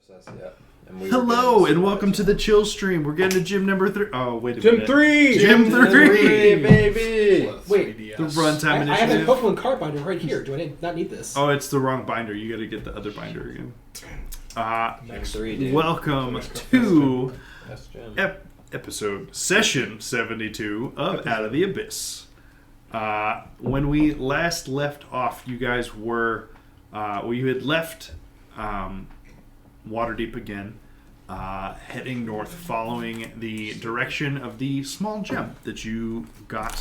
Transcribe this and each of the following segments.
process yet. And we Hello and welcome to the chill stream. We're getting to gym number 3. Oh, wait a minute. Gym 3, baby. Wait, The runtime I have a initiative. Pokemon card binder right here. Do I not need this? Oh, it's the wrong binder. You got to get the other binder again. Next 3, dude. Welcome to That's Jim. episode session 72 of Out of the Abyss. When we last left off, you guys were you had left Waterdeep again, heading north, following the direction of the small gem that you got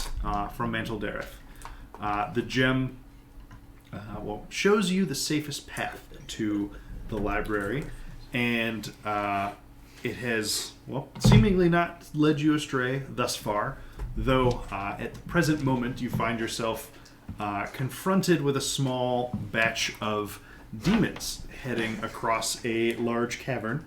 from Mantle Dareth. The gem shows you the safest path to the library, and it has, seemingly not led you astray thus far, though at the present moment you find yourself confronted with a small batch of demons heading across a large cavern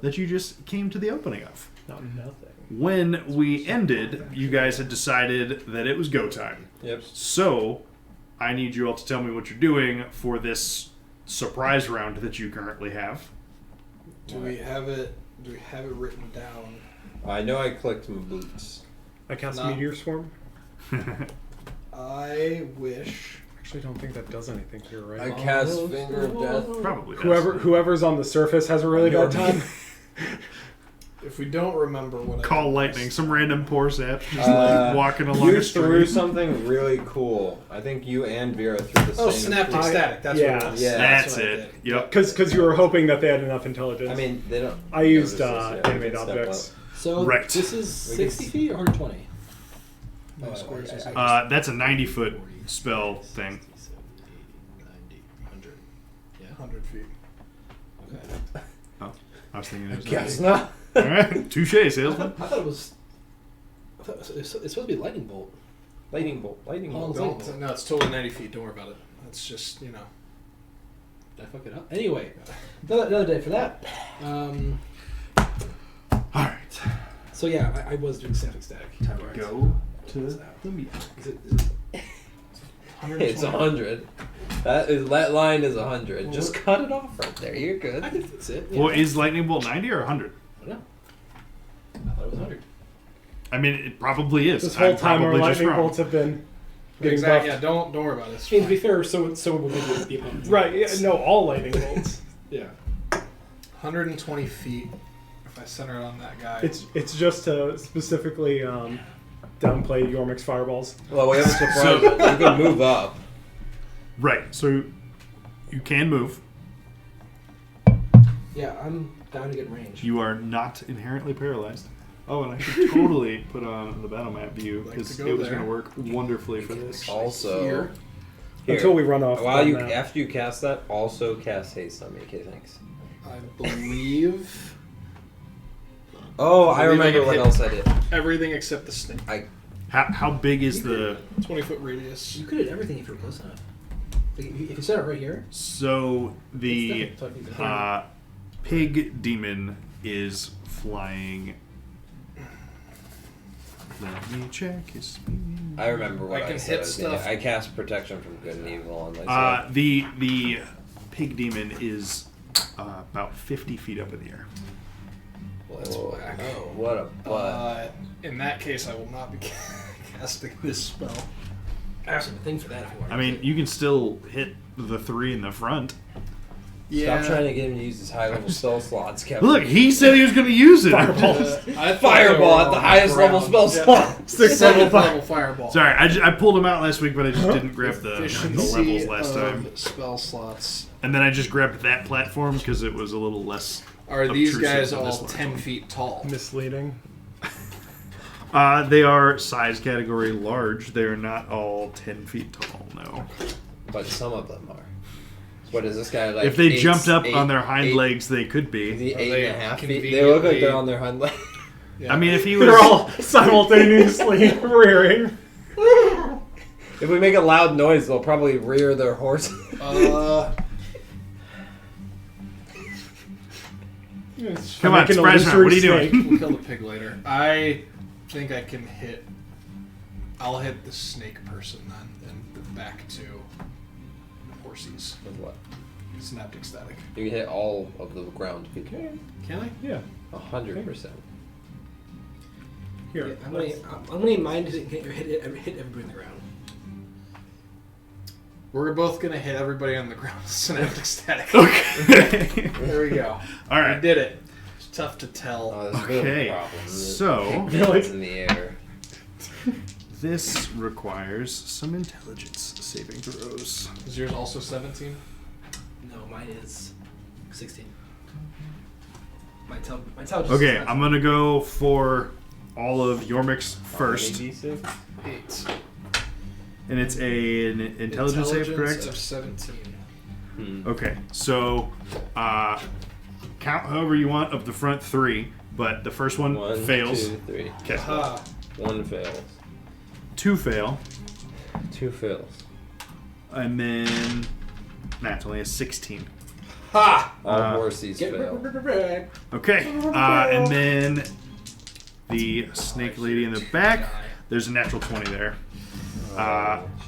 that you just came to the opening of. Nothing. When we ended, you guys had decided that it was go time. Yep. So, I need you all to tell me what you're doing for this surprise round that you currently have. Do we have it written down? I know I clicked my boots. I cast No. Meteor Swarm. I wish. Actually, don't think that does anything here, right? I cast Finger of Death. Probably. Whoever's on the surface has a really bad time. If we don't remember what Call I lightning. Some random poor sap just walking along You a threw street. something really cool. I think you and Vera threw the Oh, same. synaptic static. That's yeah. what it was. Yeah. That's what I it. did. Yep. Because you were hoping that they had enough intelligence. I mean, they don't. I used notice this yet. We animate can step objects. So Right. this is We can 60 feet or 120? No squares is That's a 90-foot spell thing. 100 feet. Okay. I was thinking I it was guess 90. not. All right. Touche, salesman. I thought it was. It's supposed to be a lightning bolt. Lightning bolt. Lightning Oh, bolt. it's No, it's totally 90 feet. Don't worry about it. It's just, Did I fuck it up? Anyway, another day for that. All right. So yeah, I was doing synaptic static. Time to go to the meeting. Is it It's 100. That line is 100. Just cut it off right there. You're I good. can fix it. Yeah. Well, is lightning bolt 90 or 100? I don't know. I thought it was 100. I mean, it probably is. This whole I'm time our probably just lightning wrong. bolts have been getting exactly. buffed. Yeah, don't worry about it. It's I mean, to be fine. fair, so will be with the opponent. Right, yeah, no, all lightning bolts. Yeah. 120 feet. If I center it on that guy. It's just to specifically downplay Yormik's fireballs. Well, we have a surprise. You can move up. Right. So you can move. Yeah, I'm down to get range. You are not inherently paralyzed. Oh, and I should totally put on the battle map view Like because to go it was there. going to work wonderfully for this. Also, Here. Until we run off. While on you that. after you cast that, also cast haste on me. Okay, thanks. I believe Oh, I believe I remember can what hit- else I did. everything except the snake. How big is the... 20-foot radius. You could hit everything if you were close enough. Like, if you set it right here. So the it's definitely talking pig demon is flying... Let me check his speed. I remember what I I, can said. hit I was gonna- stuff. I cast protection from good and evil on myself. The pig demon is about 50 feet up in the air. Well, that's Whoa, whack. what a butt. In that case, I will not be casting this spell. I have some thing for that if you want. I mean, you can still hit the 3 in the front. Stop trying to get him to use his high level spell slots, Kevin. Look, he said he was going to use it. Fireball at the highest level spell slot. Seventh level fireball. Sorry, I pulled him out last week, but I just didn't grab the Efficiency levels last of time. spell slots. And then I just grabbed that platform because it was a little less. Are these obtrusive guys than all this one. 10 feet tall? Misleading. They are size category large. They're not all 10 feet tall, no. But some of them are. What is this guy like? If they jumped up eight- on their hind eight- legs, they could Is be. he Are 8.5 they feet? They look like they're conveniently- on their hind legs. Yeah. I mean, if he They're was. all simultaneously rearing. If we make a loud noise, they'll probably rear their horse. Come on, Making a surprise round. What are you lizard doing? We'll kill the pig later. I think I can hit. I'll hit the snake person then, and back to the horsies. With what? Synaptic Static. You can hit all of the ground people. Can I? Yeah. 100%. Here. Yeah, I'm gonna need mine to hit everybody in the ground. We're both gonna hit everybody on the ground with Synaptic Static. Okay. There we go. All I right. did it. It's tough to tell. Oh, there's a bit of a Okay. problem. So It's in the air. this requires some intelligence saving throws. Is yours also 17? No, mine is 16. My intelligence. Okay, is not- I'm gonna go for all of Yormik's first, 86? 8. and it's an intelligence save, correct? Of 17. Okay, so count however you want of the front 3, but the first one 1, fails. 2, 3. Okay, Aha. 1 fails. 2 fail, 2 fails. and then that's only a 16. Ha! All horsies Get fail. rid. Okay, and then the snake lady in the back. There's a natural 20 there.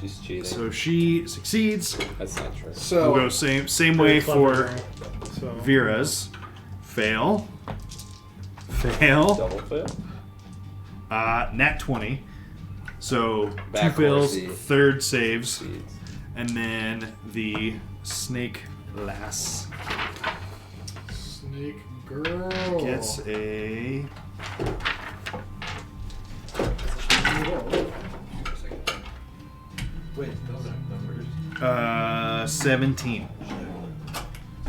She's cheating. So she succeeds. That's not true. So, We'll go same way for So, Vera's. Fail. Fail. Double fail? Nat 20. So Back 2 fails, horsey. 3rd saves, Seeds. and then the snake lass Snake Girl. gets a Wait, those are numbers. 17.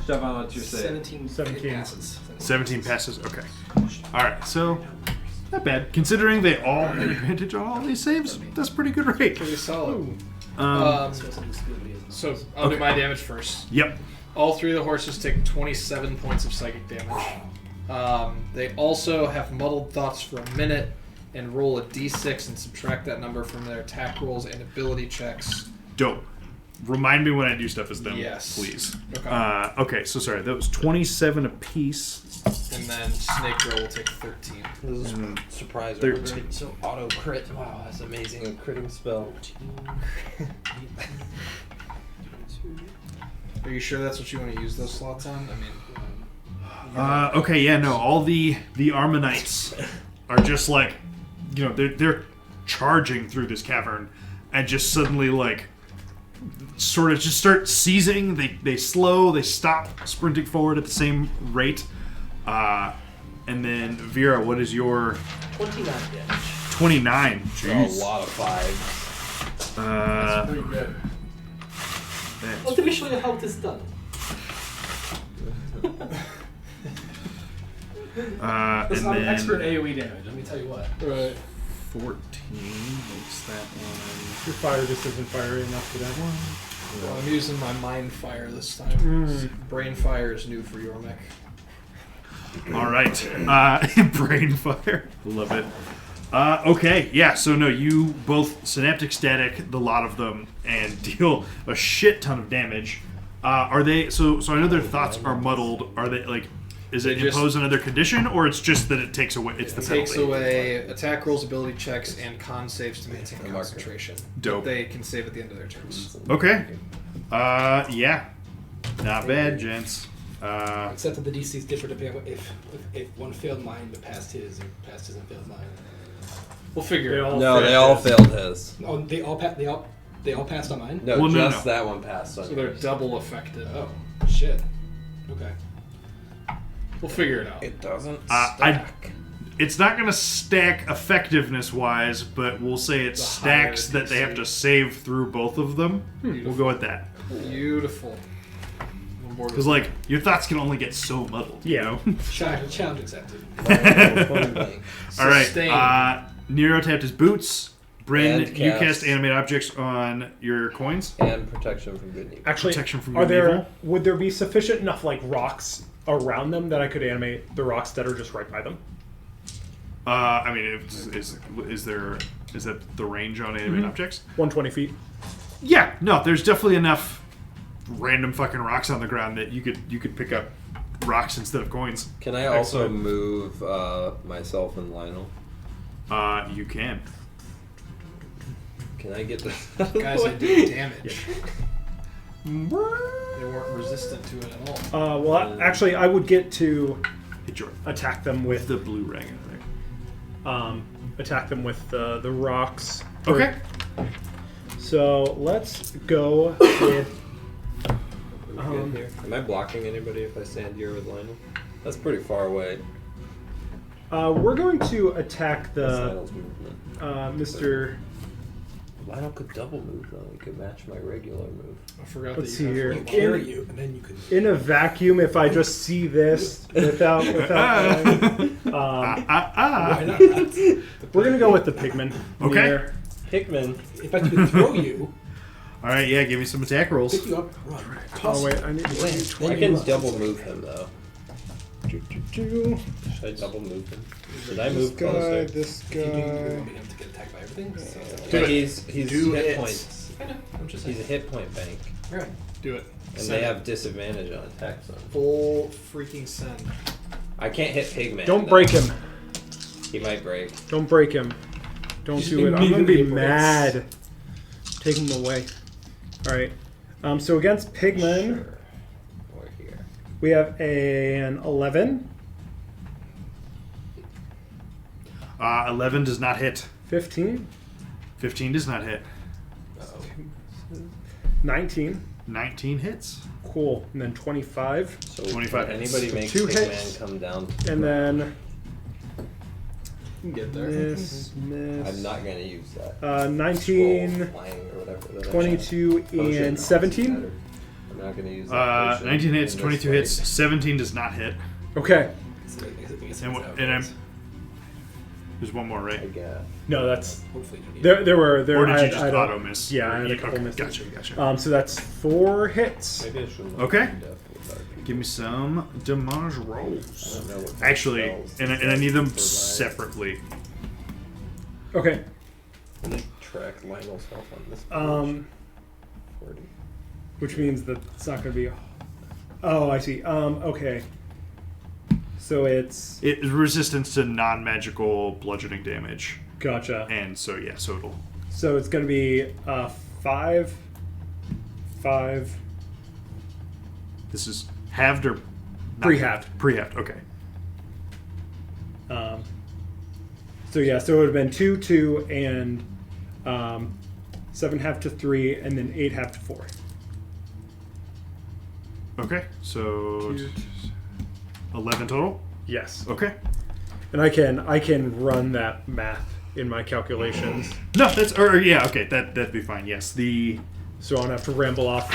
Stefan, what's your save? 17. 17. passes. 17 passes. Okay. All right. So not bad considering they all have advantage on all these saves. That's pretty good rate. Pretty solid. Um, So I'll do my damage first. yep. All 3 of the horses take 27 points of psychic damage. They also have muddled thoughts for a minute and roll a d6 and subtract that number from their attack rolls and ability checks. Dope. Remind me when I do stuff as them, Yes. please. Okay. Okay, so sorry, that was 27 apiece. And then Snake Girl will take 13. This is surprise. 13. So auto crit. Wow, that's amazing. A critting spell. Are you sure that's what you want to use those slots on? I mean, Okay, yeah, no, all the Armanites are just like, you know, they're charging through this cavern, and just suddenly like, sort of just start seizing. They slow, they stop sprinting forward at the same rate, and then Vera, what is your 29 damage. 29? A Jeez. lot of 5s. pretty good. Let me show you how it is done. And Listen, I'm an then expert in AoE damage, let me tell you what. Right. 14 makes that one. your fire just isn't fiery enough for that one. Well, I'm using my Mind Fire this time. Brain Fire is new for Yormik. All right. Brain fire. Love it. Okay, yeah, so no, you both synaptic static the lot of them and deal a shit ton of damage. Are they so I know their thoughts are muddled. Are they like is it They just- impose another condition or it's just that it takes away it's the It takes penalty? away attack rolls, ability checks, and con saves to maintain marker. concentration. Dope. They can save at the end of their turns. Okay. Yeah. Not bad, gents. Except that the DC is different depending on if one failed mine but passed his, or passed his and failed mine. We'll figure They it out. all No, failed they all his. failed his. Oh, they all passed on mine. No, Well, no, just no. that one passed on So they're yours. double affected. Oh, shit. Okay. We'll figure it out. It doesn't I- stack. It's not going to stack effectiveness wise, but we'll say it The stacks higher that they have DC. to save through both of them. We'll go with that. Beautiful. On board Because, with like, your thoughts can only get so muddled. You Yeah. know? Challenge accepted. All right. Sustain. Nero tapped his boots. Bryn, And you cast. cast animate objects on your coins. And protection from good and evil. Actually, Protection from are good and there? evil? Would there be sufficient enough like rocks around them that I could animate the rocks that are just right by them? I mean, is that the range on animate objects? 120 feet. Yeah. No, there's definitely enough random fucking rocks on the ground that you could pick up rocks instead of coins. Can I also Excellent. move myself and Lionel? You can. Can I get the Guys, I do damage. They weren't resistant to it at all. Well, actually, I would get to Hit your attack them with the blue rag over there. attack them with the rocks. Okay. So let's go with. Are we good here? Am I blocking anybody if I stand here with Lionel? That's pretty far away. We're going to attack That's the Lionel's movement. Mr. Lionel could double move though. He could match my regular move. I forgot Let's that see you here. have Carry you, and then you can. In a vacuum, if I just see this without Why not? we're gonna go with the pigman. Okay. Near. Hickman. In fact, you can throw you, All right, yeah, give me some attack rolls. pick you up, run. Toss Oh wait, you, I need to land, do then I you can run. double move him though. Should Should I double move him? Did I move closer? this You want me to get attacked by everything? So, But he's Do hit it. points. I know. I'm just He's a saying. hit point bank, Right. Do it. and Send they it. have disadvantage on attacks on. Full freaking send. I can't hit Pigman. Don't though. break him. He might break. Don't break him. Don't Just do it. I'm gonna be immediately breaks. mad. Take him away. All right. So against Pigman, Sure. Or here. we have an 11, 11 does not hit. 15, 15 does not hit. 19. 19 hits. Cool. And then 25. So 25 when hits. anybody makes Two Pigman hits. come down. And then You can get there. miss. I'm not gonna use that. 19, Scroll flying or whatever. that I 22, shot. Potion and is 17. better. I'm not gonna use that. potion 19 hits, in this 22 fight. hits, 17 does not hit. Okay. So I guess And, that's what, how it and I'm. goes. There's one more, I right? guess. No, that's Hopefully you need there were Or did I you had- just I had a- auto miss? Yeah, Or I had a you- couple okay, misses. Gotcha. So that's 4 hits. Maybe I shouldn't. Okay. have death with RP. Give me some damage I rolls. don't know what Actually, spells and these I need them guys provide. separately. Okay. Let me track Lionel's health on this. page. 40. Which means that it's not going to be. Oh, I see. Okay. So it's It is resistance to non-magical bludgeoning damage, gotcha. and so yeah, so it'll. So it's going to be 5, 5. This is halved or not Pre-halved. Pre-halved. Okay. So yeah, so it would have been 2, 2, and 7 half to 3, and then 8 half to 4. Okay. So 11 total. Yes. Okay. And I can run that math in my calculations, No, that's or yeah. Okay, that'd be fine. Yes. The so I don't have to ramble off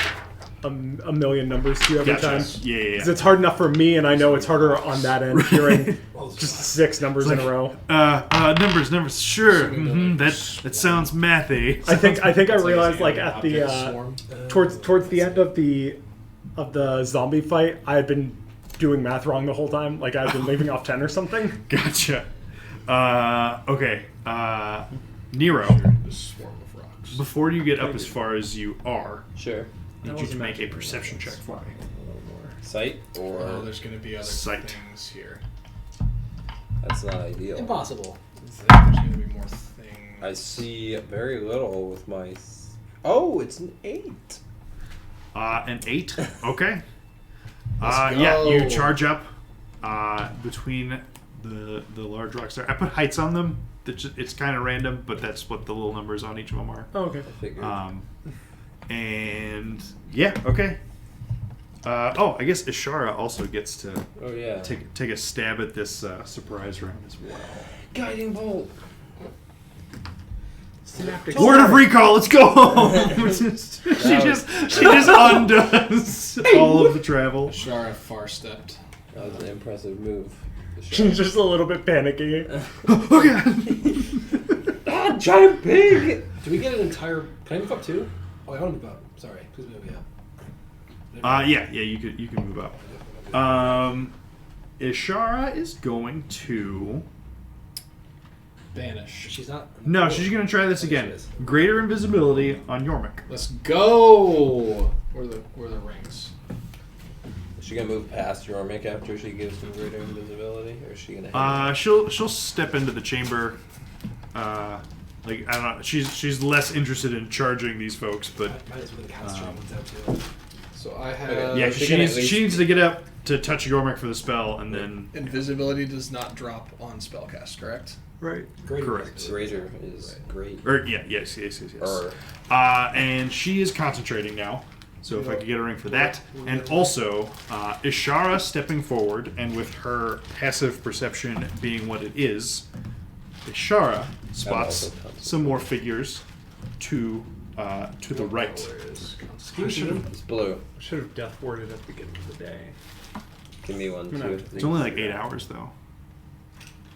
a million numbers to you every gotcha. time. Yeah, yeah, Because yeah. it's hard enough for me, and I know it's harder on that end hearing just 6 numbers in a row. Numbers. Sure. So we go hmm like that sounds mathy. I think I It's realized an like at the object swarm. towards the end of the zombie fight, I had been doing math wrong the whole time. Like I had been leaving off 10 or something. Gotcha. Okay. Nero, The swarm of rocks. before you get up as far as you are, Sure. I need you to make a perception check for me. Sight or Oh, there's going to be other Sight. things here. that's not ideal. Impossible. There's going to be more things. I see very little with my. Oh, it's an 8. An 8. Okay. Let's Yeah, you go. charge up between the large rocks there. I put heights on them. It's kind of random, but that's what the little numbers on each of them are. Oh, okay. I figured. And yeah, okay. I guess Ishara also gets to oh yeah. take a stab at this surprise round as well. guiding bolt. Synaptic. Word of recall, let's go home. she just undoes all of the travel. Shara far stepped. That was an impressive move. She's just a little bit panicky. Ah, giant pig! Do we get an entire? Can I move up too? Oh, I want to move up. Sorry. Please move me up. Yeah, you can move up. Ishara is going to. Banish. She's not. No, she's gonna try this again. She is. Greater invisibility on Yormik. Let's go! Where are the rings? Is she gonna move past Yormik after she gives him greater invisibility, or is she gonna? She'll step into the chamber Like I don't know, she's less interested in charging these folks, but Might as well concentrate ones out too. So I have yeah, she she can at needs, least- she needs to get up to touch Gormick for the spell, and then invisibility does not drop on spellcast, correct? right, Great. correct. Greater is great. Or yes. Or And she is concentrating now. So if I could get a ring for that, and also Ishara stepping forward, and with her passive perception being what it is, Ishara spots also counts. some more figures to the right. it's blue. Should have death warded at the beginning of the day. Give me one No, too. It's only like 8 hours though,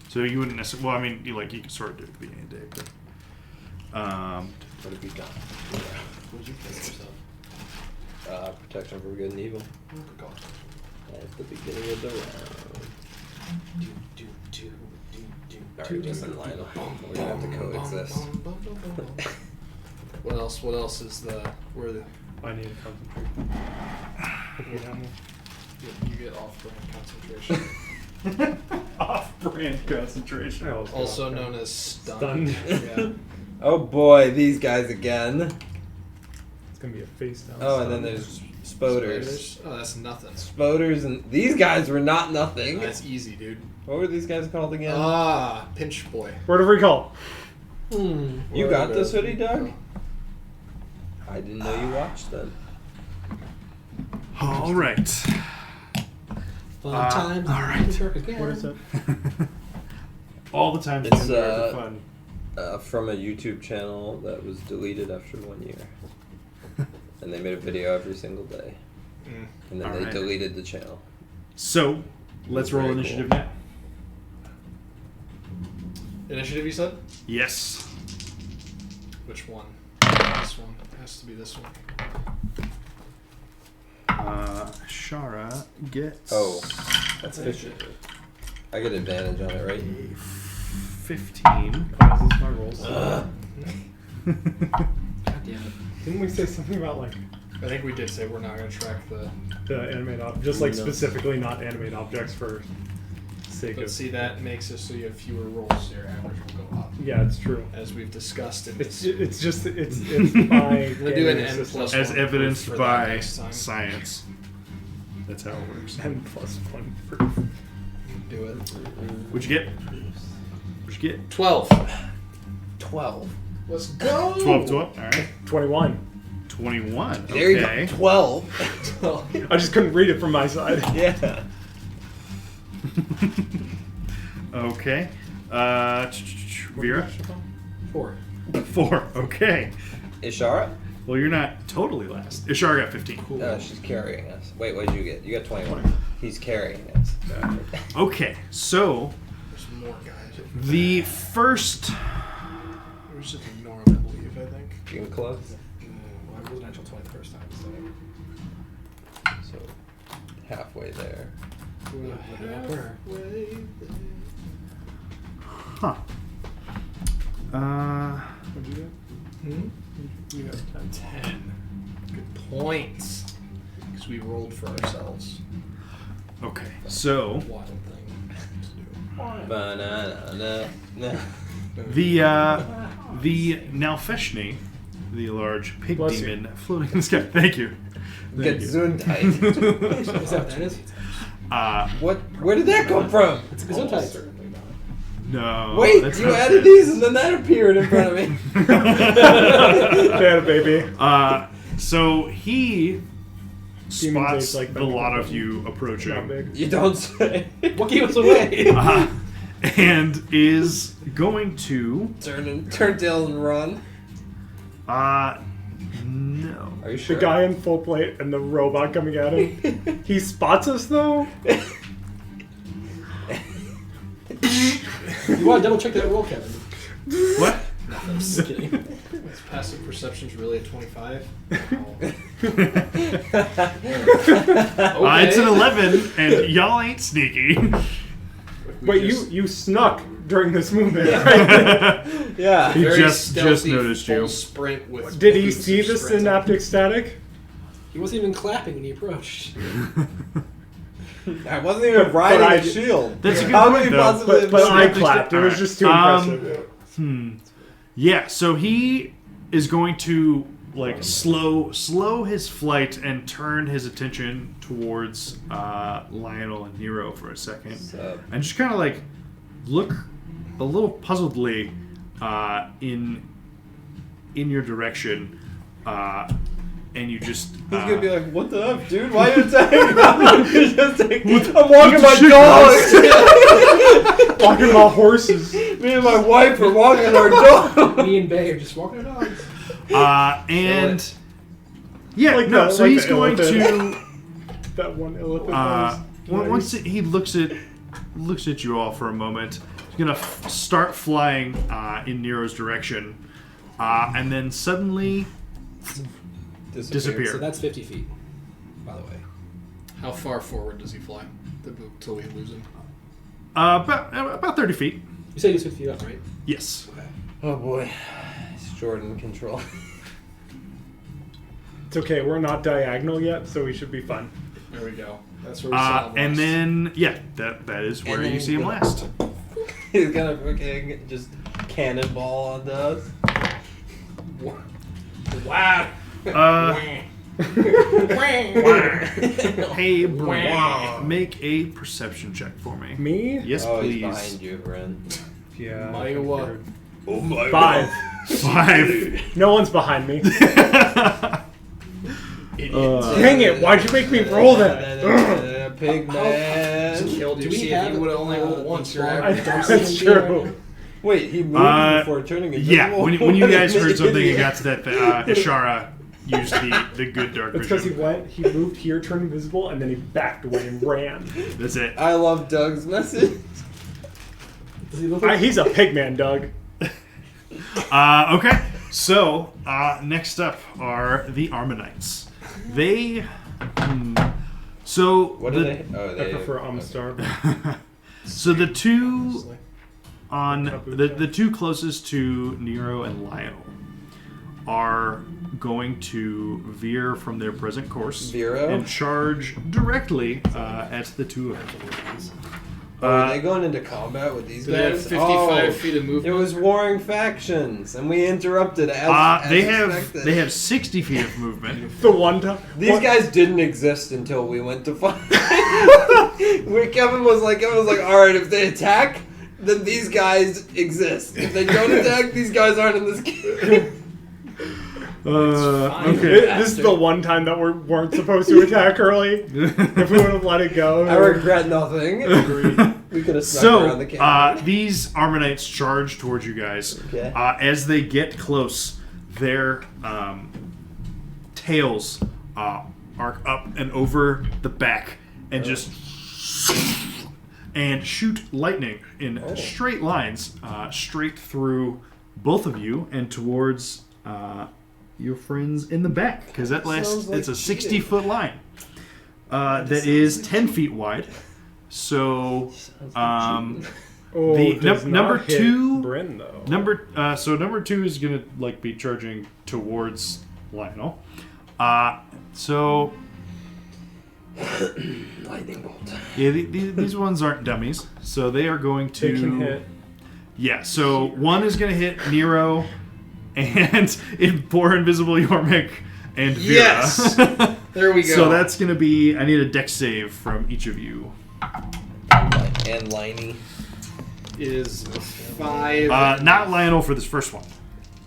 so you wouldn't necessarily. Well, I mean, you can sort of do it at the beginning of the day, but What have you got? Would you piss yourself? Protection from good and evil. Good call. At the beginning of the round. Alright, just in line. We're gonna have to coexist. What else? What else is where the I need concentration. you get off-brand concentration, off-brand concentration. also known as stunned. Stunned. Yeah. Oh boy, these guys again. It's gonna be a face down. Oh, and then there's Spoders. Oh, that's nothing. Spoders, and these guys were not nothing. That's easy, dude. What were these guys called again? Pinch boy. Word of recall. You got this hoodie, Doug? I didn't know you watched them. All right. Fun times. all right. What is it? All the time It's, for fun. From a YouTube channel that was deleted after 1 year. And they made a video every single day. And then All they right. deleted the channel. So let's roll Very initiative cool. now. Initiative, you said? Yes. Which one? This one. It has to be this one. Shara gets Oh, that's 50. I get advantage on it, right? 15. Causes my rolls. God damn it. Didn't we say something about like I think we did say we're not going to track the. animate just like No. specifically not animate objects for sake But of. see, that makes it so you have fewer rolls, so your average will go up, Yeah, it's true. as we've discussed in It's this. it's just it's by We'll do an gaming N system. plus As one evidenced for that by next time. science. That's how it works. N plus 1 proof. Do it. What'd you get? What'd you get? 12. 12. Let's go. 12 to up. All right. 21. 21. There you Okay. go. 12. I just couldn't read it from my side. Yeah. Okay. Vera? 4. 4. Okay. Ishara? Well, you're not totally last. Ishar got 15. She's carrying us. Wait, what did you get? You got 21. He's carrying us. Okay, so There's more guys. the first. We should ignore them, I believe, I think. You can close. Well, I rolled a natural 20 the first time, so. So, halfway there. Huh. What'd you get? You got 10. 10. Good points. Because we rolled for ourselves. Okay, so Wild thing to do. Banana. the Nalfeshni, the large pig Bless you. demon floating in the sky. Thank you. Thank you. Gesundheit. Is that what that is? What? Where did that come from? It's Gesundheit. Certainly not. No. Wait, that's you not added fair. these and then that appeared in front of me. Yeah, baby. So he Demon spots face like the that. lot of you Not approaching, big. You don't say. What gave us away? and is going to. Turn tail and run. No. Are you The sure? guy in full plate and the robot coming at him. He spots us though. You want to double check that roll, Kevin? What? I'm just kidding. Is passive perception's really a 25? It's an 11, and y'all ain't sneaky. But you snuck during this movement. Right? Yeah. He Very just stealthy, noticed full you. sprint with Did he boots see of the sprinting. synaptic static? He wasn't even clapping when he approached. I wasn't even riding I- a shield. That's a good How point, could he though. possibly have But I snapped his clapped. It was Alright. just too impressive. Yeah, so he is going to like slow his flight and turn his attention towards Lionel and Nero for a second, and just kind of like look a little puzzledly in your direction, and you just He's gonna be like, "What the f, dude? Why are you attacking me?" I'm walking my shit, dog. Walking my horses. Me and my wife are walking our dog. Me and Bay are just walking our dogs. and yeah, Like no. the- So like he's the going to. elephant. That one elephant. Once he looks at you all for a moment, he's gonna start flying in Nero's direction, and then suddenly disappear. So that's 50 feet, by the way. How far forward does he fly till we lose him? About 30 feet. You said he was 50 feet up, right? Yes. Okay. Oh boy, it's Jordan control. It's okay. We're not diagonal yet, so we should be fine. There we go. That's where we saw him And last. then that is where And you then see him last. He's gonna fucking just cannonball onto us. Wow. Hey, Brent, make a perception check for me. Me? Yes, Oh, please. he's behind you, Bren. Yeah. My I what? figured. Oh my 5. 5. No one's behind me. Uh, Dang it! Why'd you make me roll that? Pig man. Killed Do you. we See, if have, you would have only rolled once, your I- average. That's true. Wait, he moved before turning invisible? Yeah, when you guys What an heard something and idiot. got to that, Ishara used the good dark It's because vision. he moved here, turned invisible, and then he backed away and ran. That's it. I love Doug's message. Does he look like He's a pigman, Doug. Okay, so next up are the Armenites. They. So What the, are they? Oh, I they prefer okay. Amstar. So the two on the two closest to Nero and Lionel are going to veer from their present course Vero? and charge directly at the two of them. Oh, are they going into combat with these Do they have guys? 55 Oh, feet of It movement? was warring factions, and we interrupted as They expected. have 60 feet of movement. The one time. These guys didn't exist until we went to fight. Where Kevin was like, all right, if they attack, then these guys exist. If they don't attack, these guys aren't in this game. Okay. This is the one time that we weren't supposed to attack early. If we would have let it go. I regret nothing. We could have snuck around the So, camera. these Armenites charge towards you guys. Okay. As they get close, their tails arc up and over the back and just and shoot lightning in straight lines straight through both of you and towards your friends in the back, because that lasts. Sounds like It's a cheating. 60-foot line that is 10 feet wide. So Oh, the does not number hit 2 Bryn, though. number 2 is gonna like be charging towards Lionel. So Lightning bolt. yeah, these ones aren't dummies. So they are going to They can hit. Yeah, so one is gonna hit Nero and in poor invisible Yormik and Vera. Yes! There we go. So that's gonna be. I need a dex save from each of you. And Liney. is 5. Not Lionel for this first one.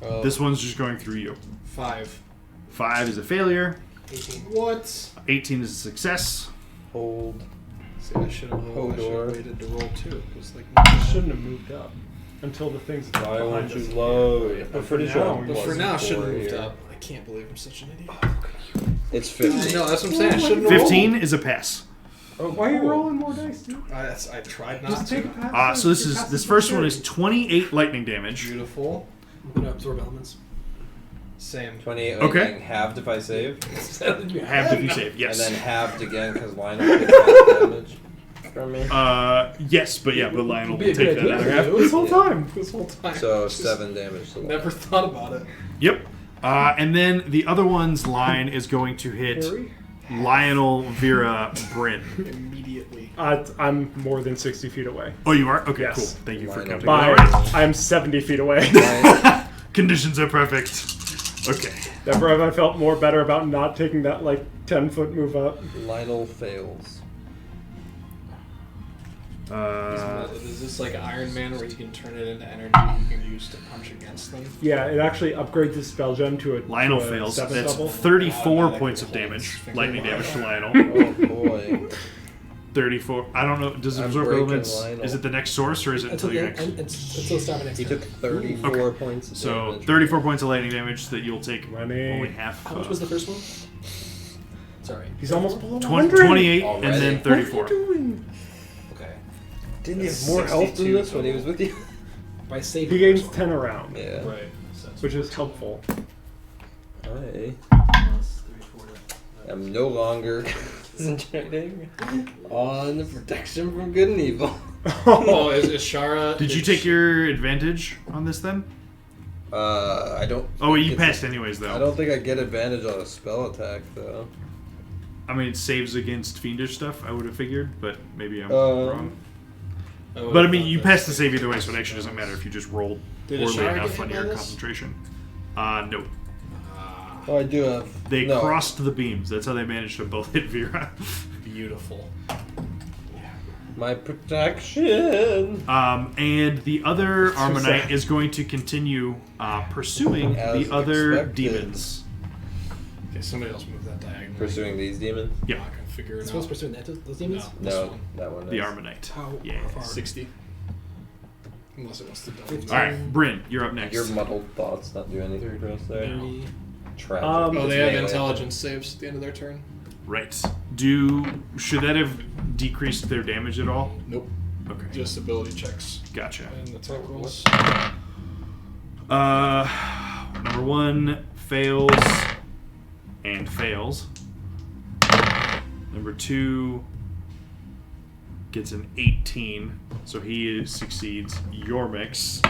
Oh. This one's just going through you. 5. 5 is a failure. 18? What? 18 is a success. Hold. See, I should have Hodor. waited to roll 2. It was like Shouldn't have moved up until the things Why behind won't you us. load? I'm pretty sure. now, I'm But for plus now, I should have 4 moved here. up. I can't believe I'm such an idiot. It's 50. No, that's what I'm saying. I shouldn't have 15 is a pass. Oh, Why are you cool. rolling more dice, dude? I tried not Just to. take a pass. So this first one is 28 lightning damage. Beautiful. I'm going to absorb elements. Same. 28 Okay. lightning, halved if I save. Halved if you save. Yes. And then halved again because Lionel takes half damage from me. Yes, but Lionel will Be a take good that idea other for half. you. This whole time. This whole time. So 7 damage to Lionel. Never thought about it. Yep. And then the other one's line is going to hit Harry? Lionel, Vera, Bryn. Immediately. I'm more than 60 feet away. Oh, you are? Okay, Yes. cool. Thank you for Lionel. counting. By, All right. I'm 70 feet away. Conditions are perfect. Okay. Never have I felt more better about not taking that, 10-foot move up. Lionel fails. Is this like Iron Man where you can turn it into energy you can use to punch against them? Yeah, it actually upgrades the spell gem to a Lionel to a fails. 7th That's level. 34 Automatic points of holds damage. finger Lightning Lionel. damage to Lionel. Oh boy. 34. I don't know. Does it I'm absorb breaking elements? Lionel. Is it the next source or is it until your next? Until start next He turn. took 34 Okay. points of So damage. 34 points of lightning damage that you'll take Money. only half. How much was the first one? Sorry. He's almost below 28 Already? and then 34. What are you doing? Okay. Didn't he have more health than 62 this when he was with you? By saving He the gains first 10 around, Yeah. one. Right. which is helpful. I am no longer concentrating on the protection from good and evil. Oh, is Shara? Did you take your advantage on this then? I don't. Oh, you think passed it's- anyways though. I don't think I get advantage on a spell attack though. I mean, it saves against fiendish stuff, I would have figured, but maybe I'm Um, wrong. But I mean, you passed the save either way, so it actually doesn't matter if you just rolled Did poorly Ashara enough get on hit your by this? concentration. No. Oh, I do have. They no. crossed the beams. That's how they managed to both hit Vera. Beautiful. My protection. And the other So Armonite sad. is going to continue pursuing As the other expected. demons. Okay, somebody else move that diagonal. Pursuing these demons. Yeah, I can figure it It's out. supposed pursuing those demons? No. This No, one. that one. the is. Armonite. How Yeah. far? 60. Unless it wants to double. 15. All right, Bryn, you're up next. Your muddled thoughts not do anything for us there. 30. Tragic. Um, Oh, It's they have melee. intelligence saves at the end of their turn? Right. Should that have decreased their damage at all? Nope. Okay. Just ability checks. Gotcha. And attack rolls. Number 1 fails and fails. Number 2 gets an 18, so he succeeds your mix.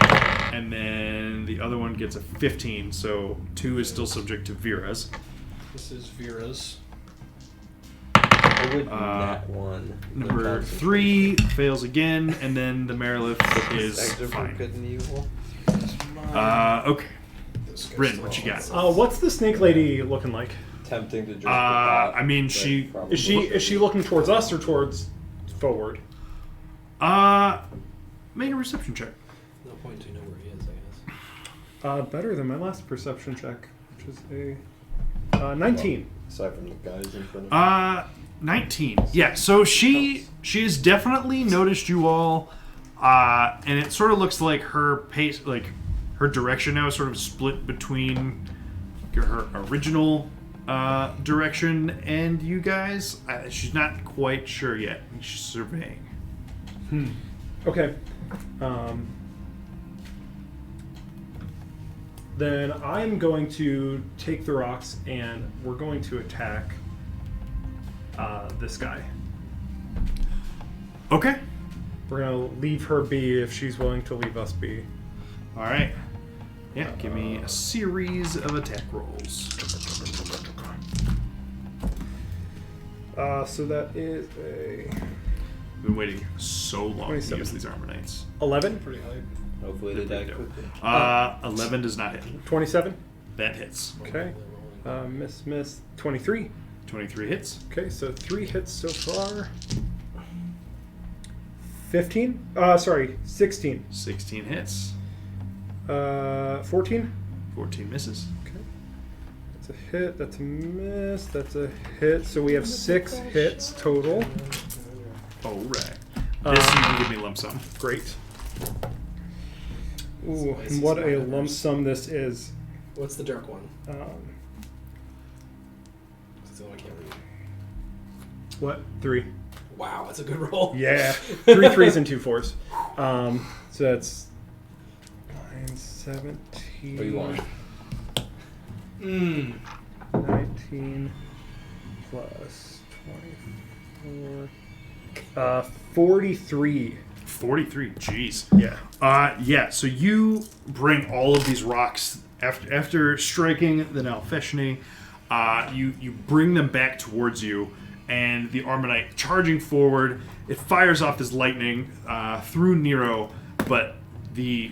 And then the other one gets a 15, so 2 is still subject to Vera's. This is Vera's. I would that one. Number 3 fails again, and then the Marilith is Protection from fine. good and evil. Okay. This guy's Bryn, still what you on. got? What's the snake lady looking like? Tempting to drink the pot, I mean, but she- probably Is she looking towards us or towards forward? Make a reception check. No point to know where he is, I guess. Better than my last perception check, which is a 19. Aside from the guys in front of 19. Yeah, so she has definitely noticed you all, and it sort of looks like her pace, like her direction now is sort of split between her original direction and you guys. She's not quite sure yet. She's surveying. Okay. Then I'm going to take the rocks and we're going to attack this guy. Okay. We're going to leave her be if she's willing to leave us be. All right. Yeah, give me a series of attack rolls. So that is a I've been waiting so long to 27. use these Armor Knights. 11, Pretty high. Hopefully they die Pretty dope. quickly. 11 does not hit. 27. That hits. Okay. Miss 23. 23 hits. Okay, so 3 hits so far. 15? 16. 16 hits. 14? 14 misses. Okay. That's a hit, that's a miss, that's a hit. So we have 6 hits total. All right. This you can give me lump sum. Great. Ooh, and what a lump sum this is. What's the dark one? Um, That's the one I can't read. what? 3. Wow, that's a good roll. Yeah. 3 3s and 2 4s. So that's 9, 17. What do you want? 19 plus 24. 43. 43. Jeez. Yeah. Yeah, so you bring all of these rocks after striking the Nalfeshne, you bring them back towards you, and the Armonite charging forward, it fires off this lightning through Nero, but the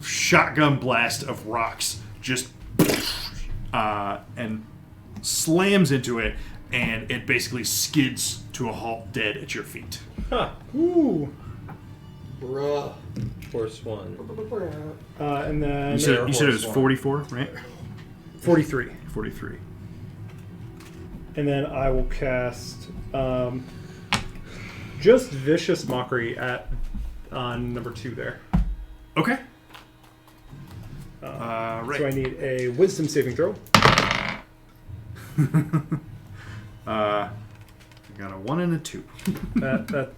shotgun blast of rocks just and slams into it, and it basically skids to a halt dead at your feet. Huh. Ooh. Bruh. Force 1. And then You said it was horse one. 44, right? 43. 43. And then I will cast just Vicious Mockery on number 2 there. Okay. Right. So I need a Wisdom saving throw. I got a 1 and a 2. That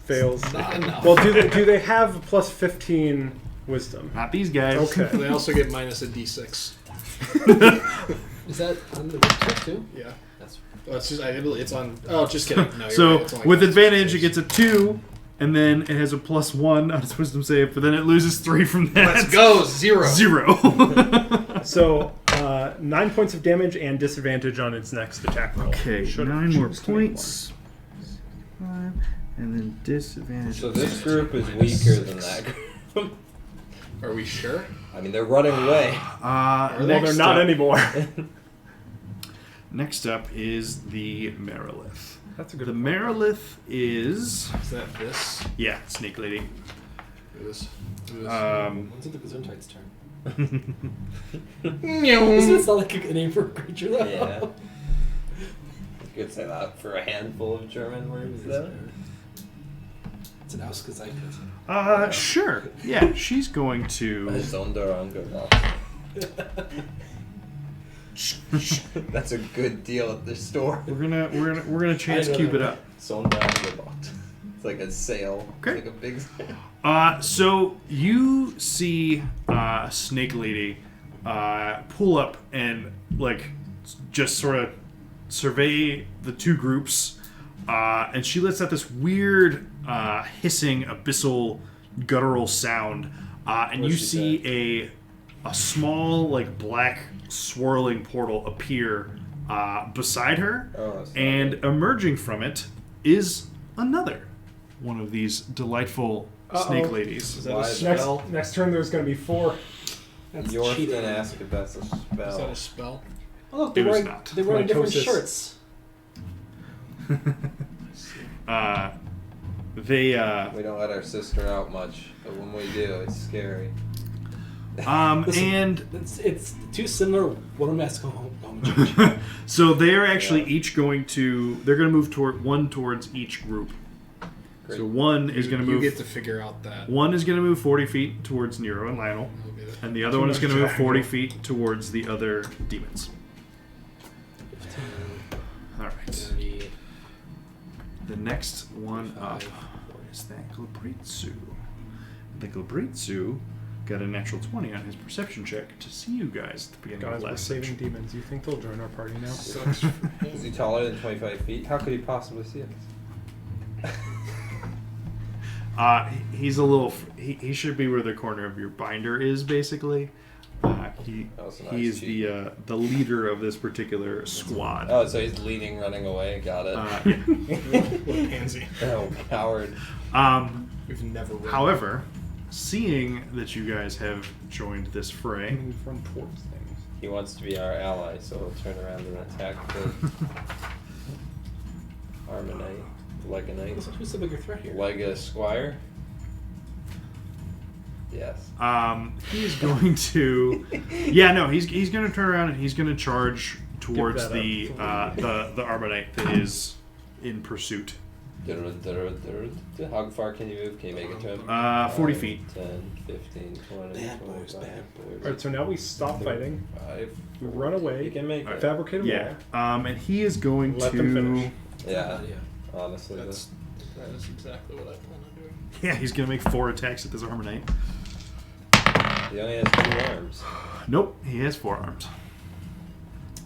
fails. Not enough. Well, do they have a plus 15 Wisdom? Not these guys. Okay. They also get minus a d6. Is that on the website too? Yeah. That's Well, it's just it's on. Oh, just kidding. No, you're So right, it's only with minus advantage, d6. it gets a 2, and then it has a +1 on its Wisdom save, but then it loses 3 from that. Let's go 0. 0. So 9 points of damage and disadvantage on its next attack roll. Okay, Should 9 more choose to make points. 5, and then disadvantage. So this group is weaker than that group. Are we sure? I mean, they're running away. Well, they're next not up- anymore. Next up is the Merilith. That's a good The one. Merilith is Is that this? Snake lady. This. When's it the Gesundheit's turn? Doesn't it It's sound like a name for a creature though? Yeah. You could say that for a handful of German words, though. It's an Ausgezeichnet. Sure. Yeah, she's going to. Sonderangebot. That's a good deal at the store. We're gonna chance I know cube that. it up. Sonderangebot. It's like a sale. Okay. Like a big sale. So you see Snake Lady pull up and just sort of survey the two groups, and she lets out this weird hissing, abyssal, guttural sound, and What'd you she see a small black swirling portal appear beside her, Oh, that's not and good. emerging from it is another one of these delightful snake Uh-oh. ladies. Is that Why a is spell? Next turn, there's going to be 4. That's You're cheating. gonna ask if that's a Is that spell. a spell? Oh, look, they're It was wearing, not. they're wearing different Mitosis. shirts. They We don't let our sister out much, but when we do, it's scary. Listen, and It's too similar. One of them has to go home and change. so they are actually Yeah. each going to move towards each group. Great. So one is going to You move. get to figure out that. One is going to move 40 feet towards Nero and Lionel, That'll be the- and the other Too one is much going to move triangle. 40 feet towards the other demons. All right. 30. The next one up is that Glabritsu. The Glabritsu got a natural 20 on his perception check to see you guys at the beginning Guys, of we're last saving section. demons. You think they'll join our party now? Sucks for him. Is he taller than 25 feet? How could he possibly see us? He's a little. He should be where the corner of your binder is, basically. He That was a he nice is cheat. the leader of this particular squad. Oh, so he's leading, running away. Got it. Yeah. What a pansy. Oh, coward. We've never won. However, seeing that you guys have joined this fray, Move from towards things. He wants to be our ally, so he'll turn around and attack the Armonite, Legonite, Listen, who's the bigger threat here? Lega Squire. Yes. he's going to. Yeah, no, he's going to turn around and he's going to charge towards that the Armonite that is in pursuit. How far can you move? Can you make it to him? 40 feet. 10, 15, 20, Bad boys, 25, bad 30, Alright, so now we stop fighting. 5, We run away. You can make it. Fabricate a Yeah. wall. And he is going Let to. them finish. Yeah, Yeah. honestly. That is exactly what I plan on doing. Yeah, he's going to make 4 attacks at this Armonite. He only has 2 arms. Nope, he has 4 arms.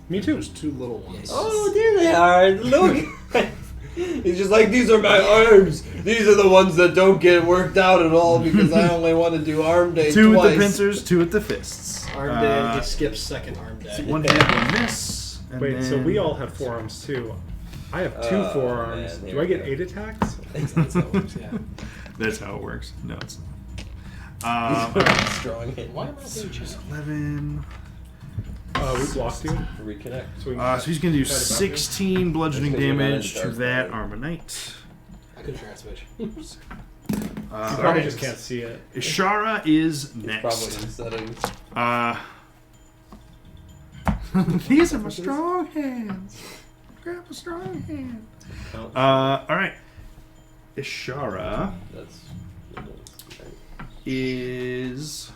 Me too. There's 2 little ones. Yes. Oh, there they are. Look. He's just like, these are my arms. These are the ones that don't get worked out at all because I only want to do arm day 2 twice. with the pincers, 2 with the fists. Arm day. He skips second arm day. 1 hit, 1 miss. And Wait, so then- we all have 4 arms too. I have 2 Oh, forearms. man, Do I get here we 8 attacks? That's how it works, yeah. That's how it works. No, it's Strong hit. Why am I saying Just 11. We blocked you. Reconnect. So, we So he's going to do Try to buff you? 16 bludgeoning That's 'cause you're not damage in to dark that mode. Armonite. I could try to switch. you All probably right. just can't see it. Ishara is Probably next. in settings. These are my strong hands. Grab a strong hand. Oh, All right. Ishara that's is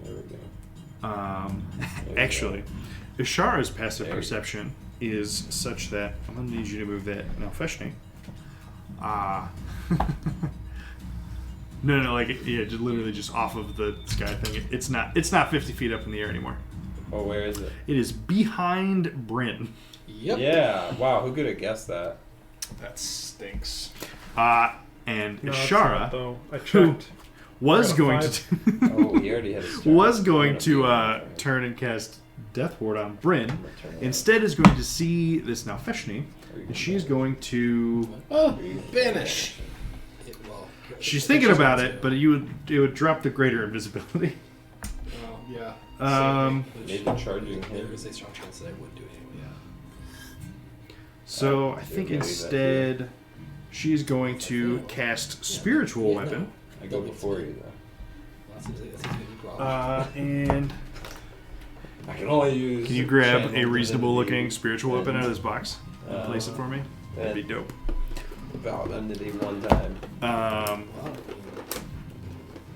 there we go. actually Ishara's passive There you perception is such that I'm gonna need you to move that now Feshni. No, like yeah, just literally just off of the sky thing. It's not 50 feet up in the air anymore. Oh, where is it? It is behind Bryn. Yep. Yeah. Wow. Who could have guessed that? That stinks. And No, it's Ishara not, though. I who checked. was I got a going five. to Oh, he already had his turn. was going I'm to gonna be- turn and cast Death Ward on Bryn. I'm gonna turn it Instead is going to see this now Feshni, and she's going to. Oh, banish. Well, She's thinking about it, but it would drop the greater invisibility. Oh, yeah. Maybe charging him. There is a strong chance that I would do it anyway, yeah. So I think Yeah, maybe instead she's going to cast Spiritual Yeah, Weapon. I go before you though. Well, that seems like a big problem. And I can only use. can you grab a channel reasonable looking divinity spiritual weapon out of this box and place it for me? That'd be and dope. Valve entity one time. Wow.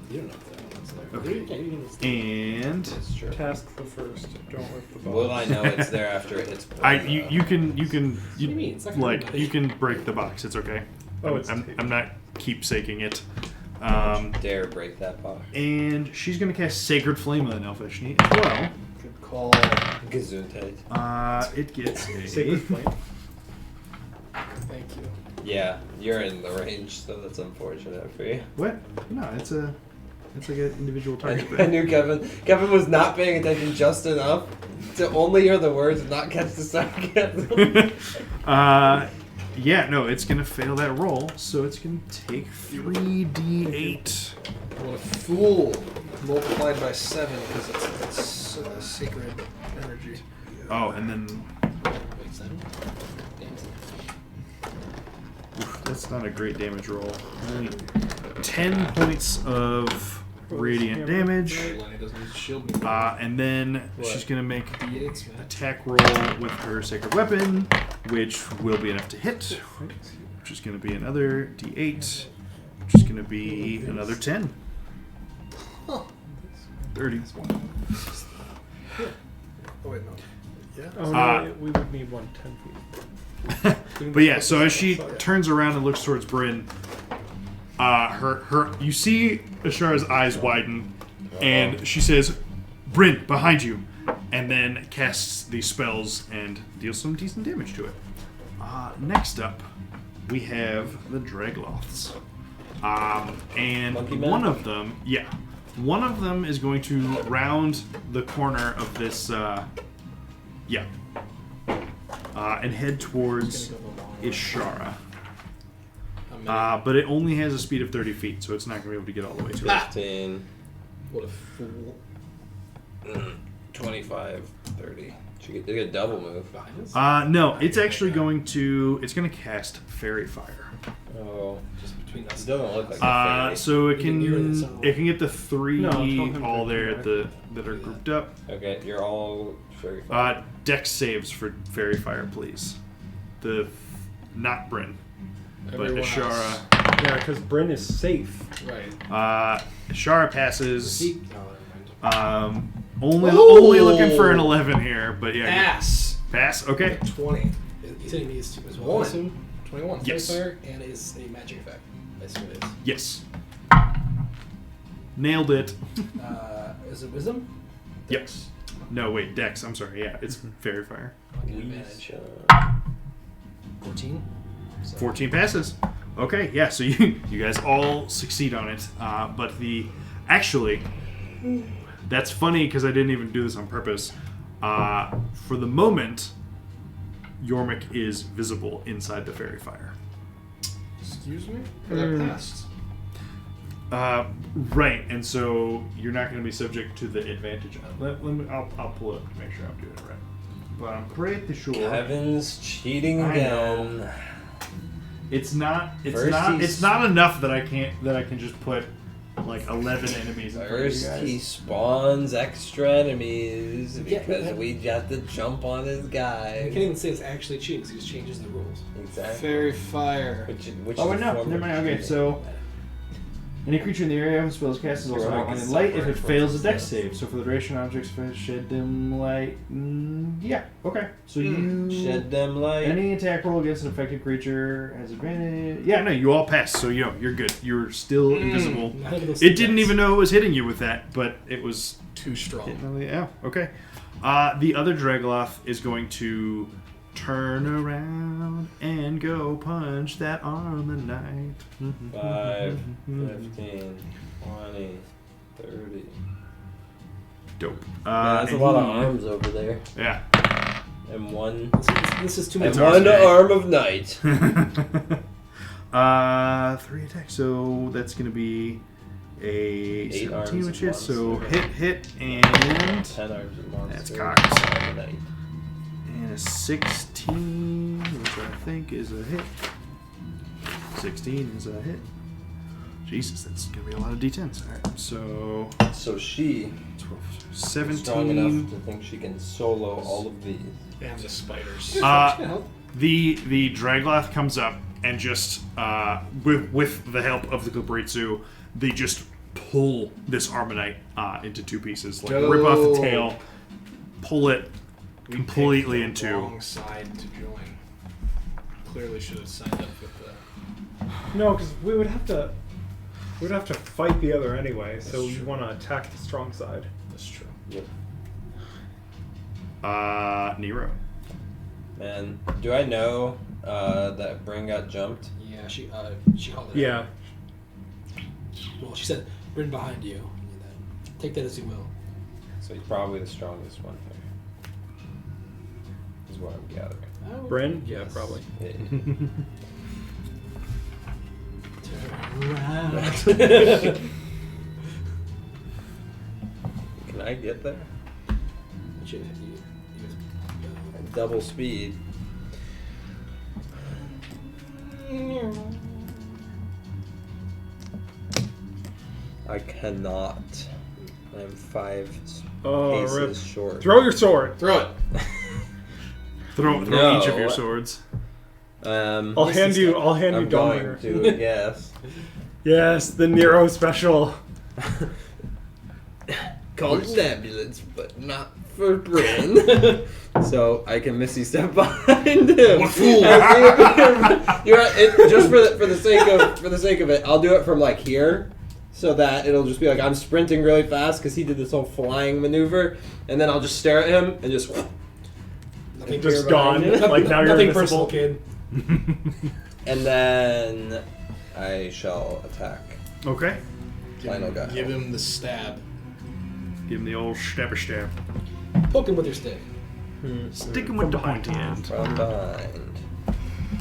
You don't know if that one's there. Okay. Yeah, you can just- And That's true. Task the first. Don't rip the box. Will I know it's there after it hits? you can What do you mean? It's not gonna like be- you can break the box. It's okay. Oh, it's I'm not keepsaking it. Dare break that box. And she's gonna cast Sacred Flame on Elfishni as well. Good call. Gesundheit. It gets a Sacred Flame. Thank you. Yeah, you're in the range, so that's unfortunate for you. what? No, it's like an individual target. I knew Kevin was not paying attention just enough to only hear the words and not catch the sarcasm. Yeah, no, it's gonna fail that roll, so it's gonna take 3d8. What a fool. Multiplied by 7 because it's sacred energy. Oh, and then Wait, 7? oof, that's not a great damage roll. Only 10 points of radiant damage, Lenny doesn't use shield me. and then What? she's gonna make D8s, man. attack roll with her sacred weapon, which will be enough to hit, which is going to be another d8, which is going to be another 10. 30. Oh, wait, no. Yeah. Oh no, we would need 110 feet. But yeah, so as she turns around and looks towards Bryn, you see Ashara's eyes widen, and she says, "Bryn, behind you," and then casts these spells and deals some decent damage to it. Next up, we have the Dragloths, and Monkey men? one of them is going to round the corner of this, and head towards Ishara. But it only has a speed of 30 feet, so it's not going to be able to get all the way to it. 15, What a fool. 25, 30. They get a double move. Behind us? No, it's actually going to cast Fairy Fire. Oh, Just between it us. doesn't look like a fairy. So it You can hear this can get the three No, it's not all there at gonna that are grouped up. Okay, you're all fairy fire. Dex saves for Fairy Fire, please. Not Bryn, but Everyone Ashara. else. Yeah, because Bryn is safe. Right. Ashara passes. See? Oh, never mind. Only looking for an 11 here, but yeah. Ass. Pass. Okay. 20. He said he needs to as well. I One. assume. 21. Yes. Fire and is a magic effect. I assume it is. Yes. Nailed it. Is it wisdom? Yep. No, wait, Dex. I'm sorry. Yeah, it's Fairy Fire. I'll get advantage. 14. So 14 passes. Okay, yeah, so you guys all succeed on it. But actually, that's funny because I didn't even do this on purpose. For the moment, Yormik is visible inside the Fairy Fire. Excuse me? That passed. Right, and so you're not going to be subject to the advantage. I'll pull it up to make sure I'm doing it right. But I'm pretty sure Kevin's cheating I again. know. it's not First it's not enough that I can just put like 11 enemies in front of you First, guys. he spawns extra enemies Yeah, because but- we got to jump on his I guy. can't even say it's actually cheating because he just changes the rules. Exactly. Fairy fire. Which Oh is wait, a no, form never of mind. Okay, cheating. so any creature in the area of spells cast is also Heroic outlined is in light if separate it from fails a dex success. save. So for the duration, objects shed dim light. Yeah, okay. So you Shed them light. any attack roll against an affected creature has advantage. Yeah, no, you all pass, so you're good. You're still invisible. None of those It didn't stats. even know it was hitting you with that, but it was Too strong. hitting. Yeah, okay. The other Dragoloth is going to turn around and go punch that Armonite. 5, 15, 20, 30. Dope. Yeah, that's a and lot of he- arms over there. Yeah. And one. This is too many. And It's ours, one man. arm of night. 3 attacks, so that's gonna be a 8 arms 17, of which hits. So monster. hit, and 10 arms of monster. That's cocks. Arm of night. and a 16, which I think is a hit. 16 is a hit. Jesus, that's gonna be a lot of d10s. All right, so So she 12, is strong 17. enough to think she can solo all of these. And the spiders. The Dragloth comes up and just with the help of the Glabritsu, they just pull this Armonite into 2 pieces. Like rip off the tail, pull it completely picked the into. wrong side to join. Clearly should have signed up with the. No, because we would have to fight the other anyway. So That's you true. want to attack the strong side. That's true. Yep. Nero. Man, Do I know that Bryn got jumped? yeah, she called it. Yeah. out. Well, she said, "Bryn behind you." Take that as you will. So he's probably the strongest one here. Is what I'm gathering. I would- Bryn? Yeah, yes. probably. Yeah. Turn around. Can I get there? You At double speed. I cannot. I'm 5 Oh, paces rip. short. Throw your sword. Throw it. Throw No. each of your swords. I'll hand you I'm going Dawnbringer. to, yes. Yes, the Nero special. Called an ambulance, but not for Bryn. So I can Misty step behind him. What fool? You're right, just for the sake of it, I'll do it from like here, so that it'll just be like I'm sprinting really fast because he did this whole flying maneuver, and then I'll just stare at him and just. Nothing Just clear behind gone. you. Like, now you're Nothing invisible. personal, kid. And then I shall attack. Okay. Final guy. Give him the stab. Give him the old stab. Poke him with your stick. Stick him with the pointy end. From behind.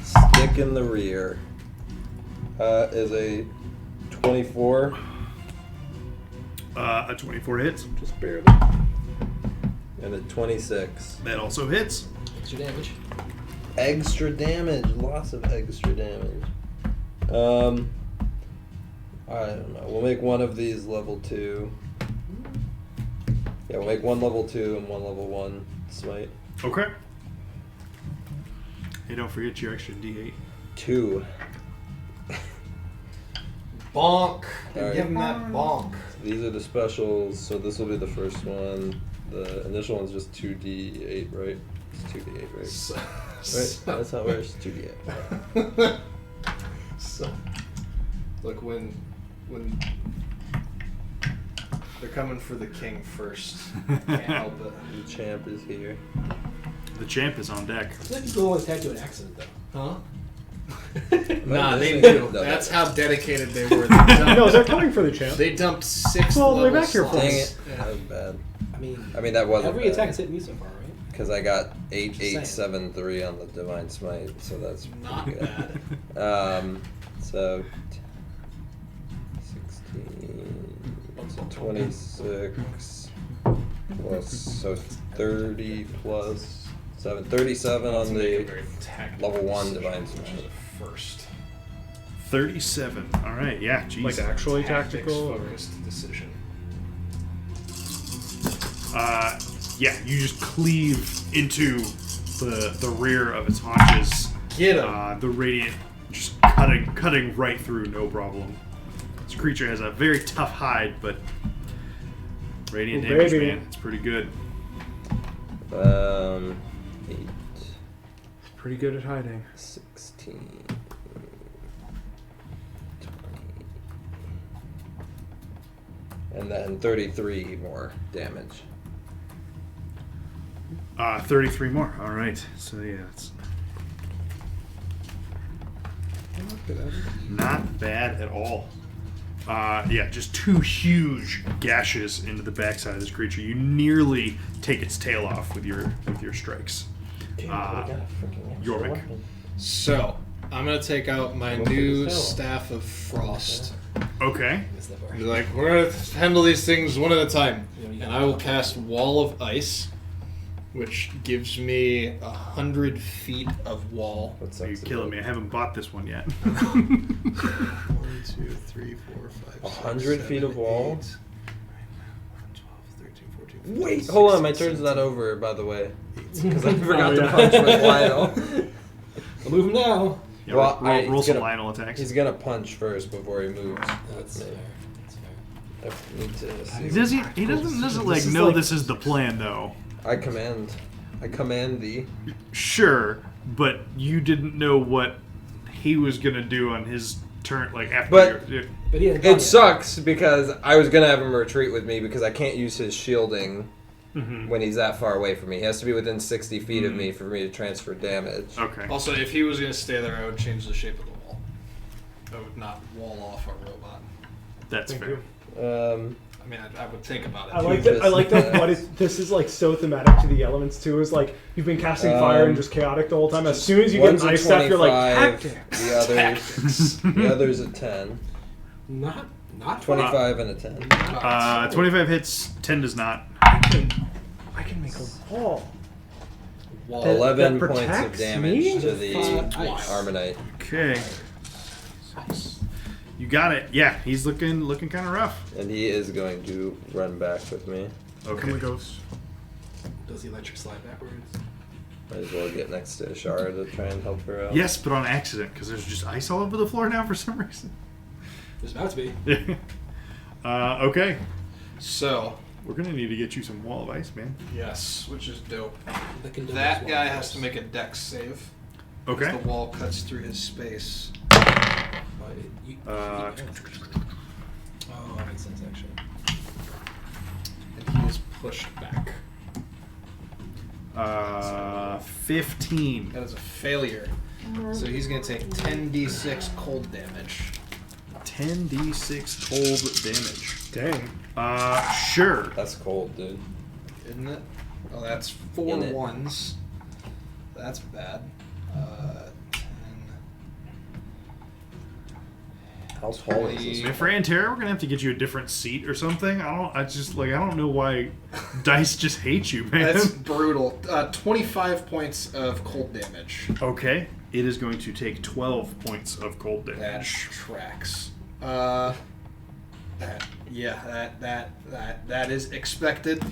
Stick in the rear. Is a 24. A 24 hits. Just barely. And a 26. That also hits. Extra damage. Extra damage. Lots of extra damage. I don't know. We'll make one of these level 2. Yeah, we'll make one level 2 and one level 1 smite. Okay. Hey, don't forget your extra D8. 2. Bonk. Alright. Give him that bonk. These are the specials, so this will be the first one. The initial one's just 2d8, right? It's 2d8, right? So, Right? That's how it works. 2d8. so, look, when they're coming for the king first, can't help it. The champ is here. The champ is on deck. I feel like people always attack you in accident, though. Huh? Nah, they this do. ain't- That's how dedicated they were. No, they're coming for the champ. They dumped 6 Well, way level back here slots. Dang it. Yeah. That was bad. I mean, that wasn't every bad. attack has hit me so far, right? Because I got 8, Just 8, saying. 7, 3 on the Divine Smite, so that's Not pretty good. bad. So 16, So 26 plus, so 30 plus 7. 37 on the level 1 divine smite. First. 37. All right. Yeah. Jeez. Like actually tactical. or- Focused decision. Yeah. You just cleave into the rear of its haunches. Get him. The radiant just cutting right through, no problem. This creature has a very tough hide, but radiant Ooh, damage, baby. man, it's pretty good. 8, Pretty good at hiding. 16, 20. And then 33 more damage. 33 more. All right. So yeah, it's not bad at all. Yeah, just 2 huge gashes into the backside of this creature. You nearly take its tail off with your strikes. Jorvik. So, I'm going to take out my new Staff of Frost. Okay. Be like, we're going to handle these things one at a time. And I will cast Wall of Ice, which gives me 100 feet of wall. What's You're killing me. I haven't bought this one yet. 1, 2, 3, 4, 5, 100 feet of wall? 8, 9, 11, 12, 13, 14, 15, Wait, 16, hold on, my turn's 17, not over, by the way. 18. Because I forgot Oh, to yeah. punch with Lionel. I'll move him now. Yeah, Well, roll he's some gonna- Lionel attacks. He's gonna punch first before he moves. That's fair. That's fair. I need to see. Does he doesn't like is know like- this is the plan though. I command thee. Sure, but you didn't know what he was gonna do on his turn, like after. But- your, But he hadn't gone It yet. sucks because I was gonna have him retreat with me because I can't use his shielding Mm-hmm. when he's that far away from me. He has to be within 60 feet of me for me to transfer damage. okay. Also, if he was going to stay there, I would change the shape of the wall. I would not wall off a robot. That's Thank fair. you. I mean, I would think about it. I like that. I like that. But this is like so thematic to the elements too. Is like you've been casting fire and just chaotic the whole time. As soon as you get One's an a ice staff, you're like 25, tactics. the other's a 10. Not 25 and a 10. 25 hits, 10 does not. I can make a wall. Wall. That 11 points of protects damage me? to the Ice. Armonite. Okay. You got it. Yeah, he's looking kind of rough. And he is going to run back with me. Okay. Ghost. Does the electric slide backwards? Might as well get next to Ashara to try and help her out. Yes, but on accident because there's just ice all over the floor now for some reason. There's about to be. Okay. So, We're gonna need to get you some wall of ice, man. yes, which is dope. That can double That as guy well. has to make a dex save. Okay. The wall cuts through his space. But you Uh, oh, that makes sense actually. And he is pushed back. 15. That is a failure. So he's going to take 10d6 cold damage. 10d6 cold damage. Dang. Sure. That's cold, dude. Isn't it? Oh, that's 4 In it. ones. That's bad. 10. How tall is this? Man, for Antera, we're gonna have to get you a different seat or something. I don't know why dice just hate you, man. That's brutal. 25 points of cold damage. Okay. It is going to take 12 points of cold That damage. tracks. That is expected,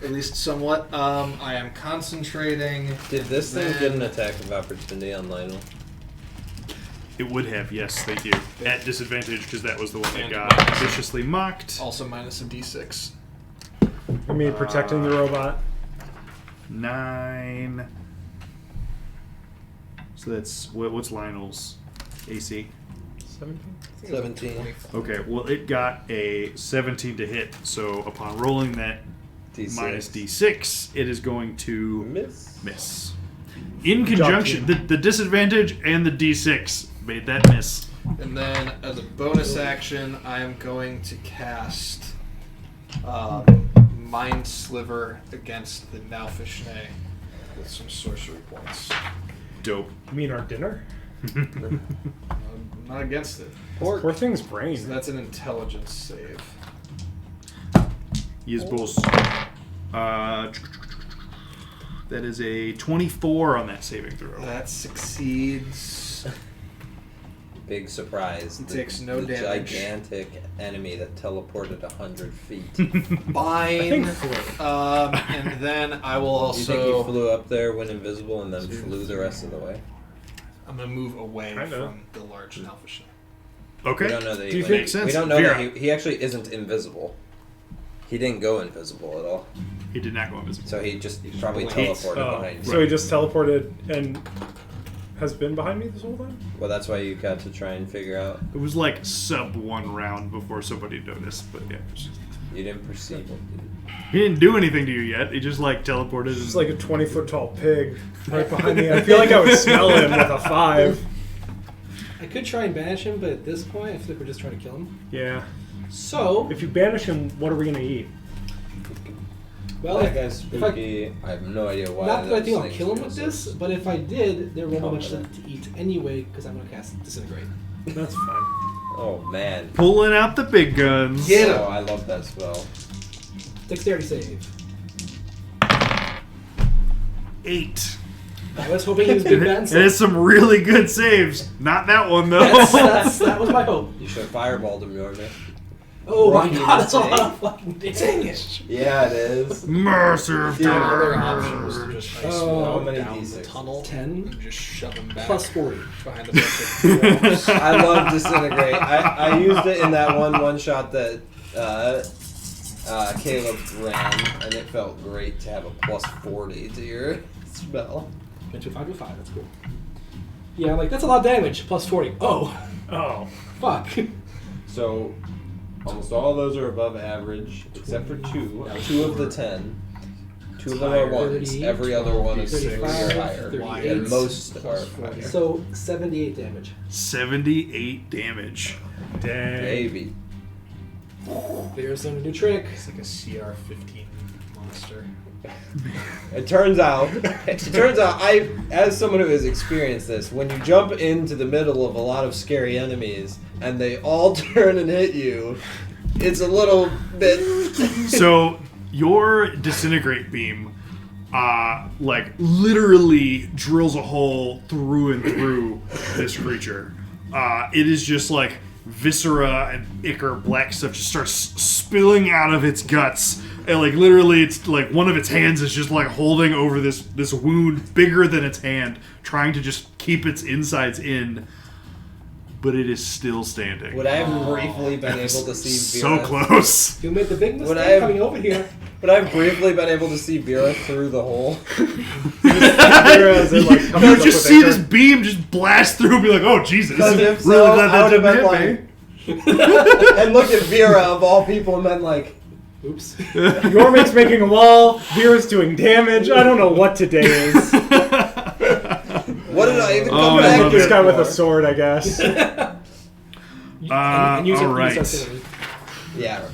at least somewhat. I am concentrating. Did this thing Then- get an attack of opportunity on Lionel? It would have, yes, thank you. At disadvantage because that was the one that And got minus. viciously mocked. Also minus a d6. I mean, protecting the robot. 9. So that's what's Lionel's AC? 17. 17. Okay, well it got a 17 to hit. So upon rolling that D6. minus d6, it is going to Miss. miss. In Good job, conjunction, team. the disadvantage and the d6 made that miss. And then, as a bonus action, I am going to cast Mind Sliver against the Nalfishneh with some sorcery points. Dope. You mean our dinner? I'm not against it. Poor thing's So brain. that's an intelligence save. Yizbos. That is a 24 on that saving throw. That succeeds. Big surprise. He takes no the damage. Gigantic enemy that teleported 100 feet. Fine. And then I will Do you think he also. flew up there, went invisible, and then flew the rest of the way? I'm gonna move away Kinda. from the large elfish. Okay. We don't know that Do he you went- Makes sense. We don't know Vera. that he actually isn't invisible. He didn't go invisible at all. He did not go invisible. So he just probably blinked. teleported behind you. So he just teleported and has been behind me this whole time? Well, that's why you got to try and figure out. It was like sub 1 round before somebody noticed, but yeah. It was just, You didn't perceive it, dude. he didn't do anything to you yet. He just like teleported. It's like a 20-foot tall pig right behind me. I feel like I would smell him with a 5. I could try and banish him, but at this point, I feel like we're just trying to kill him. Yeah. So, If you banish him, what are we gonna eat? well, That if, guy's if I, spooky. I have no idea why. not that I those think I'll things kill him do with so. this, but if I did, there won't be much Confident. left to eat anyway, because I'm going to cast Disintegrate. That's fine. Oh man. pulling out the big guns. Get him. Oh, I love that spell. Dexterity save. 8. I was hoping he was Big Ben. It is some really good saves. Not that one though. That was my hope. You should have fireballed him, Yorma. Oh my Rocky god, that's a mistake. lot of fucking damage. Yeah, it is. Mercer. The other option was to just ice Oh, wall how many down the D6s? tunnel 10 and just shove him back plus 40. behind a bunch of walls. I love Disintegrate. I used it in that one shot that Caleb ran, and it felt great to have a plus 40 to your spell. Went to 5 to 5, that's cool. Yeah, like, that's a lot of damage. Plus 40. Oh, Oh. fuck. So, almost all of those are above average, except for 2. 2 of the 10. 2 of them are 1s. 30, Every other one is 3 or 35, higher. 38, And most are plus higher. 40. So, 78 damage. 78 damage. Dang. Baby. There's a new trick. It's like a CR-15 monster. It turns out, I, as someone who has experienced this, when you jump into the middle of a lot of scary enemies and they all turn and hit you, it's a little bit. So your disintegrate beam, like literally drills a hole through and through this creature. It is just like viscera and ichor black stuff just starts spilling out of its guts, and like literally it's like one of its hands is just like holding over this wound bigger than its hand, trying to just keep its insides in, but it is still standing. Would I have briefly been able to see So Vera? close. You made the big Would I mistake have- coming over here. Would I have briefly been able to see Vera through the hole? Whereas it, like, comes No, up just with see ichor. this beam just blast through and be like, oh Jesus. Because if Really so, glad I would that have didn't been hit me. like, and look at Vera of all people and been like, Oops. Yormik's making a wall. Vera's doing damage. I don't know what today is. what did I even Oh, come I back love here This guy with for? a sword, I guess. And use it- all use right. artillery. Yeah,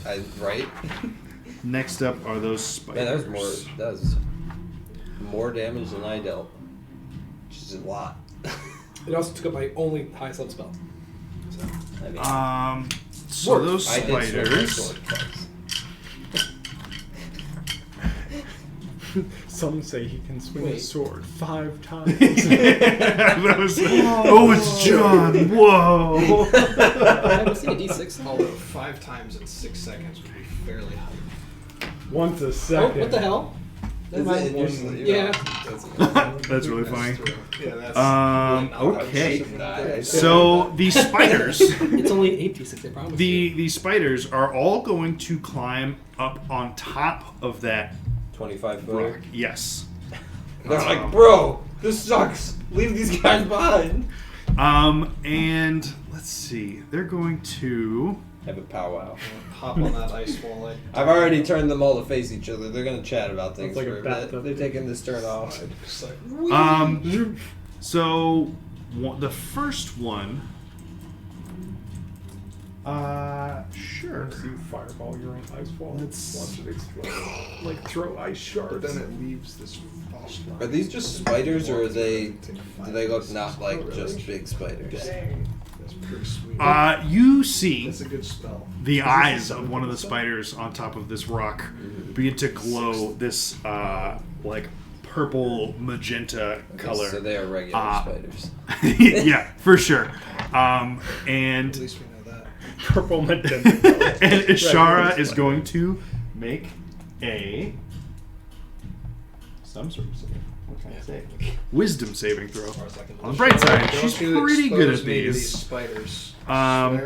right? Next up are those spiders. Man, that was more damage than I dealt. Which is a lot. It also took up my only highest level spell. So, I mean, So Works. those I did swing my spiders. sword twice. Some say he can swing a Wait. sword 5 times. That was- oh, it's John. Whoa. I haven't seen a D6. Although 5 times in 6 seconds would be fairly high. Once a Oh, second. what the hell? Is Never it in your mind. sleeve? Yeah. That's really funny. True. Yeah, that's Okay. Nice. So the spiders, It's only 8d6, I promise. the spiders are all going to climb up on top of that 25 rock. foot. Yes. They're like, bro, this sucks. Leave these guys behind. And let's see. They're going to. Have a powwow. hop on that ice wall. I've already turned them all to face each other. They're gonna chat about things That's like for a a bit. bathtub. They're taking this turn off. Just like, So the first one. Sure. Once you fireball your own ice wall, Let's- watch it explode. Like throw ice shards. but then it leaves this false line. Are these just spiders, or are they? Do they look not like just big spiders? Dang. Pretty sweet. You see That's a good spell. the eyes of one of the spiders on top of this rock begin to glow this like purple magenta color. So they are regular spiders. Yeah, for sure. At And least we know that. Purple magenta. and Ishara is going to make some sort of saving. What can I say? Wisdom saving throw. As far as I can On the bright side, Don't she's you pretty good expose at me to these. spiders. Um,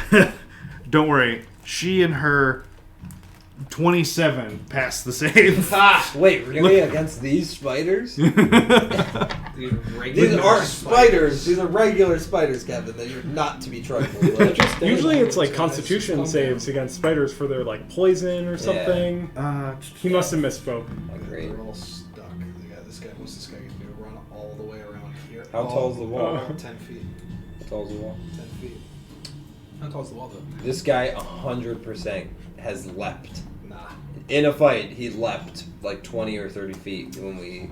Swear. Don't worry, she and her 27 passed the save. Wait, really? Against these spiders? These These regular aren't spiders. These are regular spiders, Kevin. That you're not to be trifled with. Usually it's like Constitution saves against spiders for their like poison or something. He must have misspoke. Great. They're all stuck. What's this guy gonna do? Run all the way around here? How tall is the wall? 10 feet. How tall is the wall? 10 feet. How tall is the wall, though? This guy 100% has leapt. Nah. In a fight, he leapt like 20 or 30 feet when we...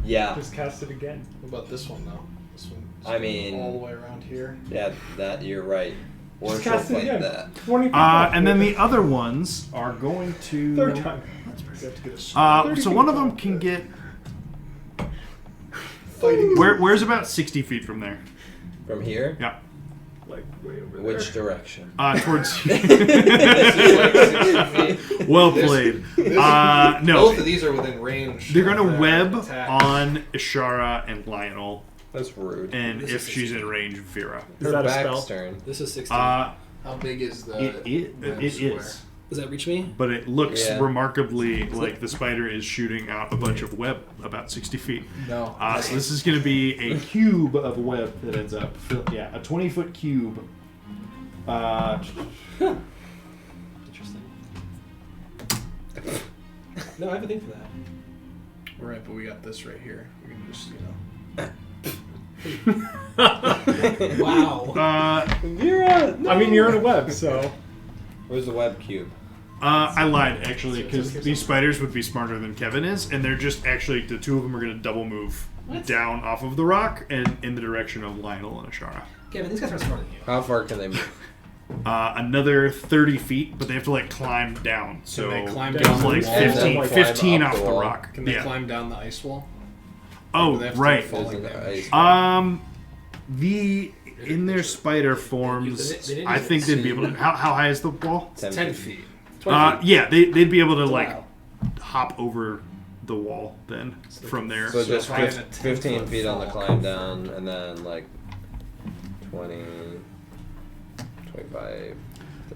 Yeah. Just cast it again. What about this one, though? This one. I mean- all the way around here. Yeah, that you're right. Or Just she'll cast it fight again. that. 20 feet off. And then the other ones are going to. Third time. You have to get a sword. 30 So feet one of tall. them can get. Fighting. Where's about 60 feet from there? From here? Yeah. Like way over there. Which direction? Towards. This is like 60 feet. Well played. No. Both of these are within range. They're gonna of their web attacks. on Ishara and Lionel, That's rude. and This if is she's in range, Vera. Is Her that a back's spell? turn. This is 16. Uh, How big is the? it web is. square? Does that reach me? But it looks Yeah. remarkably like the spider is shooting out a bunch of web about 60 feet. No. So this is going to be a cube of web that ends up, yeah, a 20-foot cube. Interesting. No, I have a thing for that. Right, but we got this right here. We can just, Wow. I mean, you're in a web, so. Where's the web cube? I lied, actually, because these spiders would be smarter than Kevin is, and they're just actually, the two of them are going to double move down off of the rock and in the direction of Lionel and Ashara. Kevin, these guys are smarter than you. How far can they move? Another 30 feet, but they have to, like, climb down. So they climb it down was, the like, wall? 15, Climb 15 up off the the wall. rock. Can they Yeah. climb down the ice wall? Oh, Do they have to right. take falling There's an damage? ice- In their spider forms, They didn't I use think it. they'd be able to. How high is the wall? 10 feet. 20 feet. Yeah, they'd be able to like Wow. hop over the wall then from there. So just probably in a 15 10-foot feet on the fall. climb down, and then like 20, 25.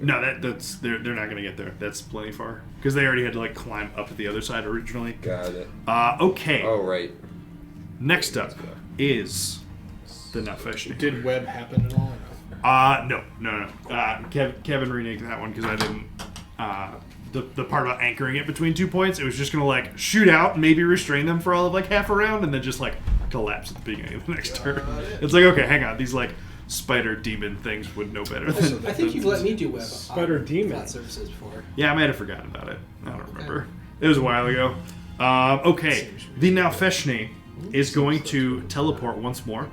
No, that's they're not gonna get there. That's plenty far because they already had to like climb up to the other side originally. Got it. Okay. Oh, right. Next up is the Nefeshni. Did web happen at all? Or no? No. Kevin reneged that one because I didn't. The part about anchoring it between 2 points, it was just gonna like shoot out, maybe restrain them for all of like half a round, and then just like collapse at the beginning of the next turn. It's like, okay, hang on, these like spider demon things would know better than. I think you've let me do web Spider on demon. flat surfaces before. Yeah, I might have forgotten about it. I don't remember. It was a while ago. Okay, the Nefeshni is going to teleport once more.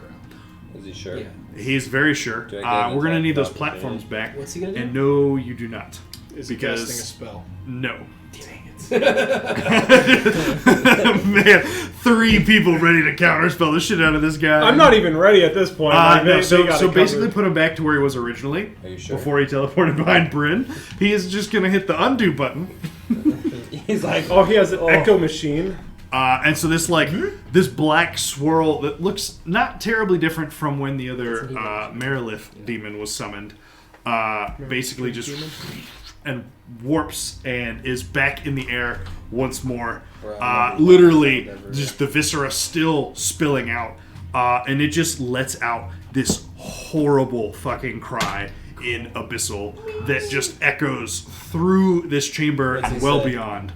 Is he sure? Yeah. He's very sure. Do I get an We're gonna attack need those of platforms opportunity? back. What's he gonna do? And no, you do not. Is he Because casting a spell? no. Dang it. Man, 3 people ready to counterspell the shit out of this guy. I'm not even ready at this point. Like, No, they so got so it basically covered. put him back to where he was originally. Are you sure? Before he teleported behind Bryn. He is just gonna hit the undo button. He's like, Oh, he has an echo machine. And so this like this black swirl that looks not terribly different from when the other Merilith demon was summoned, basically just and warps and is back in the air once more. Literally, just the viscera still spilling out, and it just lets out this horrible fucking cry in Abyssal that just echoes through this chamber What's and he well say? beyond.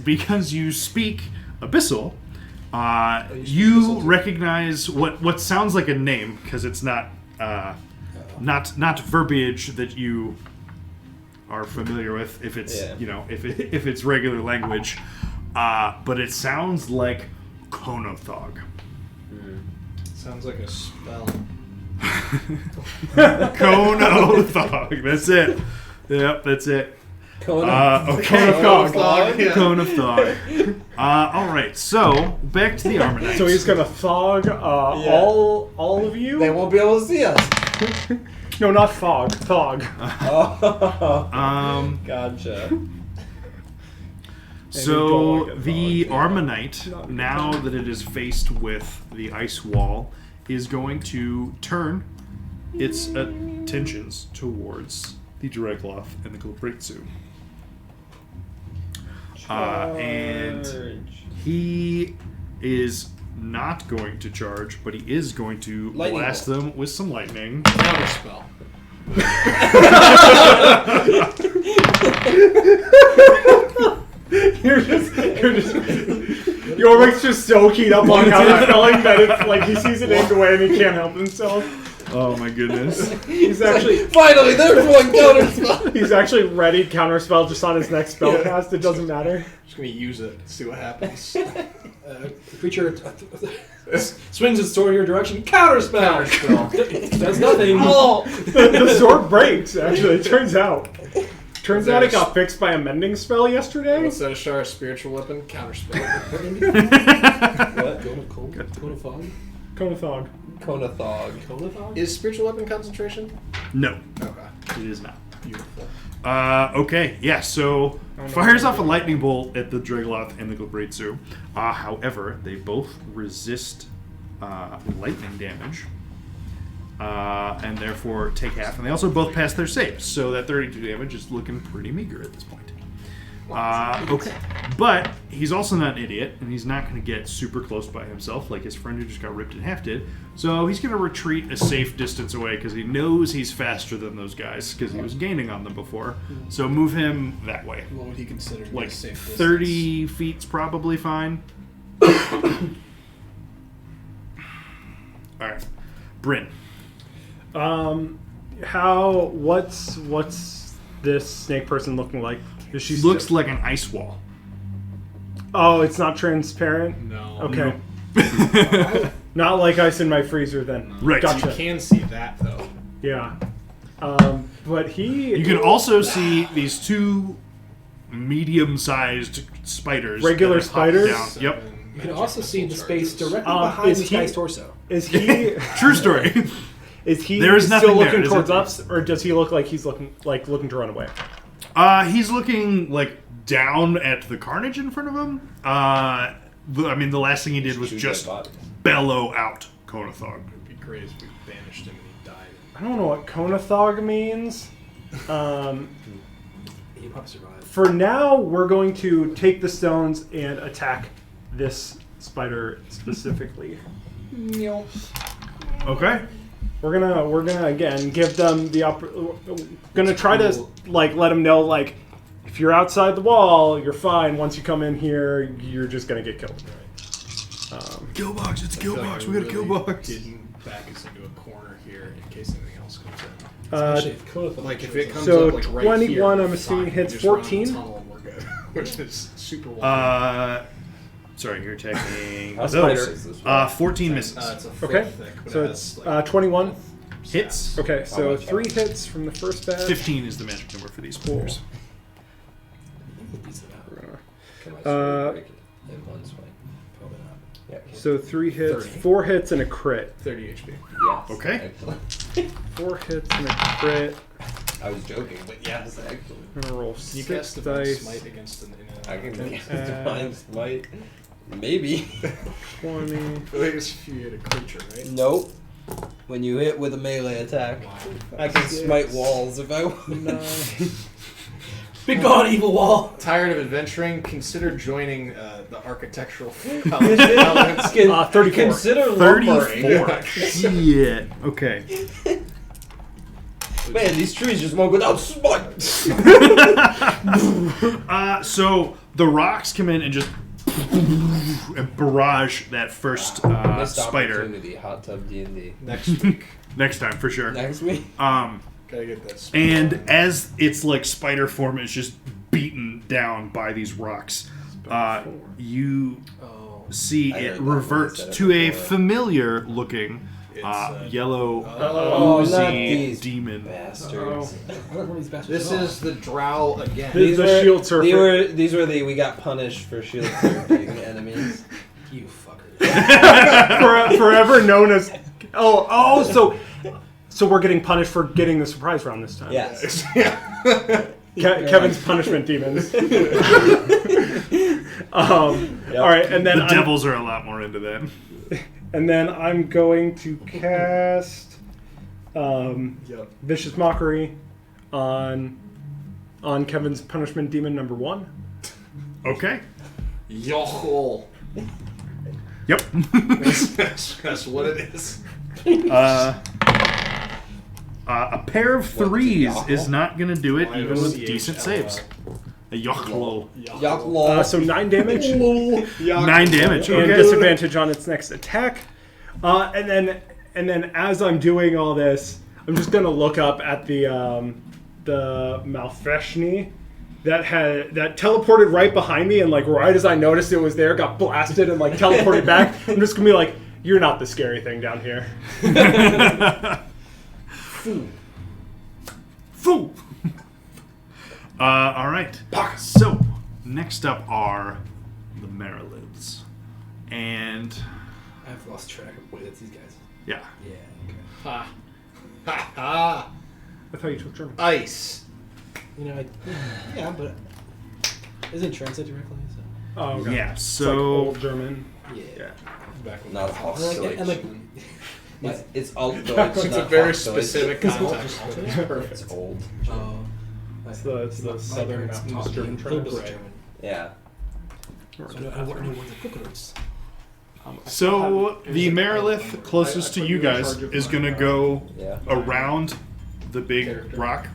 Because you speak Abyssal, you recognize what sounds like a name because it's not verbiage that you are familiar with if it's if it's regular language, but it sounds like Konothog. Sounds like a spell. Cone of Thog. That's it. Yep, that's it. Cone Okay. Cone of Thog. Yeah. Cone of Thog. All right, so back to the Armor So he's gonna thog all of you. They won't be able to see us. No, not fog. Thog. Oh, gotcha. So And the dog. Armonite, Not a now that it is faced with the ice wall, is going to turn its attentions towards the Dragloth and the Glabritsu. And he is not going to charge, but he is going to Lightning blast bolt. them with some lightning. Counter spell. Yorvik's just so keyed up on counterspelling that it's like he sees it aimed away and he can't help himself. Oh my goodness. He's actually Finally, there's one counter spell. he's actually ready counterspell just on his next spell cast. It doesn't matter. Just gonna use it. See what happens. The creature swings its sword in your direction. Counter spell. Does nothing. Oh! The sword breaks. Actually, it turns out. Turns out it got fixed by a mending spell yesterday. What's that? Ashara spiritual weapon? Counter spell. What? Cone of fog. Cone of Thog. Cone of Thog. Cone of fog. Is spiritual weapon concentration? No, Okay. it is not. Beautiful. Okay, yeah, so fires off a lightning bolt at the Dragloth and the Glabritsu. However, they both resist lightning damage, and therefore take half, and they also both pass their saves, so that 32 damage is looking pretty meager at this point. Okay, but he's also not an idiot, and he's not going to get super close by himself like his friend who just got ripped in half did. So he's going to retreat a safe distance away because he knows he's faster than those guys because he was gaining on them before. So move him that way. What would he consider to be Like a safe distance? 30 feet's probably fine. All right, Bryn. What's this snake person looking like? Is she Looks like an ice wall. Oh, it's not transparent. No. Okay. Not like ice in my freezer then. Right. Gotcha. You can see that though. Yeah. But he You can also see these two medium-sized spiders. Regular that have hopped spiders? down. Yep. You can also see the space directly is behind this he- guy's torso. is he True story. is he There is nothing still there, looking is towards it? us, or does he look like he's looking to run away? He's looking like down at the carnage in front of him. I mean, the last thing he did was Shoot just dead bodies. bellow out Konathog. It'd be great if we banished him and he died. I don't know what Konathog means. He probably survived. For now, we're going to take the stones and attack this spider specifically. Okay. We're gonna again give them the gonna try to like let them know like if you're outside the wall, you're fine. Once you come in here, you're just gonna get killed. Kill box, it's I feel kill like box. I We got a kill really box. Didn't back us into a corner here in case anything else comes in. Especially if Konathog Like if it comes So up like right 21, here, I'm assuming fine, hits we just run in the 14? tunnel and we're good, which is super wild. Sorry, you're attacking A those. spider. 14 misses. It's a foot Okay. thick, but So it it's has, like, 21. Hits. Okay, so much? 3 hits from the first batch. 15 is the magic number for these spiders. In one swing. Probably not. Yeah. So 3 hits, 30. 4 hits, and a crit. 30 HP. Yes. Okay. Excellent. 4 hits and a crit. I was joking, but yes, actually. I'm gonna roll Can you 6 cast Divine dice. Smite against an I can cast Uh, Divine Smite. Maybe. 20. I think it's if you hit a creature, right? Nope. When you hit with a melee attack, Wow. I can smite walls if I want. 9. Be gone, evil wall. Tired of adventuring? Consider joining the architectural elements. 34. Consider lumbering. 34. Shit. Okay. Man, these trees just won't go down. Smite. So the rocks come in and just and barrage that first Missed spider. opportunity. Hot tub D&D. Next week. Next time for sure. Next week. Gotta get that spell. And as its like spider form is just beaten down by these rocks, you Oh. see I it heard that when I revert said it to a before. familiar looking yellow Oh, not oozy these demon. bastards. I don't remember these bastards. This at all. is the Drow again. This- the shield surfer. These were the we got punished for shield surfing enemies. You fucker. Forever known as. So we're getting punished for getting the surprise round this time. Yes. Kevin's punishment demons. All right, and then The devils are a lot more into that. And then I'm going to cast Vicious Mockery on Kevin's punishment demon number 1. Okay. Yochol. Yep. That's what it is. A pair of threes Yochl? is not going to do it, even with YOCHL. decent saves. A Yochl. So 9 damage. 9 damage. And Okay. disadvantage on its next attack. And then as I'm doing all this, I'm just gonna look up at the Malfeshni that teleported right behind me, and like right as I noticed it was there, got blasted and like teleported back. I'm just gonna be like, "You're not the scary thing down here." Foo. All right. So next up are the Mariliths, and I've lost track of wait, it's these guys. yeah, Yeah. Okay. Ha. Ha ha. I thought you took German. Ice. You know, yeah, but isn't it translated directly? So. Oh, okay. yeah. It's like So old German. Yeah. Back when Not and Hochdeutsch. It's Altdeutsch. It's a not very Hochdeutsch. specific context. It's old. It's the southern German tribes. Yeah. So I know where the coconuts. So the Marilith closest to you guys is going to go Yeah. around the big rock,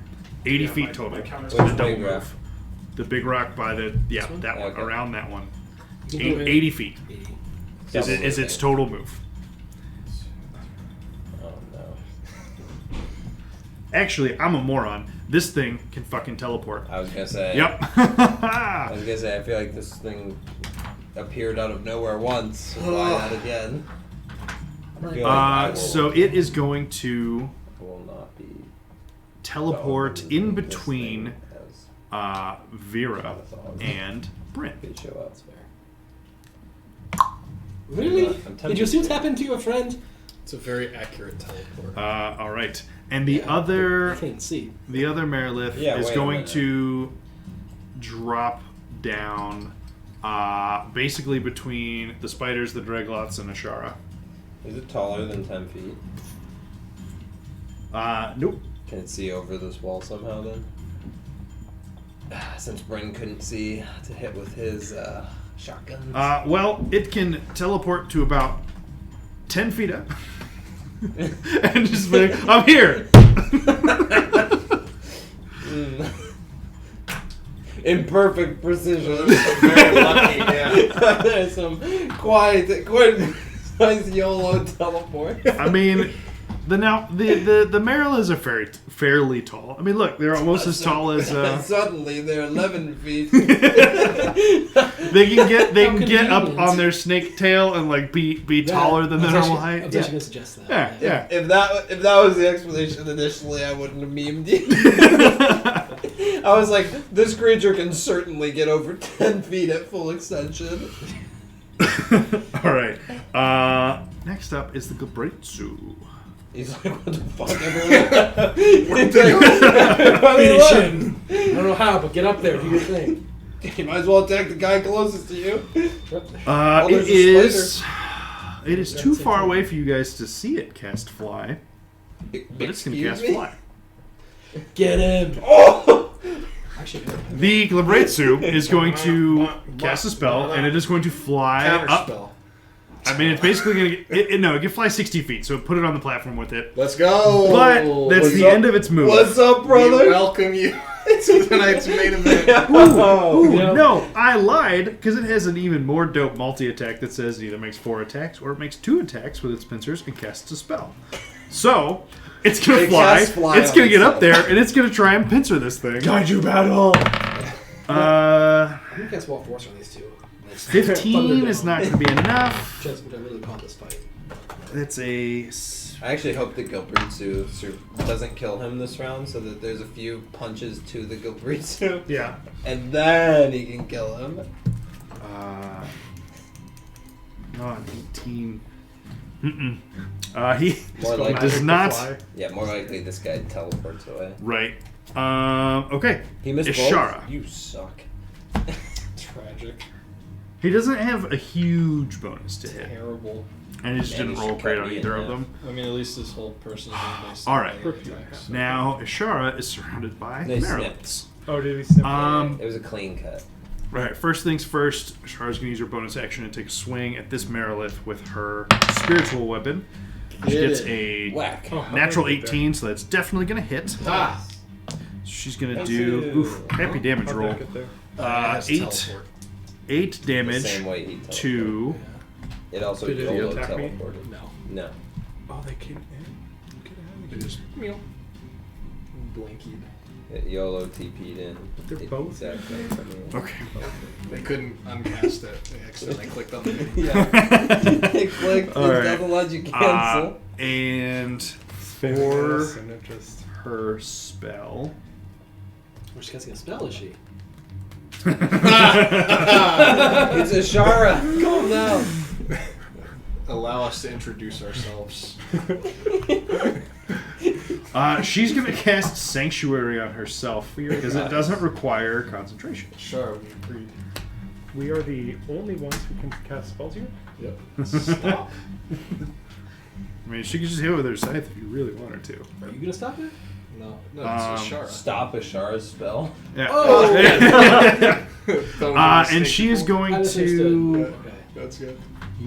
80 feet total. Which The double big rock? move. The big rock by the that one, Okay. around that one. You can do 80 feet is Double its moving. total move. Oh no. Actually, I'm a moron. This thing can fucking teleport. I was gonna say. Yep. I was gonna say. I feel like this thing appeared out of nowhere once. So why not again? I feel like I will- So it is going to will not be teleport following in this between thing as Vera and Bryn. good show outs there. Really? I'm tempted Did you see what's happened to your friend? It's a very accurate teleport. All right, and the I other can't see. Marilith Yeah, is wait a going minute. to drop down, basically between the spiders, the Dreglots, and Ashara. Is it taller than 10 feet? Nope. Can it see over this wall somehow then? Since Bryn couldn't see to hit with his shotguns. Well, it can teleport to about 10 feet up. And just be like, I'm here! In perfect precision. Very lucky, yeah. There's some quite nice YOLO teleport. I mean, the Mariliths are fairly tall. I mean, look, they're almost as tall as. Suddenly they're 11 feet. They can get up convenient. on their snake tail and like be taller than their normal height. I was actually going to suggest that. Yeah. If that was the explanation initially, I wouldn't have memed you. I was like, this creature can certainly get over 10 feet at full extension. All right. Next up is the Glabritsu. He's like, what the fuck, everyone? Finish him. I don't know how, but get up there. Do your thing. You might as well attack the guy closest to you. It is too far away for you guys to see it cast fly, but it's going to cast fly. Get him. Oh! Actually, The Glabritsu is going to cast a spell, and it is going to fly up. Counterspell. I mean, it's basically going to... it can fly 60 feet, so put it on the platform with it. Let's go. But that's What's the up? end of its move. What's up, We brother? welcome you to tonight's main event. Ooh, Yeah. no, I lied, because it has an even more dope multi-attack that says it either makes 4 attacks or it makes 2 attacks with its pincers and casts a spell. So, it's going to It fly, casts fly it's on going to get itself. up there, and it's going to try and pincer this thing. Kaiju battle. I'm gonna cast Wall Force on these two. 15 is not going to be enough. Chance which I really caught this fight. That's a... I actually hope that Gilbritsu doesn't kill him this round, so that there's a few punches to the Gilbritsu, Yeah. and then he can kill him. No, an 18. Mm-mm. He More likely, does not... yeah, more likely this guy teleports away. Right. Okay. He missed Ishara. both. You suck. Tragic. He doesn't have a huge bonus to hit. Terrible. And he just Man, didn't he roll should great cut on me in either of half. them. I mean, at least this whole person is based All right. on attacks. Now, Ishara is surrounded by They Mariliths. Oh, did he snip? It was a clean cut. Right, first things first, Ishara's going to use her bonus action and take a swing at this Marilith with her spiritual weapon. She Hit gets it. a Whack. Oh, natural how did I get 18, so that's definitely going to hit. Ah! She's going to Thank do you. oof, happy damage How'd that roll. get there? It has to 8 teleport. 8 The damage same way he teleported. to It also Did it YOLO attack me? teleported. No. No. Oh, they came in. Get out of They here. just blinkied. It YOLO TP'd in. They're both- Exactly. Okay. They couldn't uncast it. They accidentally clicked on the menu. Yeah. It clicked. All It right. doesn't let you cancel. And Spinning for this and it just... her spell. Which casting a spell is she? It's Ishara. Calm down. Allow us to introduce ourselves. She's going to cast Sanctuary on herself because it doesn't require concentration. Sure, we agreed. We are the only ones who can cast spells here? Yep. Stop. I mean, she could just hit with her scythe if you really want her to. Are you gonna stop it? No, it's Ashara. Stop Ishara's spell. Yeah. Oh! And she is I going misunderstood. to Okay. That's good.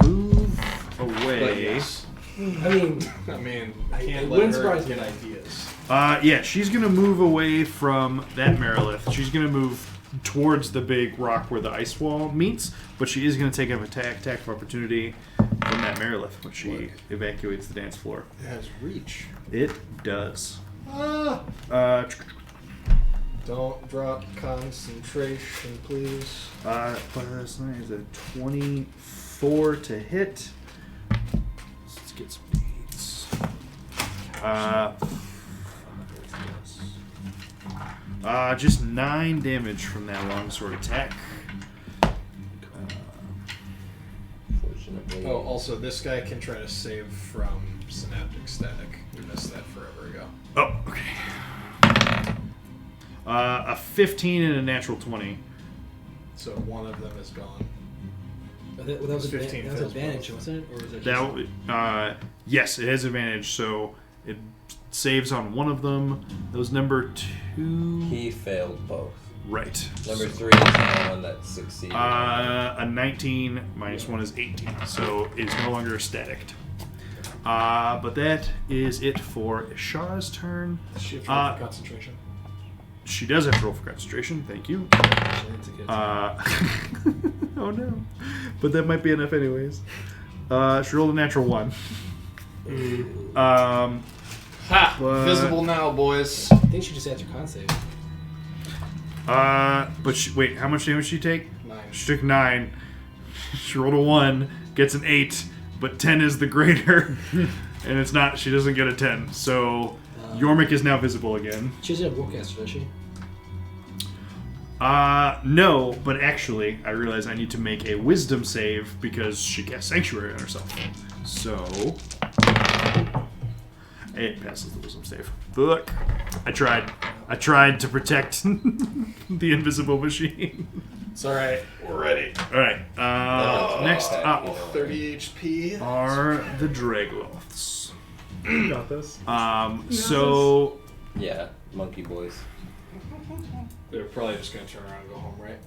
move But away. yes. I mean, I mean, I- I it can't wouldn't let her surprise me. get ideas. Yeah, she's going to move away from that Marilith. She's going to move towards the big rock where the ice wall meets, but she is going to take an attack of opportunity from that Marilith when she evacuates the dance floor. It has reach. It does. Ah! Don't drop concentration, please. Plus 9 is a 24 to hit. Let's get some deeds. Just 9 damage from that longsword attack. Fortunately. Oh, also, this guy can try to save from synaptic static. We missed that forever ago. Oh, okay. A 15 and a natural 20. So one of them is gone. that was 15 that was fails advantage, both. wasn't it? Or was it That yes, it has advantage, so it saves on one of them. That was number 2. He failed both. Right. Number 3 is the one that succeeded. A 19 minus 1 is 18, so it's no longer static. But that is it for Ishara's turn. She have to roll for concentration. She does have to roll for concentration, thank you. Actually, it's a good Oh no. But that might be enough anyways. She rolled a natural 1. Ha! But- Visible now, boys. I think she just adds her con save. But wait, how much damage did she take? 9. She took 9. She rolled a 1, gets an 8, but 10 is the greater. And it's not, she doesn't get a 10. So Yormik is now visible again. She doesn't have Warcaster, does she? No, but actually, I realize I need to make a wisdom save because she cast Sanctuary on herself. So, it passes the wisdom save. Look, I tried to protect the invisible machine. It's alright. We're ready. All right. Next up 30 HP. are the Dragloths. You got this. So Yeah, monkey boys. They're probably just gonna turn around and go home, right?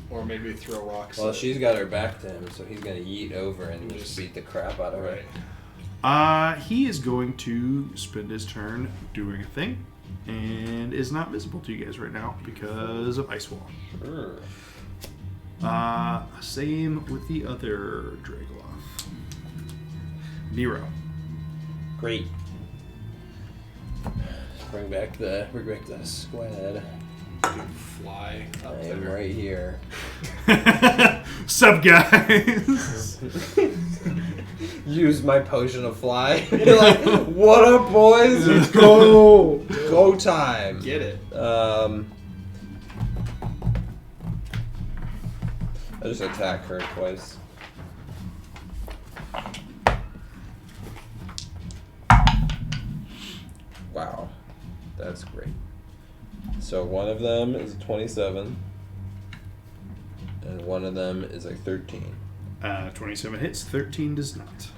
Or maybe throw rocks. Well, at- she's got her back to him, so he's gonna yeet over and just beat the crap out of her. Right. he is going to spend his turn doing a thing, and is not visible to you guys right now because of Ice Wall. Sure. Same with the other Dragloth. Nero. Great. Bring back the squad. Fly up I am there. right here. Sup, guys? Use my potion of fly. You're like, what up, boys? Let's go. Go time. Get it. I just attack her twice. Wow, that's great. So one of them is a 27, and one of them is a 13. 27 hits, 13 does not.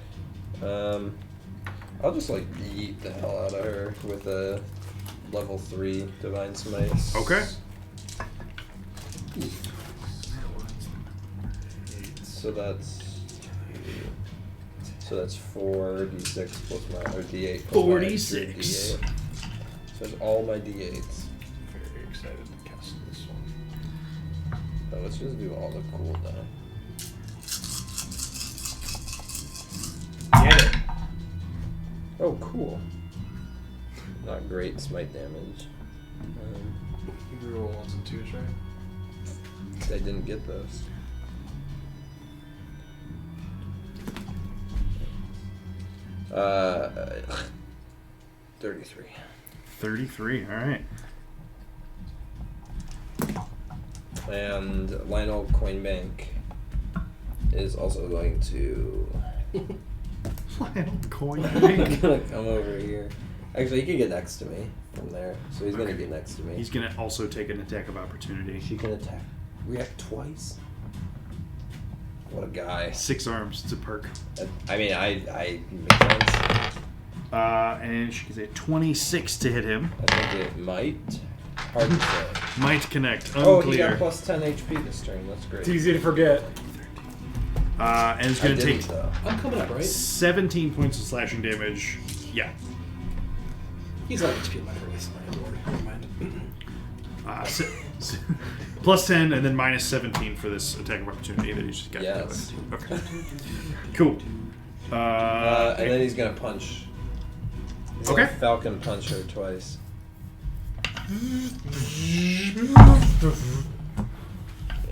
I'll just like yeet the hell out of her with a level 3 Divine Smite. Okay. So that's 4d6 plus my or d8 plus 46. my extra d8. So it's all my d8s. Very excited to cast this one. So let's just do all the cooldown. Get it. Oh, cool. Not great smite damage. You roll 1s and 2s, right? I didn't get those. Uh, 33. 33, alright. And Lionel Coinbank is also going to Coin. gonna come over here. Actually, he can get next to me from there, so he's gonna get next to me. He's gonna also take an attack of opportunity. She can attack, react twice. What a guy! 6 arms, it's a perk. I mean, I make sense. And she gets a 26 to hit him. I think it might. Hard to say. Might connect, Oh, he got unclear. plus 10 HP this turn. That's great. It's easy to forget. And it's I gonna didn't, take though. I'm coming up, right? 17 points of slashing damage. Yeah. He's on HP in my race. Never mind. Plus 10 and then minus 17 for this attack of opportunity that he's just got. Yes. Okay. Cool. And then he's gonna punch. He's Okay. gonna Falcon punch her twice.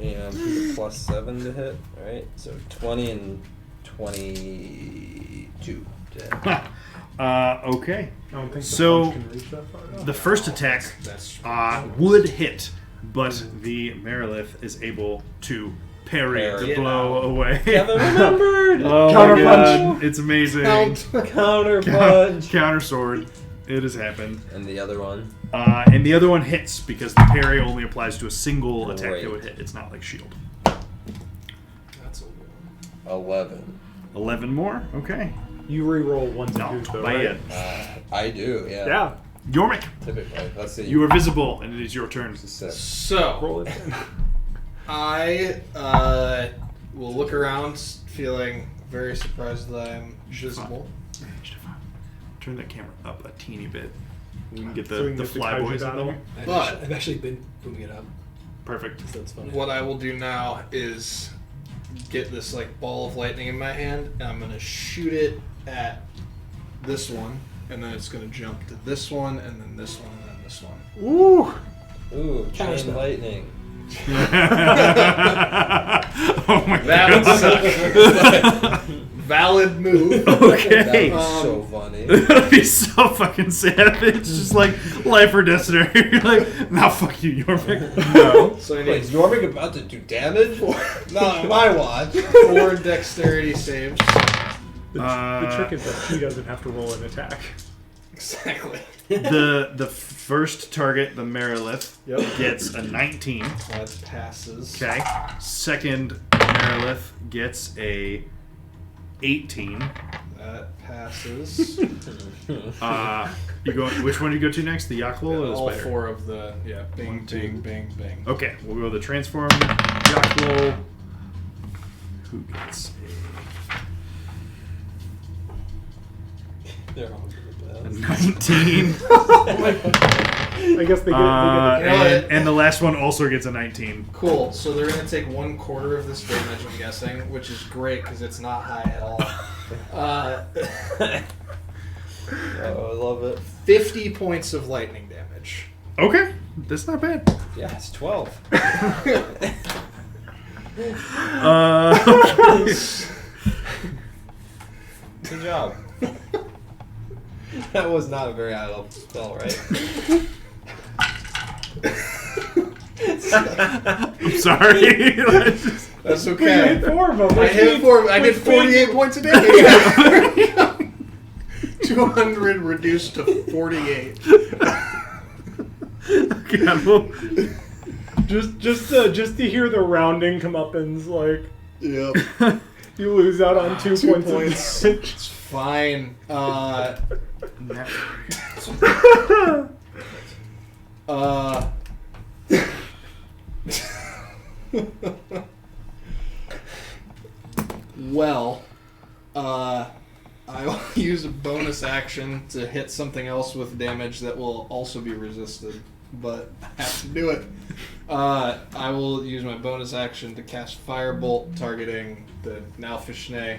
And he's a plus 7 to hit, right? So 20 and 22 to hit. Okay. I don't think the So, punch can reach that far enough. The first attack That's would hit, but the Marilith is able to parry Parry the it blow away. Kevin remembered! Oh Counter my punch. God, it's amazing. Counter punch! Counter sword. It has happened. And the other one? And the other one hits because the parry only applies to a single attack Great. that would hit. It's not like shield. That's a good one. 11. 11 more? Okay. You re-roll 1 to Not 2, though, bad. right? I do, yeah. Yeah. Yormik, Typically. Let's see. you are visible and it is your turn. It's a 6. So, Roll it. I will look around feeling very surprised that I'm visible. Stefan, turn that camera up a teeny bit. We can get So we the can get the fly kaiju boys in battle. there. But- I've actually been booming it up. Perfect. So that's funny. What I will do now is get this like ball of lightning in my hand, and I'm gonna shoot it at this one, and then it's gonna jump to this one, and then this one, and then this one. Ooh. Ooh, chain Counterspell. lightning. Oh my That god. would suck. Valid move. Okay. That was so Um, funny. That'd be so fucking sad. It's just like life or death scenario. You're like, now fuck you, Yorvik. No. So I Wait, need is Yorvik about to do damage? Not on my watch. 4 dexterity saves. The trick is that he doesn't have to roll an attack. Exactly. The first target, the Marilith, Yep. gets a 19. That passes. Okay. Second Marilith gets a 18. That passes. You go. Which one do you go to next? The Yaklul or the All spider? 4 of the bing, 1, 2. bing, bing, bing. Okay, we'll go the transform Yaklul. Who gets They're all a good. 19? I guess they get, And the last one also gets a 19. Cool. So they're gonna take 1/4 of this damage, I'm guessing, which is great because it's not high at all. Oh, I love it. 50 points of lightning damage. Okay, that's not bad. Yeah, it's 12. Good job. That was not a very high level spell, right? I'm sorry. That's You okay. hit 4 of them. I hit 4. I did 48 points a day. 200 reduced to 48. Okay, well, Just to hear the rounding comeuppance, like Yep. you lose out on 2 2 points. points. Of damage. It's fine. Well, I will use a bonus action to hit something else with damage that will also be resisted, but I have to do it. I will use my bonus action to cast Firebolt, targeting the Nalfishne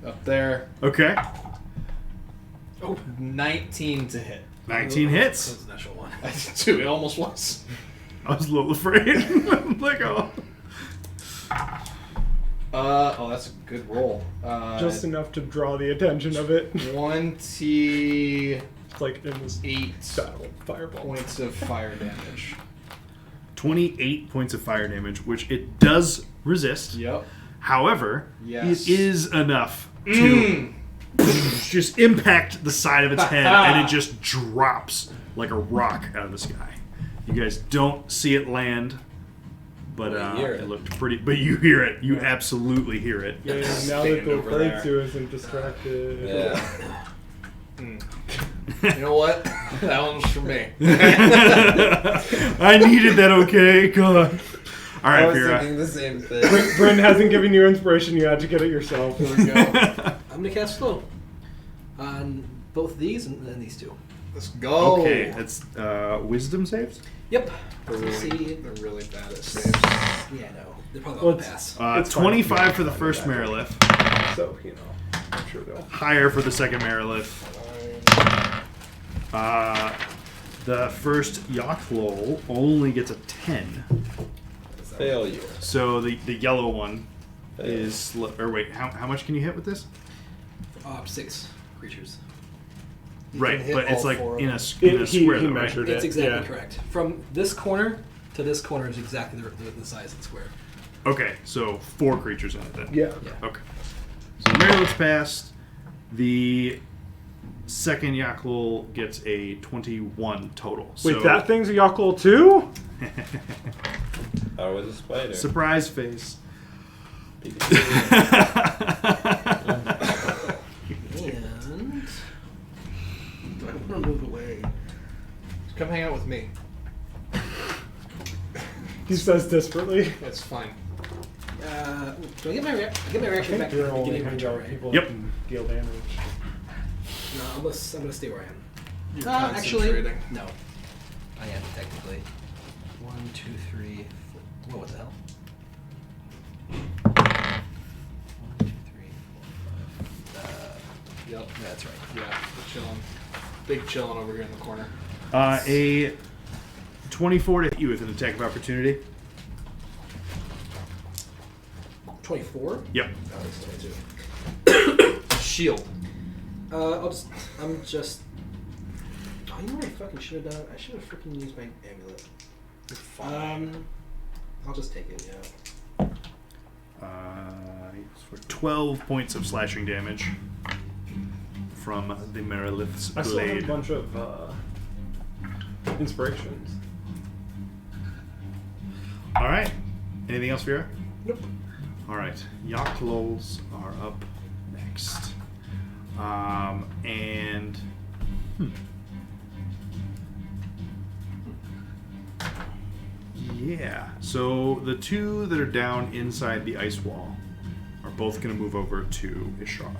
up there. okay. Oh, 19 to hit. 19 hits. That's an actual one. I did too. It almost was. I was a little afraid. I'm like, oh. Oh, that's a good roll. Just enough to draw the attention of it. 28 It's like in this battle, fireball. points of fire damage. 28 points of fire damage, which it does resist. Yep. However, Yes. it is enough to just impact the side of its head, and it just drops like a rock out of the sky. You guys don't see it land, but Well, you hear it it. looked pretty. But you hear it. You absolutely hear it. Yeah, now that Stand the over there. bird isn't distracted. Yeah. You know what? That one's for me. I needed that. Okay, God. All I right, was Vera. thinking the same thing. Bryn hasn't given you inspiration. You had to get it yourself. Here we go. I'm gonna cast slow on both these and then these two. Let's go. Okay, that's wisdom saves. Yep. They're Let's really, see. they're really bad at saves. Yeah, no. They're probably Well, not it's- pass. It's fine. 25 for the first Marilith. So, you know, I'm sure they'll. Higher for the second Marilith. The first Yaklol only gets a 10. Failure. So the yellow one Fail. is... Or wait, how much can you hit with this? 6 creatures. Right, hit but it's all like four of in them. a square, He though, right? measured It's it. exactly yeah. correct. From this corner to this corner is exactly the size of the square. Okay, so 4 creatures in it then. Yeah. Yeah. Okay. So the Marilith's passed. The second Yaklol gets a 21 total. Wait, so, that thing's a Yakult too? I was a spider. Surprise face. And do I want to move away? Come hang out with me. He says desperately. That's fine. Do I get my reaction back at You're the only beginning of my hanging turn, out with right? people Yep. that can deal damage. No, I'm gonna stay where I am. You're Actually, concentrating. no. I am technically. 1, 2, 3, 4. Whoa, what the hell? 1, 2, 3, 4, 5. Yep. That's right. Yeah, we're chilling. Big chilling over here in the corner. A 24 to hit you with an attack of opportunity. 24? Yep. Oh, it's 22. Shield. I'm just. Oh, you know what I fucking should have done? I should have freaking used my amulet. I'll just take it, yeah. For 12 points of slashing damage from the Marilith's I still have a blade. bunch of inspirations. All right. Anything else, Vera? Nope. All right. Yaklols are up next. And yeah. So the two that are down inside the ice wall are both going to move over to Ishara.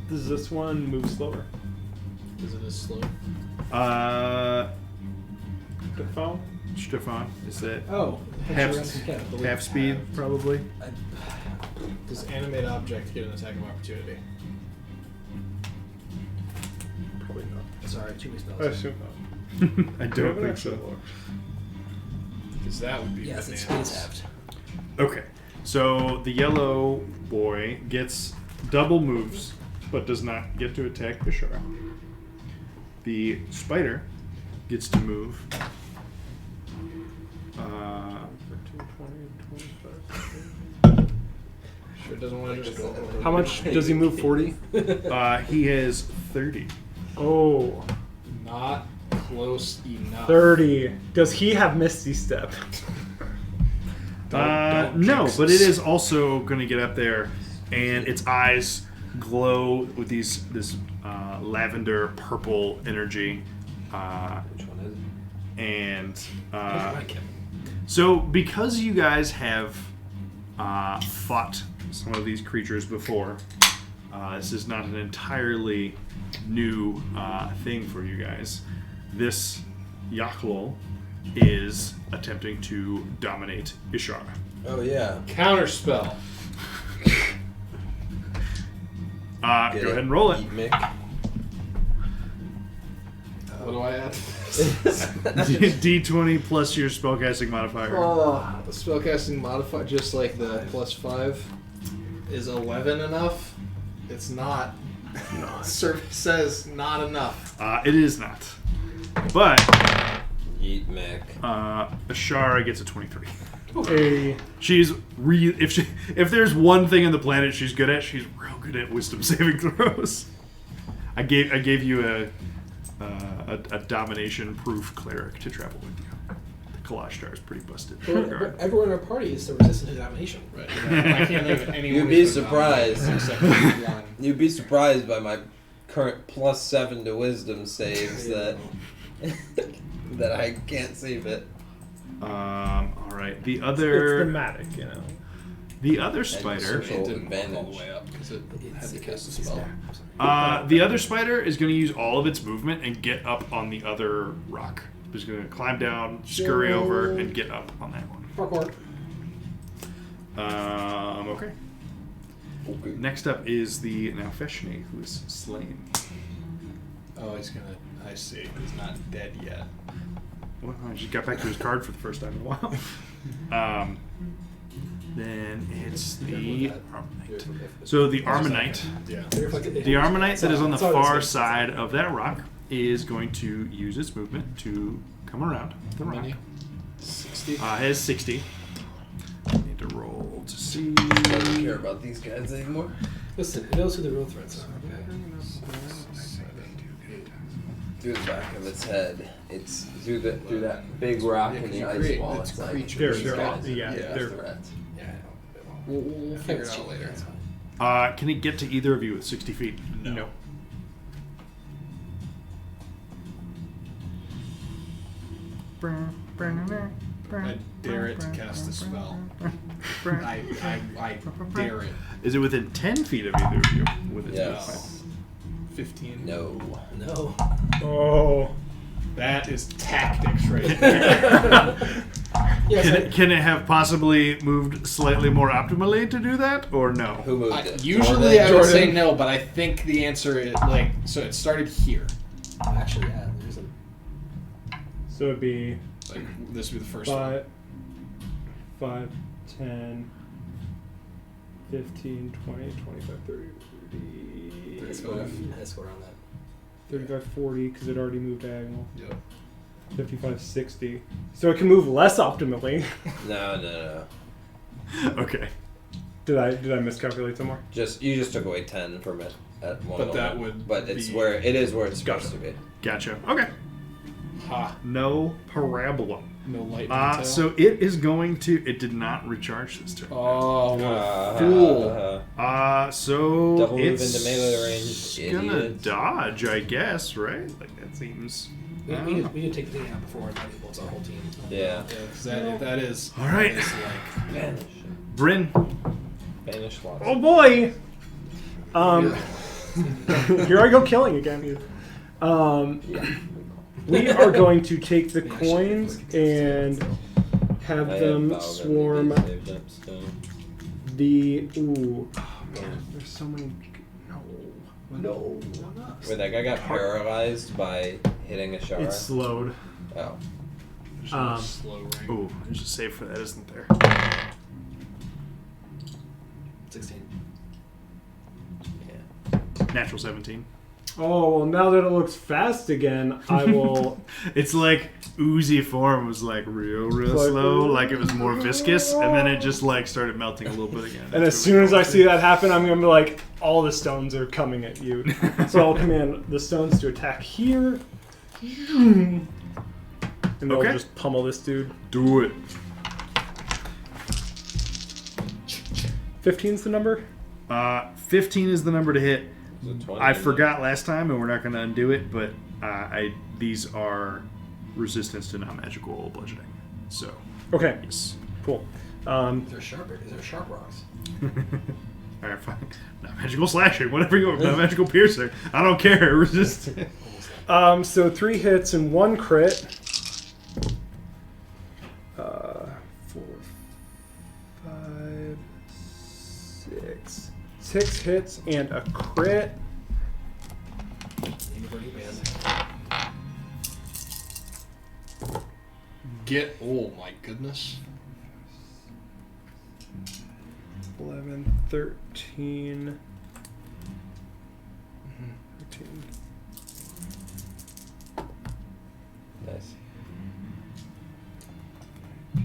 Does this one move slower? Is it as slow? Stefan? Stefan, is that Oh. half speed probably? Does animate object get an attack of opportunity? Probably not. Sorry, too many spells. I assume I don't think so. Because that would be Yes, it's bananas. halved. Okay, so the yellow boy gets double moves, but does not get to attack Ishara. The spider gets to move. 20, Sure doesn't want to just go over. How much does he move? 40? He has 30. Oh, Not close enough. 30. Does he have Misty Step? Don't No, jinx but us. it is also going to get up there, and its eyes glow with this lavender purple energy, Which one is it? and Right, Kevin. so because you guys have fought some of these creatures before, this is not an entirely new thing for you guys. This Yaklol is attempting to dominate Ishara. Oh yeah. Counterspell. Go ahead and roll it. Eat Mick. What do I add? D20 plus your spellcasting modifier. Oh, the spellcasting modifier, just like the +5, is 11 enough? It's not. Survey says not enough. It is not. But Eat Mick. Ashara gets a 23. A She's if there's one thing on the planet she's good at, she's real good at wisdom saving throws. I gave you a domination proof cleric to travel with you. The Kalashtar is pretty busted. But everyone in our party is still resistant to domination. Right. I can't think of anyone. You'd be who's been surprised. nominated except for one. You'd be surprised by my current +7 to wisdom saves that that I can't save it. All right. The it's other thematic, you know. the other spider. social It didn't walk all advantage. the way up because it had to cast a spell. The other spider is going to use all of its movement and get up on the other rock. It's going to climb down, scurry over, and get up on that one. Parkour. Okay. Okay. Next up is the now Feshni, who is slain. Oh, he's gonna. I see. He's not dead yet. Well, I just got back to his card for the first time in a while. Then it's the Armonite. So the Armonite, Yeah. the Armonite that is on the It's all far same. side of that rock is going to use its movement to come around the rock. Many? 60. It has 60. Need to roll to see. Doesn't care about these guys anymore. Listen, it knows who the real threats are. Okay. Through the back of its head, it's through that big rock Yeah, in 'cause the you ice create- wall. it's It's like creatures. these They're- guys. yeah, These they're- threats. Yeah, I know. We'll figure it out later. Can it get to either of you at 60 feet? No. I dare it to cast a spell. I dare it. Is it within 10 feet of either of you? With its Yes. movement? 15. No. No. Oh. That is tactics right there. Yes, Can it have possibly moved slightly more optimally to do that, or no? Who moved it? Usually I would Jordan. say no, but I think the answer is so it started here. actually, yeah. There's a So it'd be Like this would be the first one. 5, 10, 15, 20, 25, 30, 40, let's go around that. 35, 40, because it already moved diagonal. Yep. 55, 60. So it can move less optimally. No. Okay. Did I miscalculate somewhere? You just took away 10 from it at one. But that moment. would But it's be- where it's supposed to be. Gotcha. Okay. Ha. No parabola. No lightning tail. So it is going to. It did not recharge this turn. Oh, what a fool. So Double move it's into melee range, gonna idiot. dodge, I guess, right? Like that seems. We need to take the thing out before lightning bolts our whole team. Yeah. Yeah, 'cause that is. All right. that is like, Vanish. Bryn. Vanish lots. Oh boy! Here I go killing again. We are going to take the coins and have I them have Valve swarm and saved up still. the. Ooh. Oh, man, there's so many. No. Wait, that guy got paralyzed by hitting a shower? It's slowed. Oh. There's no Um, slow ring. Oh, there's a save for that, isn't there? 16. Yeah. Natural 17. Oh, well, now that it looks fast again, I will. It's like oozy form was like real It's like- slow, like it was more viscous, and then it just like started melting a little bit again. And as soon as I see that happen, I'm gonna be like, all the stones are coming at you. So I'll command the stones to attack here. And they'll Okay. just pummel this dude. do it. 15's the number? 15 is the number to hit. Is it 20? I forgot last time, and we're not going to undo it, but these are resistance to non-magical bludgeoning. So, Okay, yes. cool. Is there sharp rocks? All right, fine. Non-magical slashing, whatever you want. Non-magical piercing. I don't care. Resist. So 3 hits and 1 crit. 4, 5, 6. 6 hits and a crit. Anybody, man? Oh my goodness. 11, 13. 13. Nice. 3.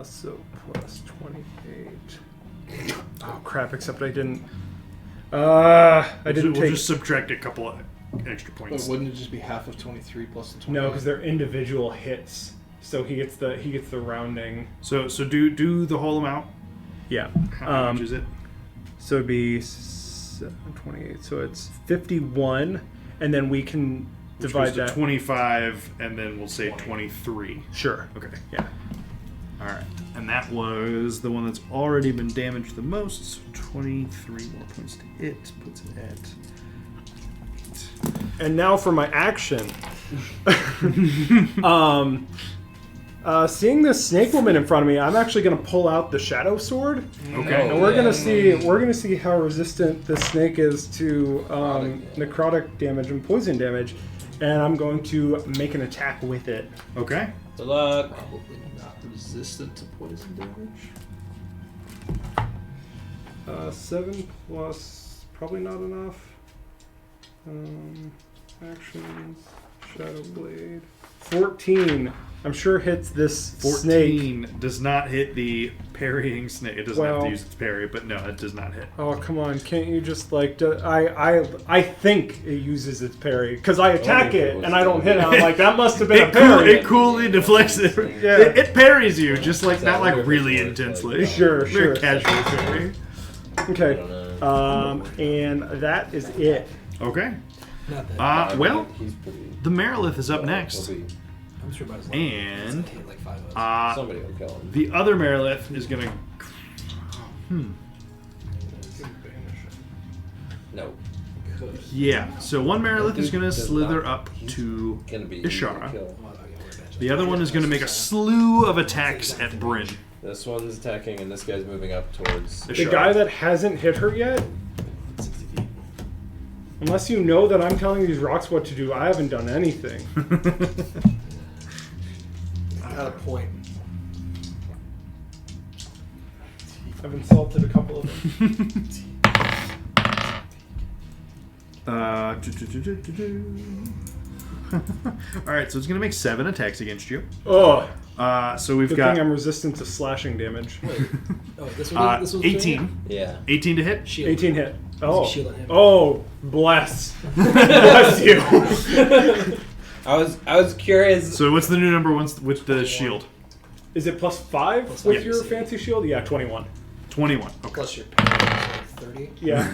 So plus 28. Oh crap! Except I didn't. I didn't We'll take. just subtract a couple of extra But points. wouldn't it just be half of 23 plus the 20? No, because they're individual hits. So he gets the rounding. So do the whole amount. Yeah. How much is it? So it'd be 28. So it's 51, and then we can Which divide goes to that. 25, and then we'll say 23. Sure. Okay. Yeah. All right. And that was the one that's already been damaged the most. So 23 more points to hit. Puts it at 8. And now for my action. Seeing this snake woman in front of me, I'm actually going to pull out the shadow sword, Okay. and we're yeah. going to see how resistant this snake is to necrotic damage and poison damage, and I'm going to make an attack with it. Okay. Good luck. Probably not resistant to poison damage. 7 plus probably not enough. Actions, shadow blade. 14. I'm sure hits this 14 snake. does not hit the parrying snake. It doesn't have Well- to use its parry, but no, it does not hit. Oh come on! Can't you just like? I think it uses its parry because I attack it and I don't hit it. I'm like that must have been a parry. It coolly deflects it. Yeah. It parries you, just like not like Exactly. really intensely. Sure, Very sure. casual parry. Okay. I don't know. And that is it. Okay. Not that. Well, He's pretty. the Marilith is up well, next, he'll be- I'm sure about his and hit like 5 of us. somebody will kill him. the other Marilith is gonna. No. Could. Yeah. So one Marilith is gonna Does slither not- up to Gonna be easy to Ishara. kill. Oh, no, yeah, we're advantage. The other one is gonna make a slew of attacks at Bryn. This one's attacking, and this guy's moving up towards. The Ishara. guy that hasn't hit her yet. 60 feet. Unless you know that I'm telling these rocks what to do, I haven't done anything. Got a point. I've insulted a couple of them. All right, so it's gonna make 7 attacks against you. Oh, So we've good got thing I'm resistant to slashing damage. Oh, this one. This one's doing 18. Yeah. 18 to hit. it? Shield. 18 hit. Oh, shield on him. oh, bless, bless you. I was curious. So what's the new number once with the shield? Is it +5 Plus with five. your fancy shield? Yeah, 21. 21. Okay. Plus your parry is like 30. Yeah.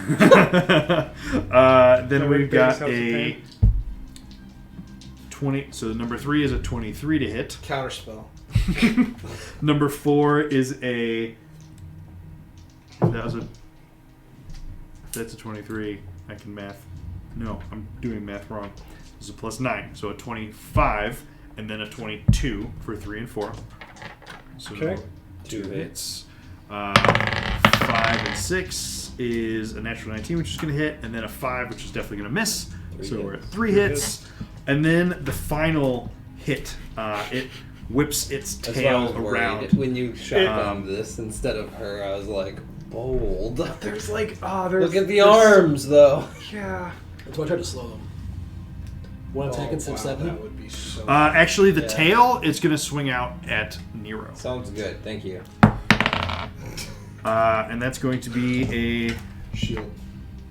Then So we've big house got of a pain. 20. So number 3 is a 23 to hit. Counterspell. Number 4 is a. That was a. That's a 23. I can math. No, I'm doing math wrong. This is a +9, so a 25, and then a 22 for 3 and 4. So Okay. 2 hits. 5 5 and 6 is a natural 19, which is going to hit, and then a 5, which is definitely going to miss. So we're at 3 hits. And then the final hit, it whips its That's why I tail was worried. around. When you shotgunned this instead of her, I was like, bold. There's like, there's. Look at the arms, though. Yeah. That's why I tried to slow them. One attack instead of 7. That would be so. Actually, the Yeah. tail is going to swing out at Nero. Sounds good. Thank you. And that's going to be a Shield.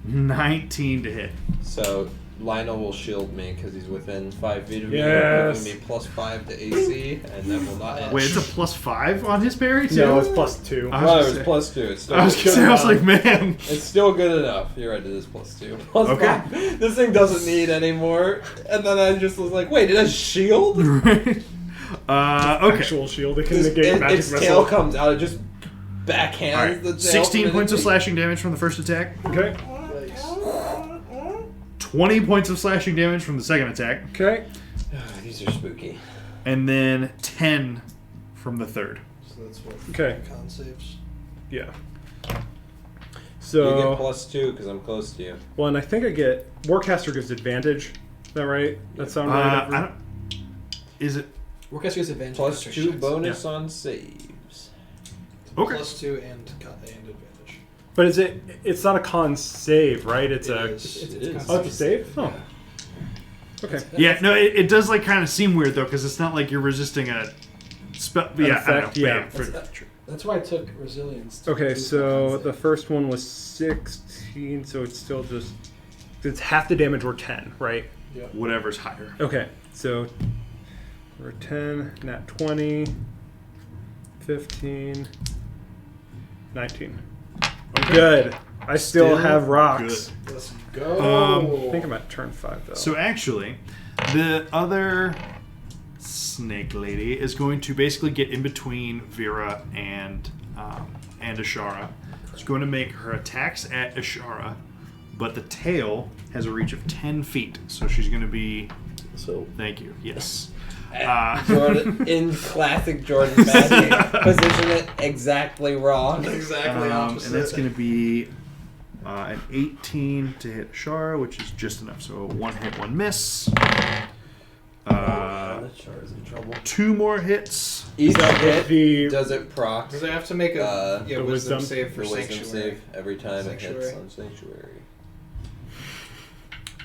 19 to hit. So Lionel will shield me because he's within 5 feet of me, Yes. giving me +5 to AC, and that will not hit. Wait, it's a +5 on his parry, too? No, it's +2. I Well, was it gonna was say- +2. It's still I was going to say, I was like, man. It's still good enough. You're right, it is +2. Plus Okay. 5. This thing doesn't need any more. And then I just was like, wait, it has shield? Okay. Actual shield. It can negate magic Its missile. tail comes out, it just backhands All right. the tail. 16 points of from slashing damage from the first attack. Okay. 20 points of slashing damage from the second attack. Okay. These are spooky. And then 10 from the third. So that's what Okay. con saves. Yeah. You So, get +2 because I'm close to you. well, and I think I get Warcaster gives advantage. Is that right? That sound right? I don't. Is it Warcaster gets advantage. against her +2 shots. bonus on saves. okay? +2 and advantage. But is it? It's not a con save, right? It's It a. is. It is. Oh, it's a save. Oh. Okay. Yeah, no, it does like kind of seem weird though, because it's not like you're resisting a spell. Yeah, I don't effect, know. yeah. That's why I took resilience. to Okay, do so con the save. first one was 16, so it's still just. It's half the damage or 10, right? Whatever's higher. Okay, so we're 10, nat 20, 15, 19. Good. I still have rocks. Let's go. I think I'm at turn 5 though. So actually, the other snake lady is going to basically get in between Vera and Ashara. She's going to make her attacks at Ashara, but the tail has a reach of 10 feet, so she's going to be. So Thank you. Yes. Jordan, in classic Jordan magic, position it exactly wrong. Exactly opposite. And that's going to be an 18 to hit Ashara, which is just enough. So 1 hit, 1 miss. That char is in trouble. 2 more hits. Each hit, the does it proc Does it have to make a the wisdom wisdom? save for the wisdom sanctuary? save every time it hits Sanctuary. on Sanctuary?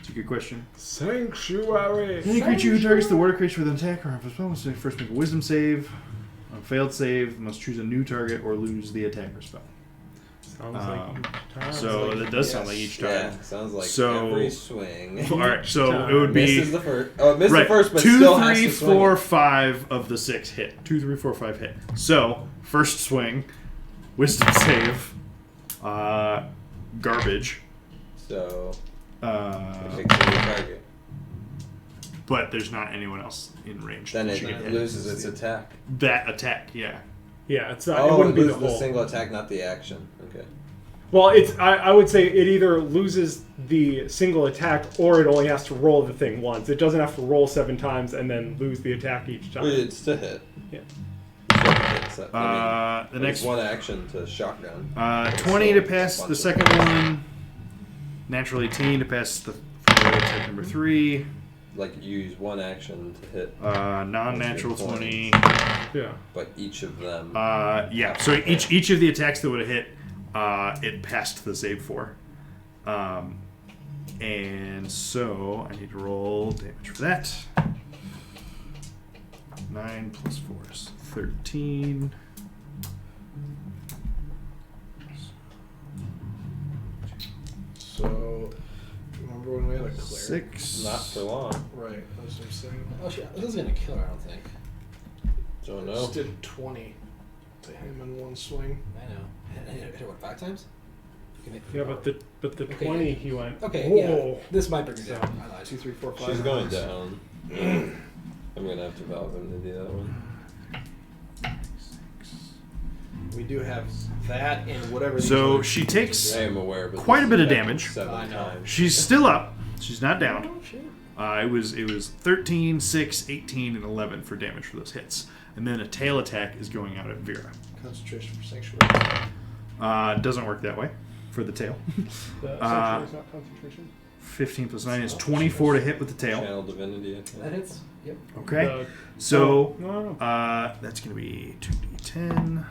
It's a good question. Sanctuary. Any creature who targets the water creature with an attack or a spell must first make a wisdom save. On a failed save, must choose a new target or lose the attack or spell. Sounds like each time. So that does sound like each time. Yeah, sounds like So- every swing. All right, so it would be Misses the first. Oh, it missed right. the first, but 2, still has 3, to swing 4, it. 5 of the 6 hit. 2, 3, 4, 5 hit. So first swing, wisdom save, garbage. So it Uh, picks a new target. but there's not anyone else in range. Then that it she can hit. loses its attack. That attack, yeah. Yeah, it's not. Oh, it wouldn't be the loses the whole. single attack, not the action. Okay. Well, it's. I would say it either loses the single attack or it only has to roll the thing once. It doesn't have to roll 7 times and then lose the attack each time. Well, it's to hit. Yeah. It's to hit, I The mean, next it's one action to shotgun. 20 to pass the second one. Natural 18 to pass the attack number 3. Like you use one action to hit, Non-natural That's your 20. Yeah. but each of them. Yeah. So each of the attacks that would have hit, it passed the save for. And so I need to roll damage for that. 9 plus 4 is 13. So, remember when we had a cleric? 6. Not for long. Right, that's what I'm saying. Oh shit, this isn't gonna kill her, I don't think. Don't I know. just did 20 to him in one swing. I know. And hit her what, 5 times? You can hit Yeah, but the Okay. 20 he went. Okay, Whoa. yeah. This might bring her down. I lied. 2, 3, 4, 5. She's going down. I'm gonna have to valve him to do that one. We do have that and whatever. these So other she creatures takes I am aware, but quite a this bit of is damage. 7 I know. times. She's still up. She's not down. Oh shit. It was 13, 6, 18, and 11 for damage for those hits. And then a tail attack is going out at Vera. Concentration for sanctuary. Doesn't work that way for the tail. The sanctuary is not concentration. 15 plus 9 is 24 to hit with the tail. Channel divinity. I think. That hits. Yep. Okay. So no. that's going to be 2d10.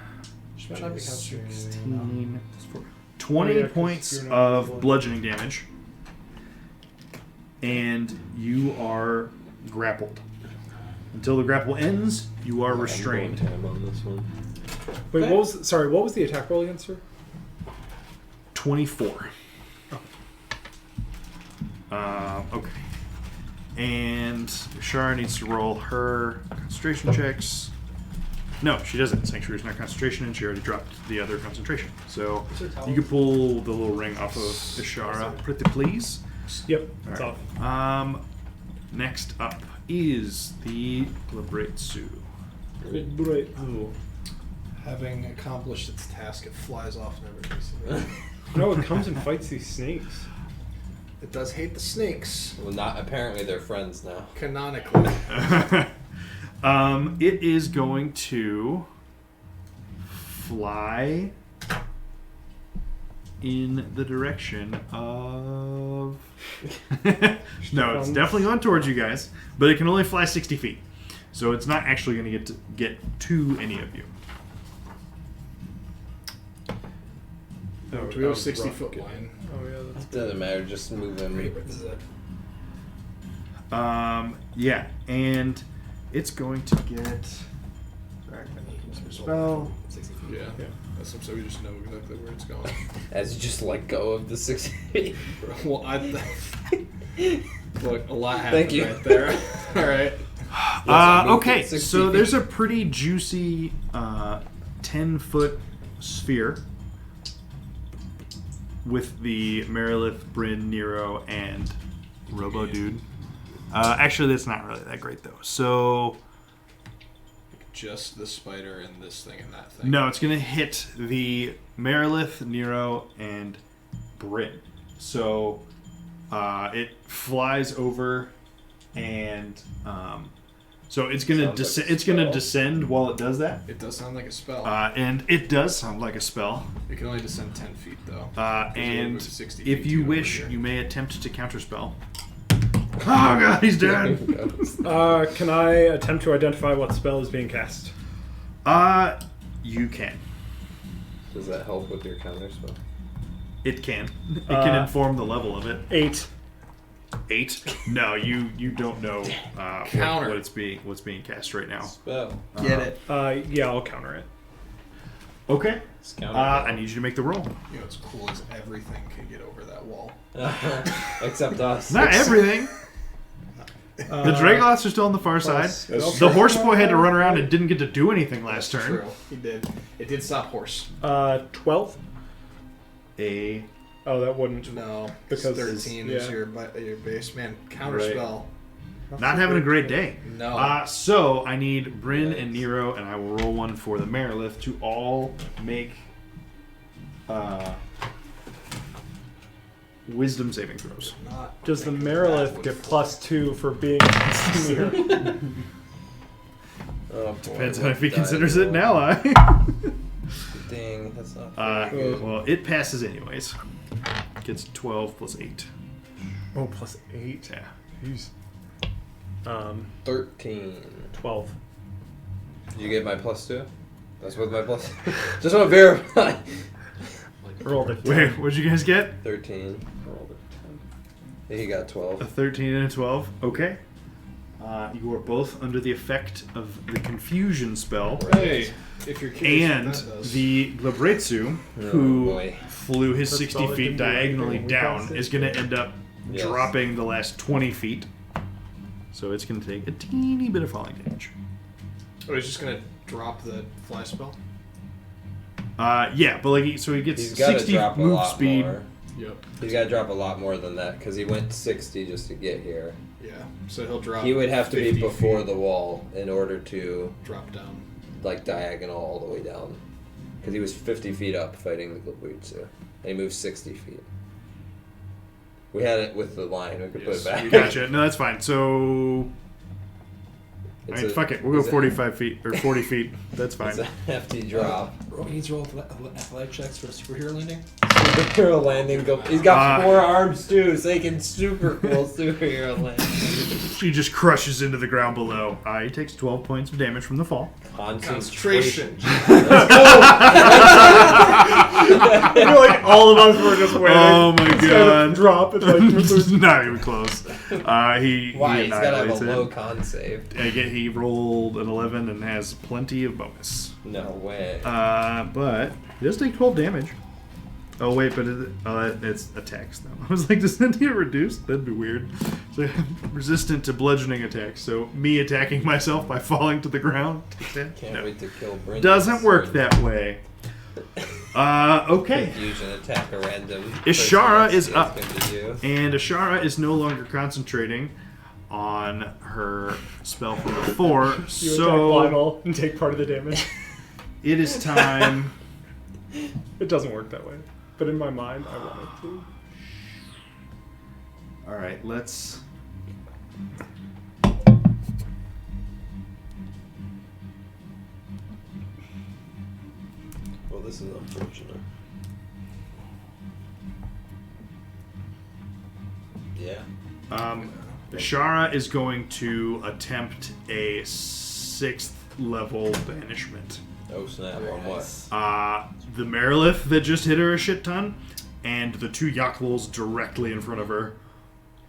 Which might not be concentrating. 16, 20 Oh, yeah, 'cause points you're not of bludgeoning damage. And you are grappled. Until the grapple ends, you are restrained. I'm going ham on this one. Wait, what was the attack roll against her? 24. Okay. And Shara needs to roll her concentration checks. No, she doesn't. Sanctuary's not concentration, and she already dropped the other concentration. So you can pull the little ring off of Ishara, pretty please. Yep, that's All off. right. Next up is the Glabratsu. Having accomplished its task, it flies off and never takes it. No, it comes and fights these snakes. It does hate the snakes, Well, not apparently they're friends now. canonically. It is going to fly in the direction of. No, it's definitely on towards you guys, but it can only fly 60 feet, so it's not actually going to get to any of you. Do we have a 60-foot line? Oh yeah, that's Doesn't matter, just move them. Yeah, and it's going to get. Sorry, spell. 60 feet. Yeah. That's so we just know exactly where it's going. As you just let go of the 60 feet. Well, look, a lot happened Thank you. right there. All right. I moved Okay, it 60 so feet. there's a pretty juicy 10-foot sphere with the Merilith, Bryn, Nero, and Robo Dude. Actually, that's not really that great though. So Just the spider and this thing and that thing. no, it's gonna hit the Merilith, Nero, and Bryn. So it flies over, and so it's gonna Sounds like a it's gonna spell. descend while it does that. It does sound like a spell. And it does sound like a spell. It can only descend 10 feet, though. And it moves 60 if feet you to wish, over here. you may attempt to counterspell. Oh god, he's dead. Can I attempt to identify what spell is being cast? You can. Does that help with your counter spell? It can. It can inform the level of it. 8. 8? No, you don't know Counter. what's being cast right now. Spell. Get it. Yeah, I'll counter it. Okay. It's counter. I need you to make the roll. You know what's cool is everything can get over that wall. Except us. Not everything. The Draglots are still on the far side. The horse boy had to run around and didn't get to do anything last turn. True. He did. It did stop horse. 12? A Oh, that wouldn't. No. Because 13 yeah. is your base. Man, counterspell. not having a great day. No. So I need Bryn and Nero, and I will roll one for the Merilith to all make wisdom saving throws. Not Does the thinking Merilith that get would +2 for being near? Oh, boy, Depends on what if he die considers do it I an roll? ally. Dang, that's not very good. Well, it passes anyways. Gets 12 plus 8. Oh, +8. Yeah. Jeez. 13. 12. Did you get my +2? That's with my plus. Just want to verify. Rolled a 10. Wait, what'd you guys get? 13. Rolled a 10. He got A 12. 13 and a 12. Okay. You are both under the effect of the confusion spell. Hey, if you're curious And what that does. the Glabretsu, Oh, who boy. flew his First 60 of all, it feet didn't do anything diagonally when we down, cast it. is going to end up Yes. dropping the last 20 feet. So it's going to take a teeny bit of falling damage. Oh, he's just gonna drop the fly spell. Yeah, but like so he gets He's got to 60 drop a move lot speed. more. Yep. He's got to drop a lot more than that because he went 60 just to get here. Yeah. So he'll drop. He would have to be 50 before feet, the wall in order to drop down. like diagonal all the way down. Because he was 50 feet up fighting the Glabretsu. And he moved 60 feet. We had it with the line. We could Yes, put it back. we Gotcha. No, that's fine. So It's mean, a- fuck it. We'll go it's a- 45 feet or 40 feet. That's fine. It's a hefty drop. He needs to roll athletic checks for a superhero landing. Superhero landing. He's got 4 arms too, so he can super cool superhero land. She just crushes into the ground below. He takes 12 points of damage from the fall. Concentration. I feel like all of us were just waiting. Oh my Just god. kind of drop and like Not even close. He Why? He's gotta have annihilates a low it. con save. Again, he rolled an 11 and has plenty of bonus. No way. But he does take 12 damage. Oh wait, but it's attacks though. I was like, does that get reduced? That'd be weird. So resistant to bludgeoning attacks. So me attacking myself by falling to the ground. Can't No. wait to kill Brent. Doesn't work that way. Okay. Confusion attack a random. Ishara person. is It's up. gonna be you. And Ashara is no longer concentrating on her spell from before. you attack So Lionel and take part of the damage. it is time. It doesn't work that way. But in my mind, I want it to. Alright, let's. Well, this is unfortunate. Yeah. Ashara is going to attempt a 6th level banishment. Oh snap! On what? The Marilith that just hit her a shit ton, and the 2 Yakluls directly in front of her.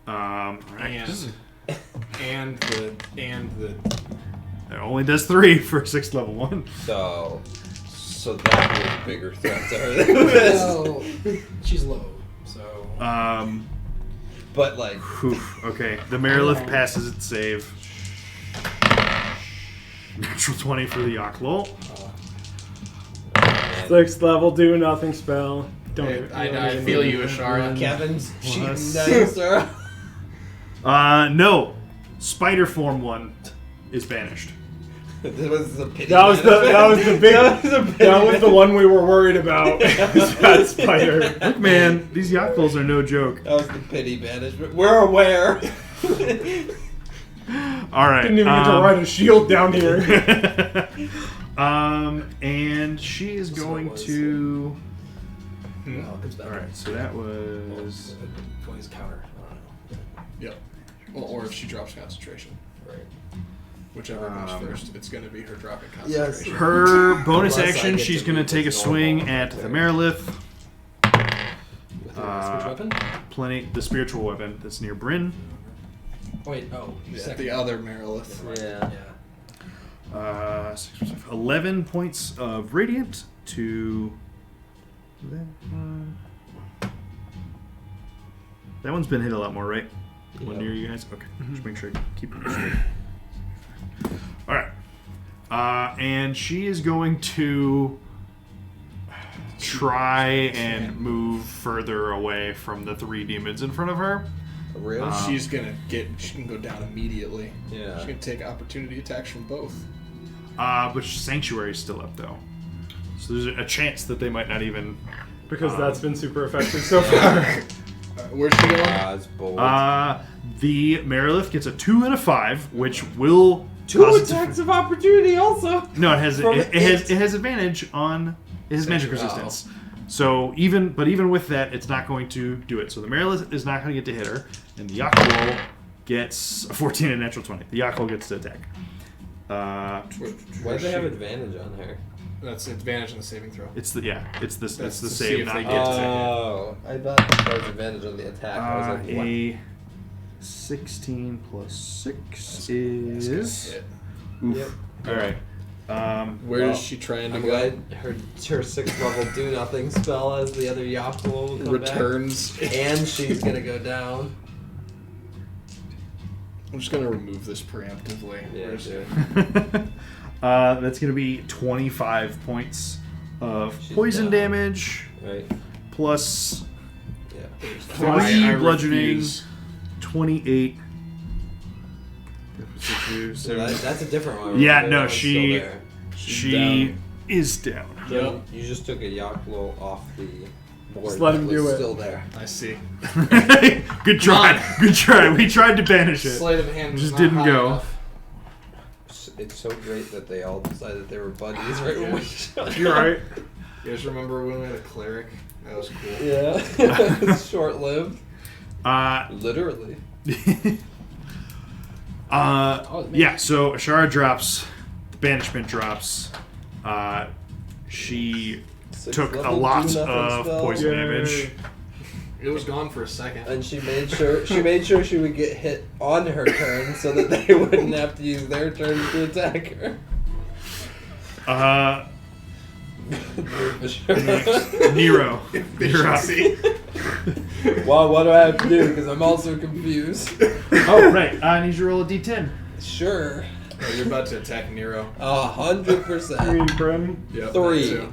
Right. And the It only does 3 for a 6th level one. So that was a bigger threat to her than this. Well, she's low, so But like, Whew, okay, the Marilith passes its save. Natural 20 for the Yaklul. man, 6th level, do nothing spell. Don't Hey, even- I don't even feel need you, to- Ashara. Kevin's cheating Plus- dice, sir. No, Spider Form 1 is banished. This was the pity. That was the big. That was a pity That was the one we were worried about. That spider. Look, man, these Yakluls are no joke. That was the pity banishment. We're aware. All right. Didn't even get to ride a shield down here. And she is going was. to. well, it comes back. All right, so that was. 20's counter. I don't know. Yep. Well, or if she drops concentration, Right. whichever goes first, it's going to be her dropping Yes. concentration. Her bonus Unless I action, get she's to going to move take a as swing normal. at the Marilith. With a switch weapon? Plenty. The spiritual weapon that's near Bryn. Wait, oh, Yeah, second. the other Marilith. Yeah. 11 points of radiant to that one. That one's been hit a lot more, right? The one Yep. near you guys? Okay. Just make sure I keep it straight. Alright. And she is going to try and move further away from the 3 demons in front of her. Real? She can go down immediately. Yeah. She can take opportunity attacks from both. But Sanctuary's still up, though. So there's a chance that they might not even... Because that's been super effective so far. Where's she going? It's bold. The Marilith gets a 2 and a 5, which will 2 cause it to- attacks of opportunity also. No, it has From it has advantage on it has magic Sanctuary. resistance. So even with that, it's not going to do it. So the Marilith is not going to get to hit her, and the Yakuol gets a 14 and a natural 20. The Yakuol gets to attack. Why do they have advantage on her? That's advantage in the saving throw. It's the That's the to see save, if not they get get to Oh, I thought there was advantage on the attack. I was like, what? a 16 plus 6 is. Hit. Yep. All right. Where Well, is she trying to I'm go? glad her 6th level do nothing spell as the other Yakuol will come Returns. back. And she's gonna go down. I'm just gonna remove this preemptively. Yeah, Where's dude. That's going to be 25 points of She's poison down. damage Right. plus Yeah. 3 I bludgeoning, refuse. 28. So that's a different one. Yeah, That no, one's she- still there. She down. is down. So you just took a Yakuol off the board. Just let that him was do it. Still there. I see. Good try. Good try. We tried to banish it. Sleight of hand Just was not didn't high go. enough. it's so great that they all decided they were buddies right when we shot. You're right. You guys remember when we had a cleric? That was cool. Yeah, it's short-lived. Literally. Yeah, so Ashara drops, the banishment drops. She took a level, lot do nothing of spell. poison Yay. damage. It was gone for a second. And she made sure she would get hit on her turn so that they wouldn't have to use their turn to attack her. Nero, you're up. Well, what do I have to do? Because I'm also confused. Oh, right. I need you to roll a d10. Sure. Oh, you're about to attack Nero. 100%. Green Brim. Yep, 3. that too.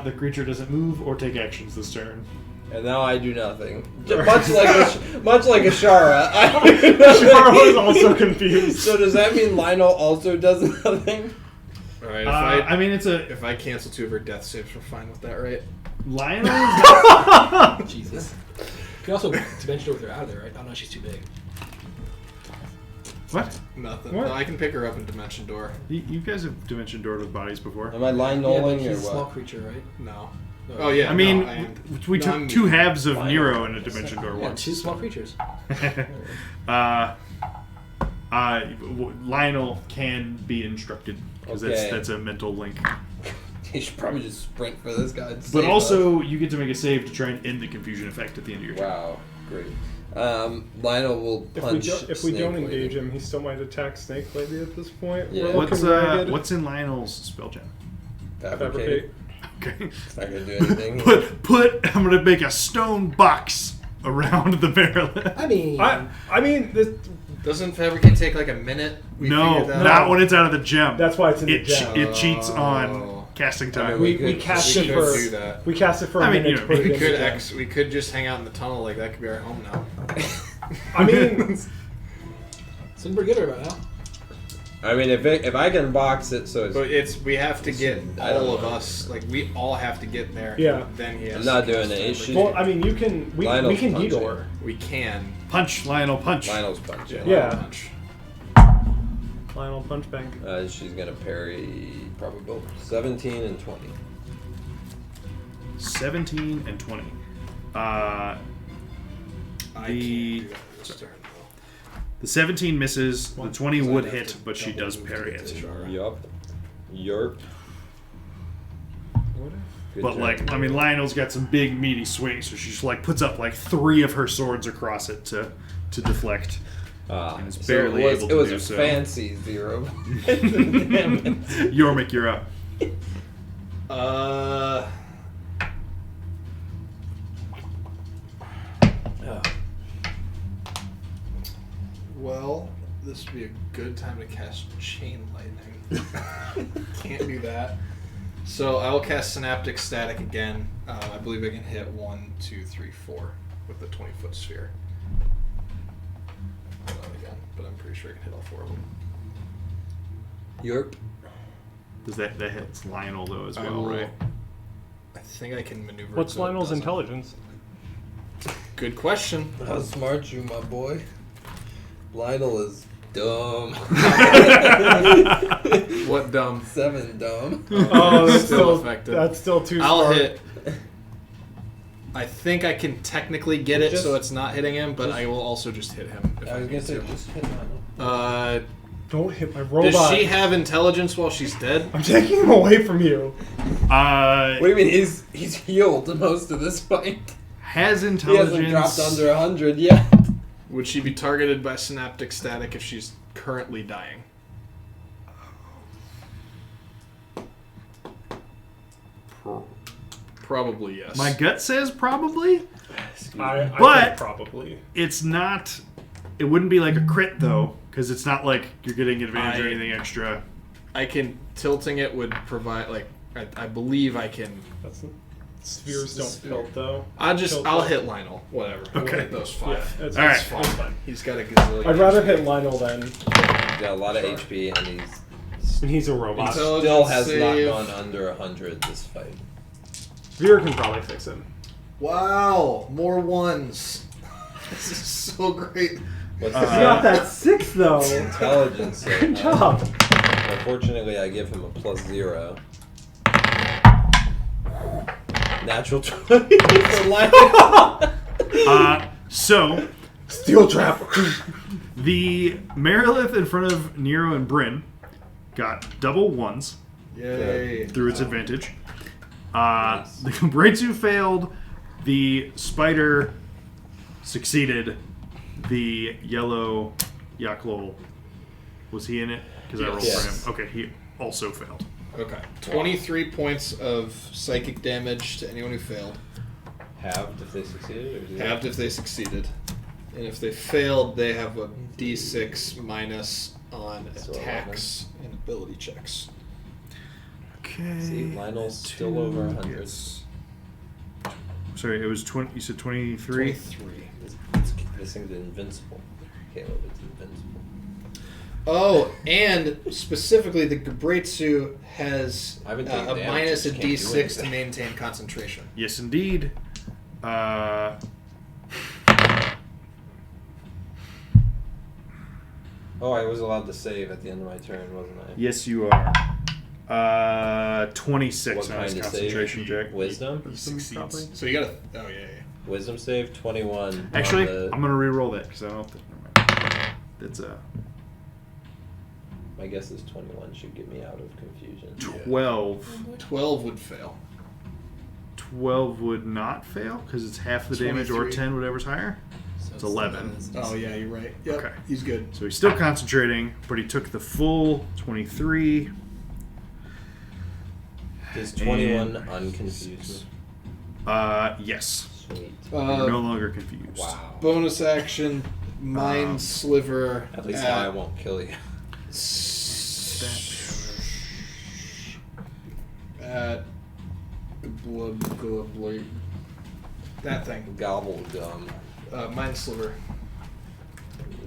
The creature doesn't move or take actions this turn. And now I do nothing. Much like Ashara. Ashara was also confused. So does that mean Lionel also does nothing? All right. I mean, it's a if I cancel 2 of her death saves, we're fine with that, right? Lionel. Jesus. You can also dimension door with her out of there, right? Oh no, she's too big. What? Nothing. What? No, I can pick her up in Dimension Door. You guys have dimension doored with bodies before. Am I Yeah, but Lioneling she's or a small what? creature, right? No. No. Oh yeah. I mean, no, I am. we No, took I'm 2 muted. halves of Lionel. Nero in a dimension door Yeah, once. 2 small creatures. Lionel can be instructed because Okay. that's a mental link. You should probably just sprint for this guy. and But save also, you get to make a save to try and end the confusion effect at the end of your us. turn. Wow, great. Lionel will punch. If we don't Snake engage Lady. him, he still might attack Snake Lady at this point. Yeah. We're looking ragged. What's in Lionel's spell gem? Fabricate. Okay. It's not gonna do anything. I'm gonna make a stone box around the barrel. I mean, I mean, this, Doesn't Fabricate take like a minute? We No, figured that not out. when it's out of the gem. that's why it's in the it gem. it cheats Oh. on casting time. I mean, we could- cast we it could for do that. we cast it for a I mean, minute you to know, put it We in could the gem. we could just hang out in the tunnel, like that could be our home now. I mean, it's been pretty good right now. I mean, if I can box it, so But we have to get I don't all of know. us, like we all have to get there. Yeah. Then he has I'm not to doing cast it. It's Fabricate. well, I mean, you can we Lionel's can punching. Gigor. We can. Punch, Lionel, punch. Lionel's punching. Yeah. Punch. Lionel Punch Bank. She's gonna parry probably 17 and 20. 17 and 20. I The- can't do that this turn. The 17 misses. The 20 would hit, but she does parry it. Yup. Yerp. Good But job. like, I mean, Lionel's got some big meaty swings, so she just like puts up like 3 of her swords across it to deflect. And is barely it was, able to it was do a so. fancy 0. Damn it. Yormik, you're up. Well, this would be a good time to cast Chain Lightning. Can't do that. So I will cast Synaptic Static again. I believe I can hit 1, 2, 3, 4 with the 20-foot sphere. Hold on again, but I'm pretty sure I can hit all 4 of them. Yerp. Does that hits Lionel though as I well, will- right? I think I can maneuver. What's so it Lionel's doesn't. intelligence? Good question. How smart you, my boy. Lionel is dumb. What dumb? 7 dumb. Oh, that's Still still affected. That's still too. I'll smart. hit. I think I can technically get it Just- so it's not hitting him, but just- I will also just hit him. If I was need gonna say, to. just hit Lionel. Don't hit my robot. Does she have intelligence while she's dead? I'm taking him away from you. What do you mean? He's healed most of this fight. Has He intelligence. hasn't dropped under 100 yet. Would she be targeted by synaptic static if she's currently dying? Probably yes. My gut says probably. I But- think probably. It's not. It wouldn't be like a crit though, because it's not like you're getting advantage or I- anything extra. I can tilting it would provide like I believe I can. That's spheres don't tilt though. I'll hit Lionel. Whatever. We'll Okay. hit those Yeah, 5. that's, All that's right. fine. He's got a gazillion. I'd rather hit Lionel than, He's got a lot of HP, and and he's a robot. Intel- still has Save. not gone under 100 this fight. Veer can probably fix him. Wow, more 1s. This is so great. What's You got that 6 though. intelligence? Good job. Unfortunately, I give him a +0. Natural 20 for life. So Steel trap. the Marilith in front of Nero and Bryn got double 1s Yay. through its advantage. The Kubretsu failed. The spider succeeded. The yellow Yaklol, was he in it? Because I rolled Yes. for him. Okay, he also failed. Okay. 23 points of psychic damage to anyone who failed. Halved if they succeeded? Or zero? Halved if they succeeded. And if they failed, they have a d6 minus on So attacks and ability checks. Okay. See, Lionel's still over 100. Yes. Sorry, it was 20. You said 23. 23. This thing's invincible. Caleb, it's invincible. Oh, and specifically, the Gebretsu has I've been taking a damage, minus a just can't do d6 to anything. maintain concentration. Yes, indeed. Oh, I was allowed to save at the end of my turn, wasn't I? Yes, you are. 26 What on kind his of concentration save? check. Wisdom? He succeeds. So you gotta. Oh, yeah. Wisdom save 21. Actually, on the, I'm gonna re-roll that because I don't think. Never mind. That's my guess is 21 should get me out of confusion. 12. 12 would fail. 12 would not fail because it's half the damage, or 23. 10, whatever's higher. So It's 11. Oh, yeah, you're right. Yep. Okay. He's good. So he's still concentrating, but he took the full 23. Does 21 unconfuse me? Yes. Sweet. You're no longer confused. Wow. Bonus action, Mind Sliver. At least now I won't kill you. At that thing. Gobble gum. Mind Sliver.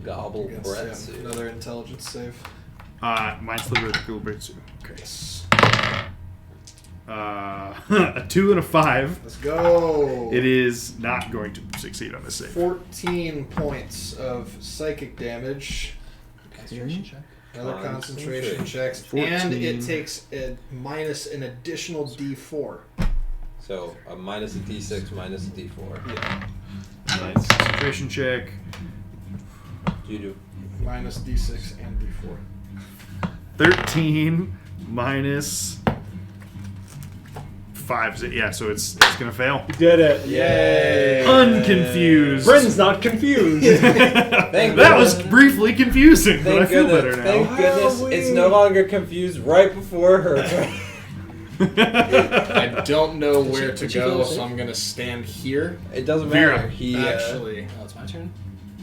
Gobble Against bread him. soup. Another intelligence save. Mind Sliver at the Gilbertsu. Okay. A 2 and a 5. Let's go. It is not going to succeed on this save. 14 points of psychic damage. Concentration check. Another concentration Concentration. checks. 14. And it takes a minus an additional d4. So a minus a d6 minus a d4. Yeah. Nice. Concentration check. You do. Minus d6 and d4. 13 minus 5. Yeah, so it's gonna fail. Did it. Yay! Unconfused. Bryn's not confused. Thank That was goodness. briefly confusing, but I Thank feel goodness. better Thank now. goodness it's no longer confused right before her turn. I don't know Did where she- to did she go, feel so safe? I'm gonna stand here. It doesn't Vera. matter. He Actually, Oh, it's my turn.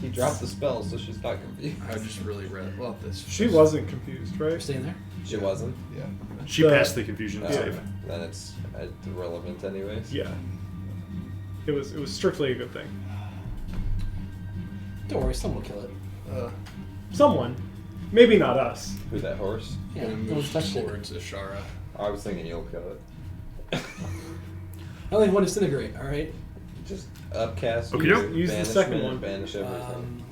he dropped the spell, so she's not confused. I just really read well this. She wasn't confused, You're right? staying there. She wasn't. Yeah. She passed the confusion Oh, save. then it's irrelevant anyways. Yeah. It was strictly a good thing. Don't worry, someone will kill it. Someone, maybe not us. Who, that horse? Yeah, Gonna no move one's touched it. towards Ishara. I was thinking you'll kill it. I only have one disintegrate. All right. Just upcast. Okey doke. Use the banishment, second one. Banish everything. Um,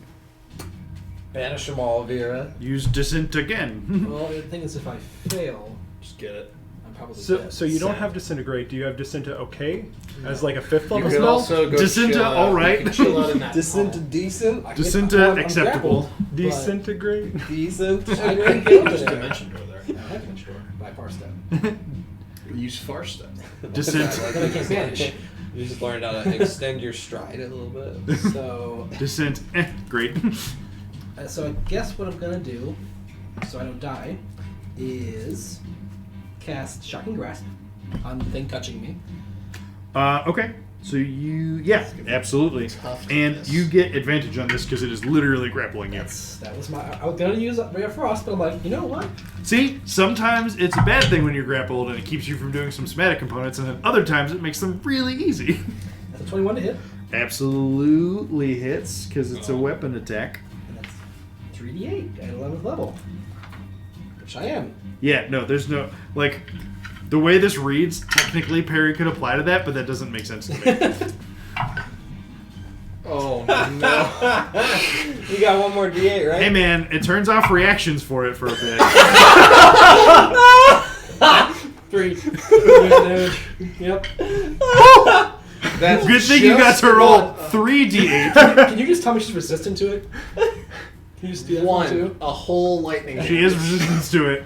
Banish them all, Vera. Use Dissent again. well, the thing is, if I fail, Just get it. I'm probably So, dead. so you don't have Disintegrate. Do you have Disinta okay? As like a 5th You level could spell? also go Disinta, chill out. all right. You can chill out in that. Decent, decent, I can- Disinta I'm acceptable. grappled, but Disintegrate? decent. I can get Just there. dimension door there. I have an door by par step. Use far step. Dissent. But I can't banish. You just learned how to extend your stride a little bit. So, Dissent. Great. so I guess what I'm gonna do, so I don't die, is cast Shocking Grasp on the thing touching me. Okay. So yeah, absolutely. And you get advantage on this because it is literally grappling you. That was my. I was gonna use Ray of Frost, but I'm like, you know what? See, sometimes it's a bad thing when you're grappled and it keeps you from doing some somatic components, and then other times it makes them really easy. That's a 21 to hit, Absolutely hits because it's a weapon attack. and that's 3d8 at 11th level, which I am. Yeah, no, there's no like the way this reads. Technically, parry could apply to that, but that doesn't make sense to me. Oh no! You got one more D8, right? Hey man, it turns off reactions for it for a bit. 3 damage. Yep. That's Good thing you got just to roll one. 3d8. Can you just tell me she's resistant to it? Can you just do that for me too? A whole lightning. She is resistant to it.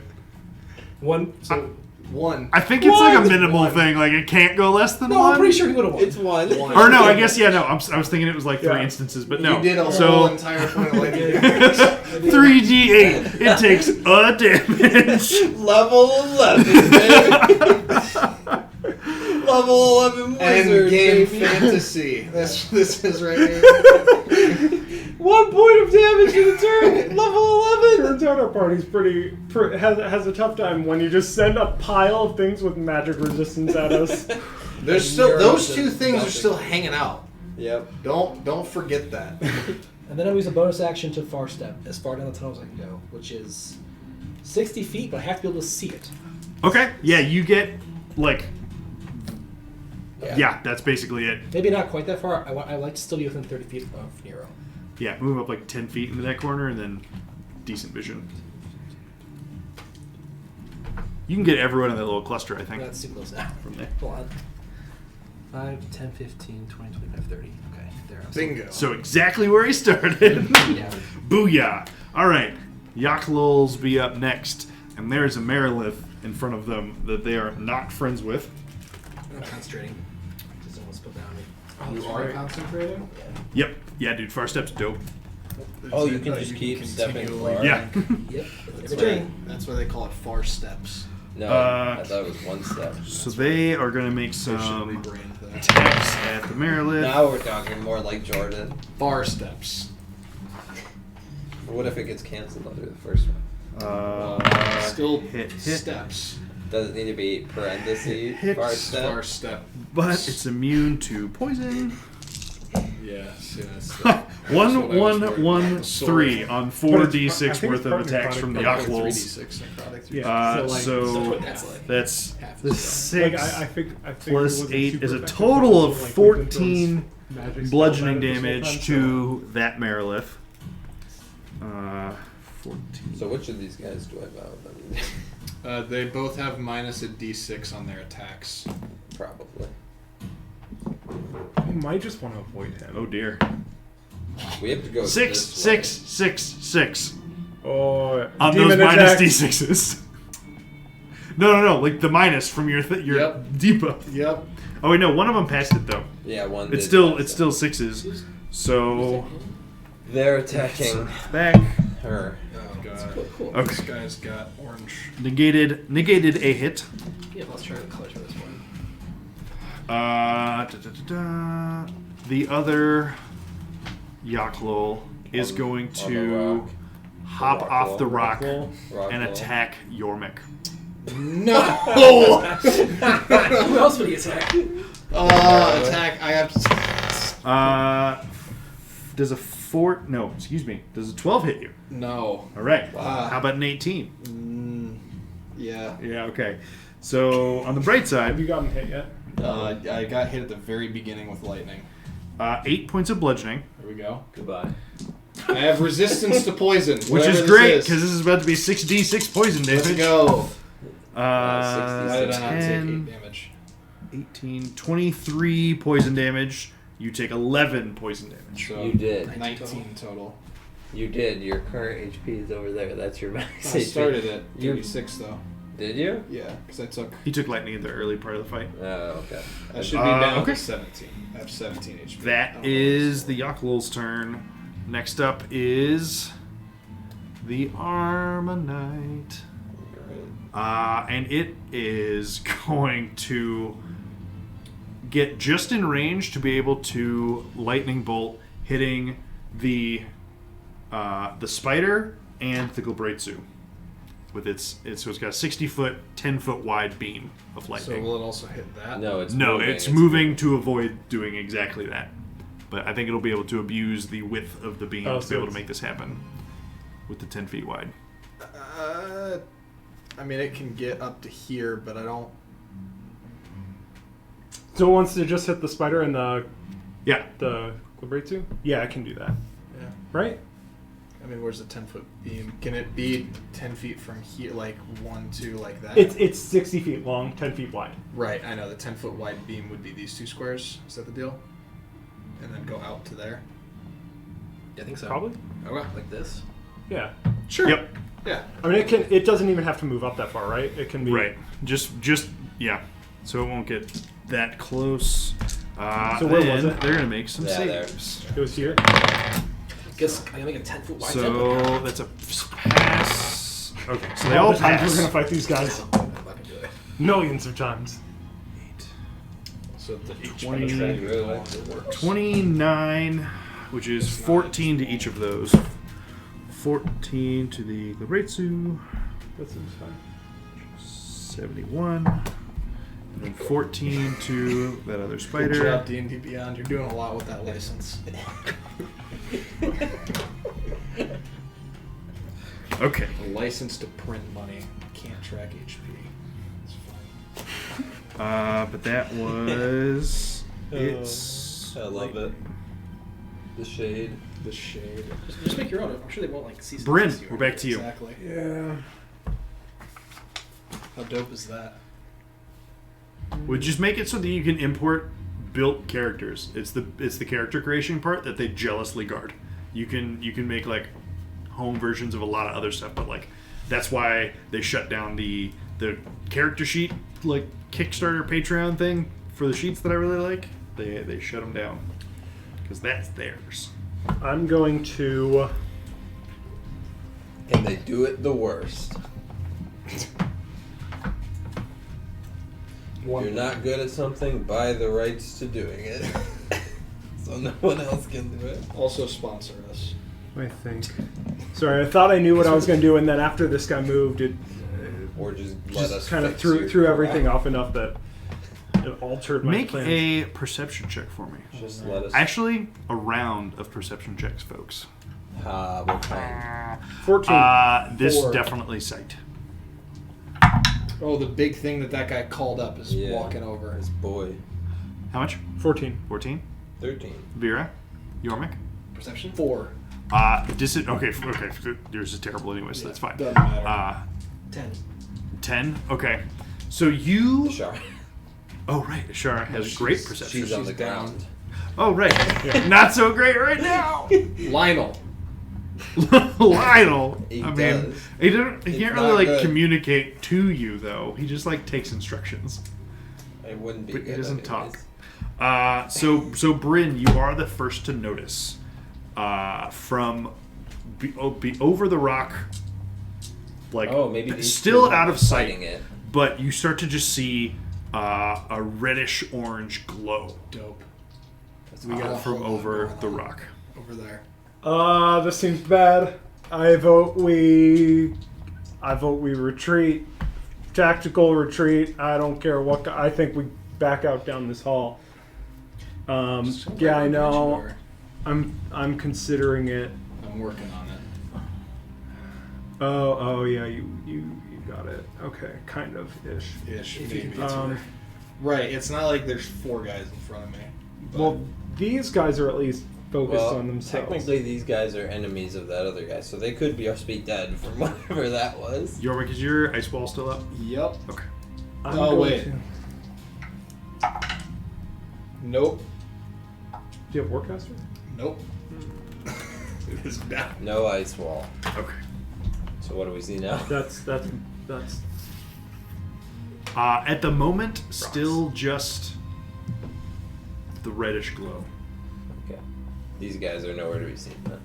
1. So one. I think it's like a One. minimal thing. Like it can't go less than no, one. I'm pretty sure he would have won. It's one. Or no, I guess yeah. No, I was thinking it was like 3 Yeah. instances, but no. You did a whole so entire point of lightning. 3d8. It takes a damage. Level 11, baby. Level 11 End wizard, game baby. fantasy. That's what this is right here. 1 point of damage in a turn. Level 11. Turns out our party's has a tough time when you just send a pile of things with magic resistance at us. There's still those two things are still hanging out. Yep. Don't forget that. And then I use a bonus action to far step as far down the tunnel as I can go, which is 60 feet, but I have to be able to see it. Okay. Yeah, you get like. Yeah. Yeah, that's basically it. Maybe not quite that far. I like to still be within 30 feet of Nero. Yeah, move up like 10 feet into that corner and then decent vision. You can get everyone in that little cluster, I think, That's too close now. from there. Hold on. 5, 10, 15, 20, 25, 30. Okay, there. I'm Bingo. So exactly where he started. Yeah. Booyah. All right, Yaklul's be up next. And there's a Marilith in front of them that they are not friends with. I'm concentrating. Just almost put down me. You are concentrating? Yep. Yeah, dude, Far Step's dope. Oh, you can just keep stepping forward. Yeah. Yep. That's Every why, turn. that's why they call it far steps. No, Uh, I thought it was 1 step. So they are going to make They should some rebrand that. attacks at the Marilith. Now we're talking more like Jordan. Far steps. What if it gets canceled under the first one? Still hit. steps. Does it need to be parentheses? Hits. Far step? Far step. But it's immune to poison. Yes, yes. 1, 1, 1, 3 on But 4d6 I think worth it's of part attacks necrotic, from the but Yaklul's. 3d6 necrotic. Yeah. So That's like that's half the the 6 Like, I think plus it wasn't 8 super is a effective, total but of also, like, we've been throwing 14 magic spells bludgeoning at it this whole damage time, to that Marilith. 14. So which of these guys do I vow? They both have minus a d6 on their attacks. Probably. You might just want to avoid him. Oh dear. We have to go 6, this 6, 6, 6 Oh, on demon those minus attack. d6s. No, like the minus from your your Yep. debuff. Yep. Oh wait, no, one of them passed it though. way. Yeah, one. It's did still pass it's it. still 6s. So They're attacking back her. Oh god. cool. Okay. This guy's got orange. negated a hit. Yeah, let's try the colors for this one. The other Yaklul is On- going on the to rock. hop rock off wall. the rock Roll. Rock and wall. attack Yormik. No! Who else would he attack? Attack. I have to. Does a 4? No, excuse me. Does a 12 hit you? No. All right. Wow. How about an 18? Yeah. Yeah. Okay. So on the bright Have side, you gotten hit yet? I got hit at the very beginning with lightning. 8 points of bludgeoning, There we go. Goodbye. I have resistance to poison, which whatever is this great is. because this is about to be 6d6 poison damage. Let's go. Uh, Why did I not take 10, 8 damage? 18, 23 poison damage. You take 11 poison damage. So You did. 19 total. You did. Your current HP is over there. That's your max I HP. started at You- 36 though. Did you? Yeah, because I took. He took lightning in the early part of the fight. Oh, okay. I should be down okay. to 17. I have 17 HP. I That don't know is what the Yaklul's turn. Next up is the Armonite. And it is going to get just in range to be able to lightning bolt hitting the spider and the Glabreitsu. With its so it's got a 60-foot, 10-foot wide beam of So lightning. will it also hit that? No, it's No, moving. it's moving to avoid doing exactly that. But I think it'll be able to abuse the width of the beam Oh, to so be able to it's- make this happen with the 10 feet wide. I mean, it can get up to here, but I don't. So it wants to just hit the spider and the Yeah. Glabreitsu? Yeah, I can do that. right? I mean, where's the 10-foot beam? Can it be 10 feet from here, like 1, 2, like that? It's 60 feet long, 10 feet wide. Right, I know. The 10-foot wide beam would be these 2 squares. Is that the deal? And then go out to there? I think so. Probably. Okay. Like this. Yeah. Sure. Yep. Yeah. I mean, it doesn't even have to move up that far, right? It can be Right. Just yeah. So it won't get that close. So where was then it? They're gonna make some Yeah, there. saves. It was here. Guess I gotta make a 10-foot wide jump. So that's a pass. Okay, so they All all the times pass. we're gonna fight these guys I'm not gonna do it. millions of times. So the 20, You really like it? 29, which is 14 to each of those. 14 to the Glabretsu, That seems fine. 71, and then 14 to that other Good spider. job, D&D Beyond. You're doing a lot with that license. Okay. A license to print money. Can't track HP. It's fine. But that was it's. I love it. The shade. The shade. Just make your own. I'm sure they won't like see. Bryn, see we're back to you. Exactly. Yeah. How dope is that? Would just make it so that you can import built characters. It's the character creation part that they jealously guard. You can make like home versions of a lot of other stuff, but like that's why they shut down the character sheet like Kickstarter Patreon thing for the sheets that I really like. They shut them down because that's theirs. I'm going to. And they do it the worst. One. You're not good at something, buy the rights to doing it. So no one else can do it. Also sponsor us. I think. Sorry, I thought I knew what I was going to do, and then after this guy moved, it Or just let us just kind of fix threw your everything crap. off enough that it altered my Make plans. a perception check for me. Just let us. Actually, a round of perception checks, folks. What kind? 14. This 4. definitely sight. Oh, the big thing that guy called up is Yeah. walking over. This boy. How much? 14. 14. 13. Vera, Yormik. Perception. 4. Okay. Yours is terrible anyway, so that's fine. Doesn't matter. 10. 10. Okay. So you. Sure. Oh right, Ashara has great perception. She's on the She's down. ground. Oh right, Not so great right now. Lionel. Lionel. He I mean, does. he It's can't not really like good. communicate to you though. He just like takes instructions. It wouldn't be But he good. doesn't anyways. talk. So Bryn, you are the first to notice from be over the rock, like Oh, maybe these still two out are of sight, fighting it. but you start to just see a reddish orange glow Dope. we got from over the rock. Over there. This seems bad. I vote we retreat. Tactical retreat. I don't care what. I think we back out down this hall. Yeah, I know. I'm considering it. I'm working on it. Oh yeah, you got it. Okay, kind of ish. Ish, If you maybe. can Right, it's not like there's 4 guys in front of me. But Well, these guys are at least focused Well, on themselves. technically, these guys are enemies of that other guy, so they could be dead from whatever that was. Yormik, is your ice wall still up? Yep. Okay. I'm Oh, going wait. to- Nope. Do you have Warcaster? Nope. It is down. No ice wall. Okay. So what do we see now? That's At the moment, still just the reddish glow. Okay. These guys are nowhere to be seen then.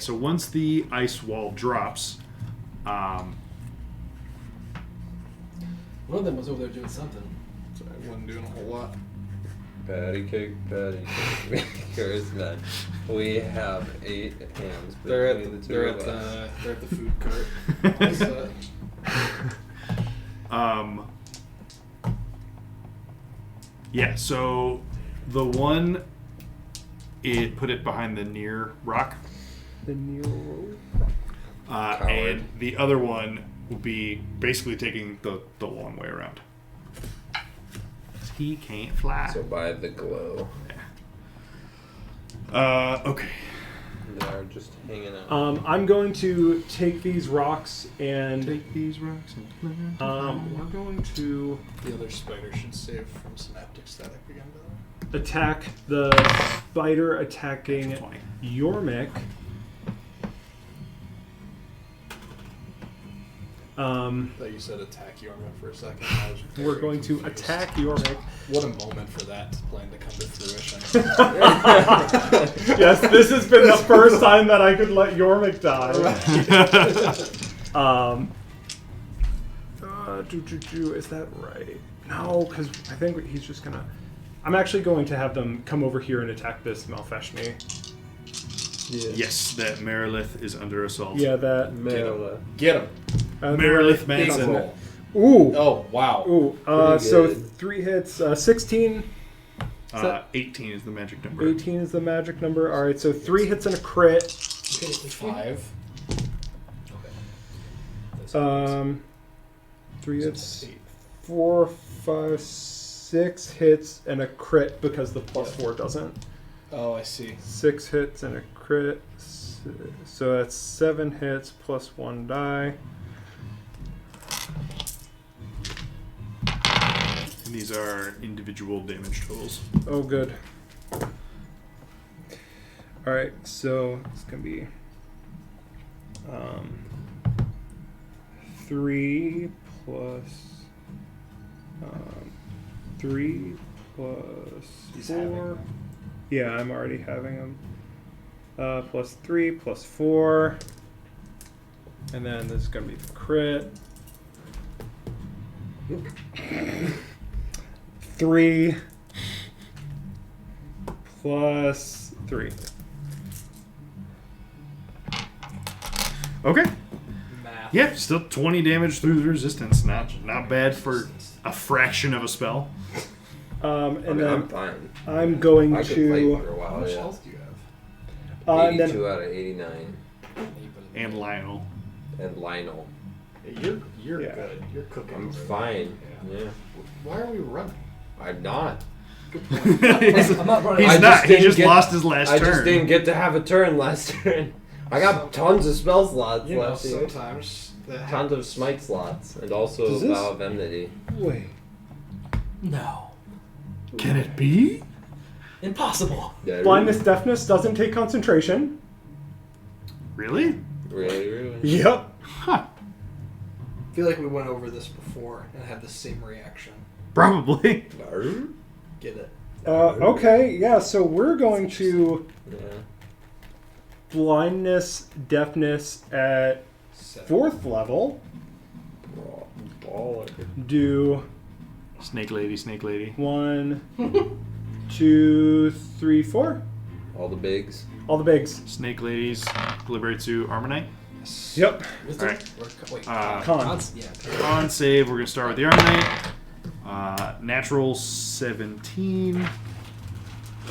So once the ice wall drops, One of them was over there doing something. So I wasn't doing a whole lot. Patty cake. Charisma. We have 8 hands They're between at the the, two of us. they're at the food cart. What's that? yeah, so the one, it put it behind the near rock, the Neo. and the other one will be basically taking the long way around. He can't fly. So by the glow. Okay. They're just hanging out. I'm going to take these rocks and Take these rocks and we're going to The other spider should save from synaptic static again. attack the spider attacking 20. Yormik. I thought you said attack Yorma for a second. I was very We're going to confused. attack Yormik. What a moment for that plan to come to fruition. Yes, this has been the first time that I could let Yormik die. Is that right? No, because I think he's just gonna. I'm actually going to have them come over here and attack this Malfeshni. Yes, that Merilith is under assault. Yeah, that. Get him. Merilith Big Manson. roll. Ooh. Oh, wow. Ooh. Pretty So good. 3 hits. 16. 18 is the magic number. 18 is the magic number. All right. So 3 hits and a crit. 5. 3 hits. 4, 5, 6 hits and a crit because the +4 doesn't. Oh, I see. 6 hits and a crit. So that's 7 hits plus 1 die. And these are individual damage totals. Oh, good. All right, so it's gonna be 3 plus 3 plus He's 4. having them. Yeah, I'm already having them. Plus 3 plus 4, and then this is gonna be the crit. 3 plus 3. Okay. Math. Yeah, still 20 damage through the resistance. Not bad for a fraction of a spell. And I'm then fine. I'm going I could fight to. for a How while. much Yeah. health do you have? And 82 then out of 89. And Lionel. And Lionel. You're Yeah. good. You're cooking. I'm over there. fine. Yeah. Yeah. Why are we running? I'm not. Good point. I'm not running. He's I not. just He didn't just get- lost his last I turn. just didn't get to have a turn last turn. I got tons of spell slots You know, last year. sometimes that Tons of smite slots. And also Does this- Vow of Enmity. wait. No. Can it be? Impossible. Yeah, Blindness, deafness doesn't take concentration. Really? Really? Yep. Huh. I feel like we went over this before and had the same reaction. Probably. No? Get it? Okay, yeah. So we're going to Yeah. blindness, deafness at 4th level. Baller. Do Snake lady, snake lady. 1, 2, 3, 4. All the bigs. All the bigs. Snake ladies, Glibberitsu, Armonite. Yep. Wisdom? Alright. Wait. Uh, Cons. Yeah. On save, we're going to start with the Armonite. Natural 17.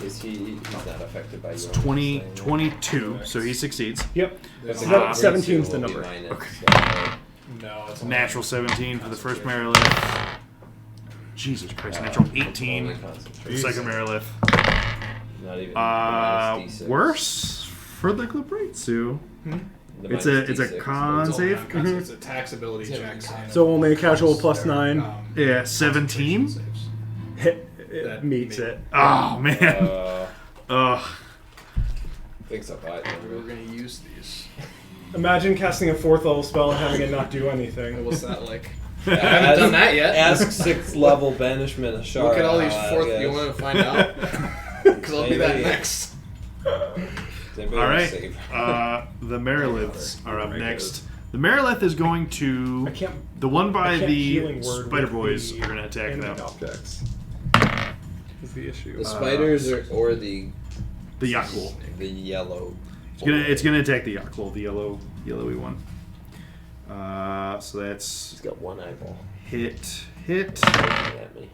Is he's not affected by It's your 20, own 22, so he succeeds. Yep. There's So a- that 17's the number. Okay. No, it's Natural 17 for the first Merilith. Jesus Christ, natural 18 for the second Merilith. Not even minus D6. Worse for the Glibberitsu. The It's minus a D6. con It's only save. on cons- It's a tax ability It's check. every time. So only a casual plus 9. Yeah, 17? Saves. It That meets may- it. Oh man. Ugh. Thinks I buy it. We were gonna use these. Imagine casting a 4th level spell and having it not do What anything. was that like? I haven't done that yet. Ask 6th level banishment of Shara. Look at all these I fourth. guess. You want to find out? Because I'll do that Maybe. next. Does anybody All want to right. save? The Meriliths are up Very next. The Merilith is going to I can't. the one by I can't the healing word Spider with Boys the are going to attack animate them. objects. Is the issue. The spiders or the The Yakul. yellow. It's gonna attack the Yakul, the yellowy one. So that's He's got one eyeball hit, looking at me.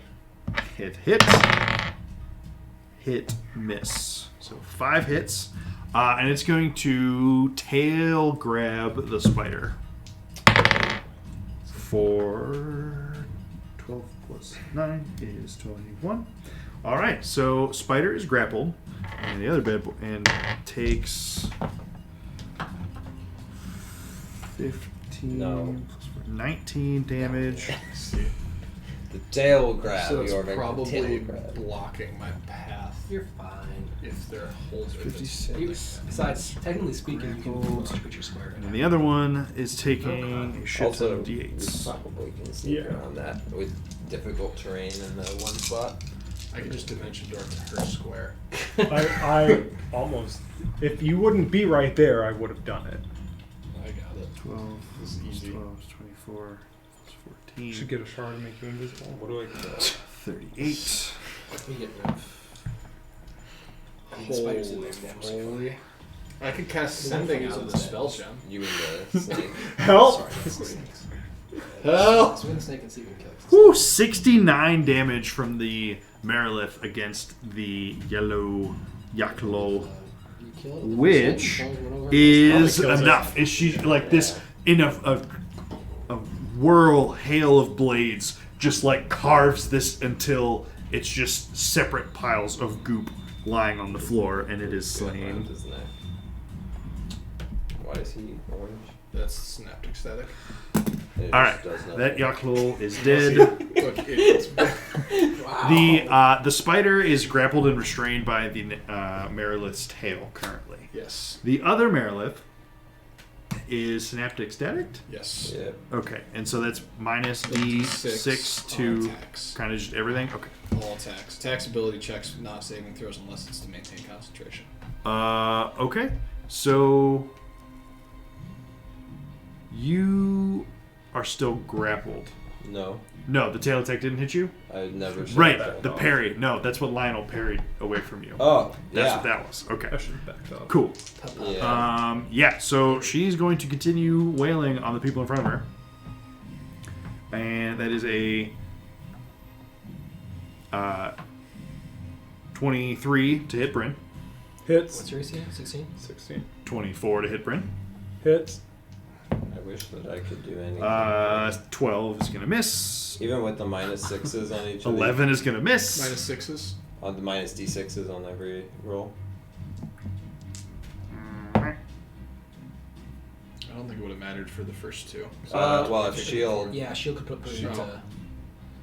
hit, miss. So 5 hits, and it's going to tail grab the spider for 12 plus 9 is 21. All right, so spider is grappled. and the other bad boy, and takes 15 No. plus 19 damage. The tail will grab. So it's Yorvik. The tail probably will grab. blocking my path You're fine. if they're holding it. 56. Besides, technically speaking, you can Grappled. move a creature square. And the other one is taking a shit ton Also, of we d8s. probably can sneak Yeah. around that with difficult terrain in the one spot. I can just dimension door to her square. I almost. If you wouldn't be right there, I would have done it. I got it. 12 This is plus easy. 12 is 24 plus 14. Should get a shard to make you invisible. What do I get? 38. Let me get rid of. I mean, spiders in there. Holy. I could cast The one sending thing out of is the that- spell gem. You and the snake. Help! Sorry, that's the snakes. Hell! Swing the snake and see if we can kill it. Whew, 69 damage from the Marilith against the yellow Yaklo, You kill it, which the snake went over is kills it. enough. Is she like this in a whirl hail of blades just like carves this until it's just separate piles of goop lying on the floor and it is slain. His neck. Why is he orange? That's synaptic static. It All just right, does nothing. that Yaklo is dead. Look, it's The spider is grappled and restrained by the Marilith's tail currently. yes. The other Marilith is synaptic static. Yes. Yeah. Okay, and so that's minus D6 D6 all to attacks. kind of just everything. Okay. All attacks. Attacks, ability checks, not saving throws unless it's to maintain concentration. Okay. So you are still grappled. No, No, the tail attack didn't hit you. I never. shot Right, that. the parry. No, that's what Lionel parried away from you. Oh, That's yeah. what that was. Okay. I should have backed up. Cool. Yeah. Yeah, so she's going to continue wailing on the people in front of her. And that is a 23 to hit Bryn, Hits. What's your AC? 16? 16. 24 to hit Bryn, Hits. I wish that I could do anything. 12 is going to miss, Even with the -6s on each. 11 is going to miss. Minus sixes. On the minus d6s on every roll. I don't think it would have mattered for the first two. Well, if shield. Yeah, shield could put you Sure. into.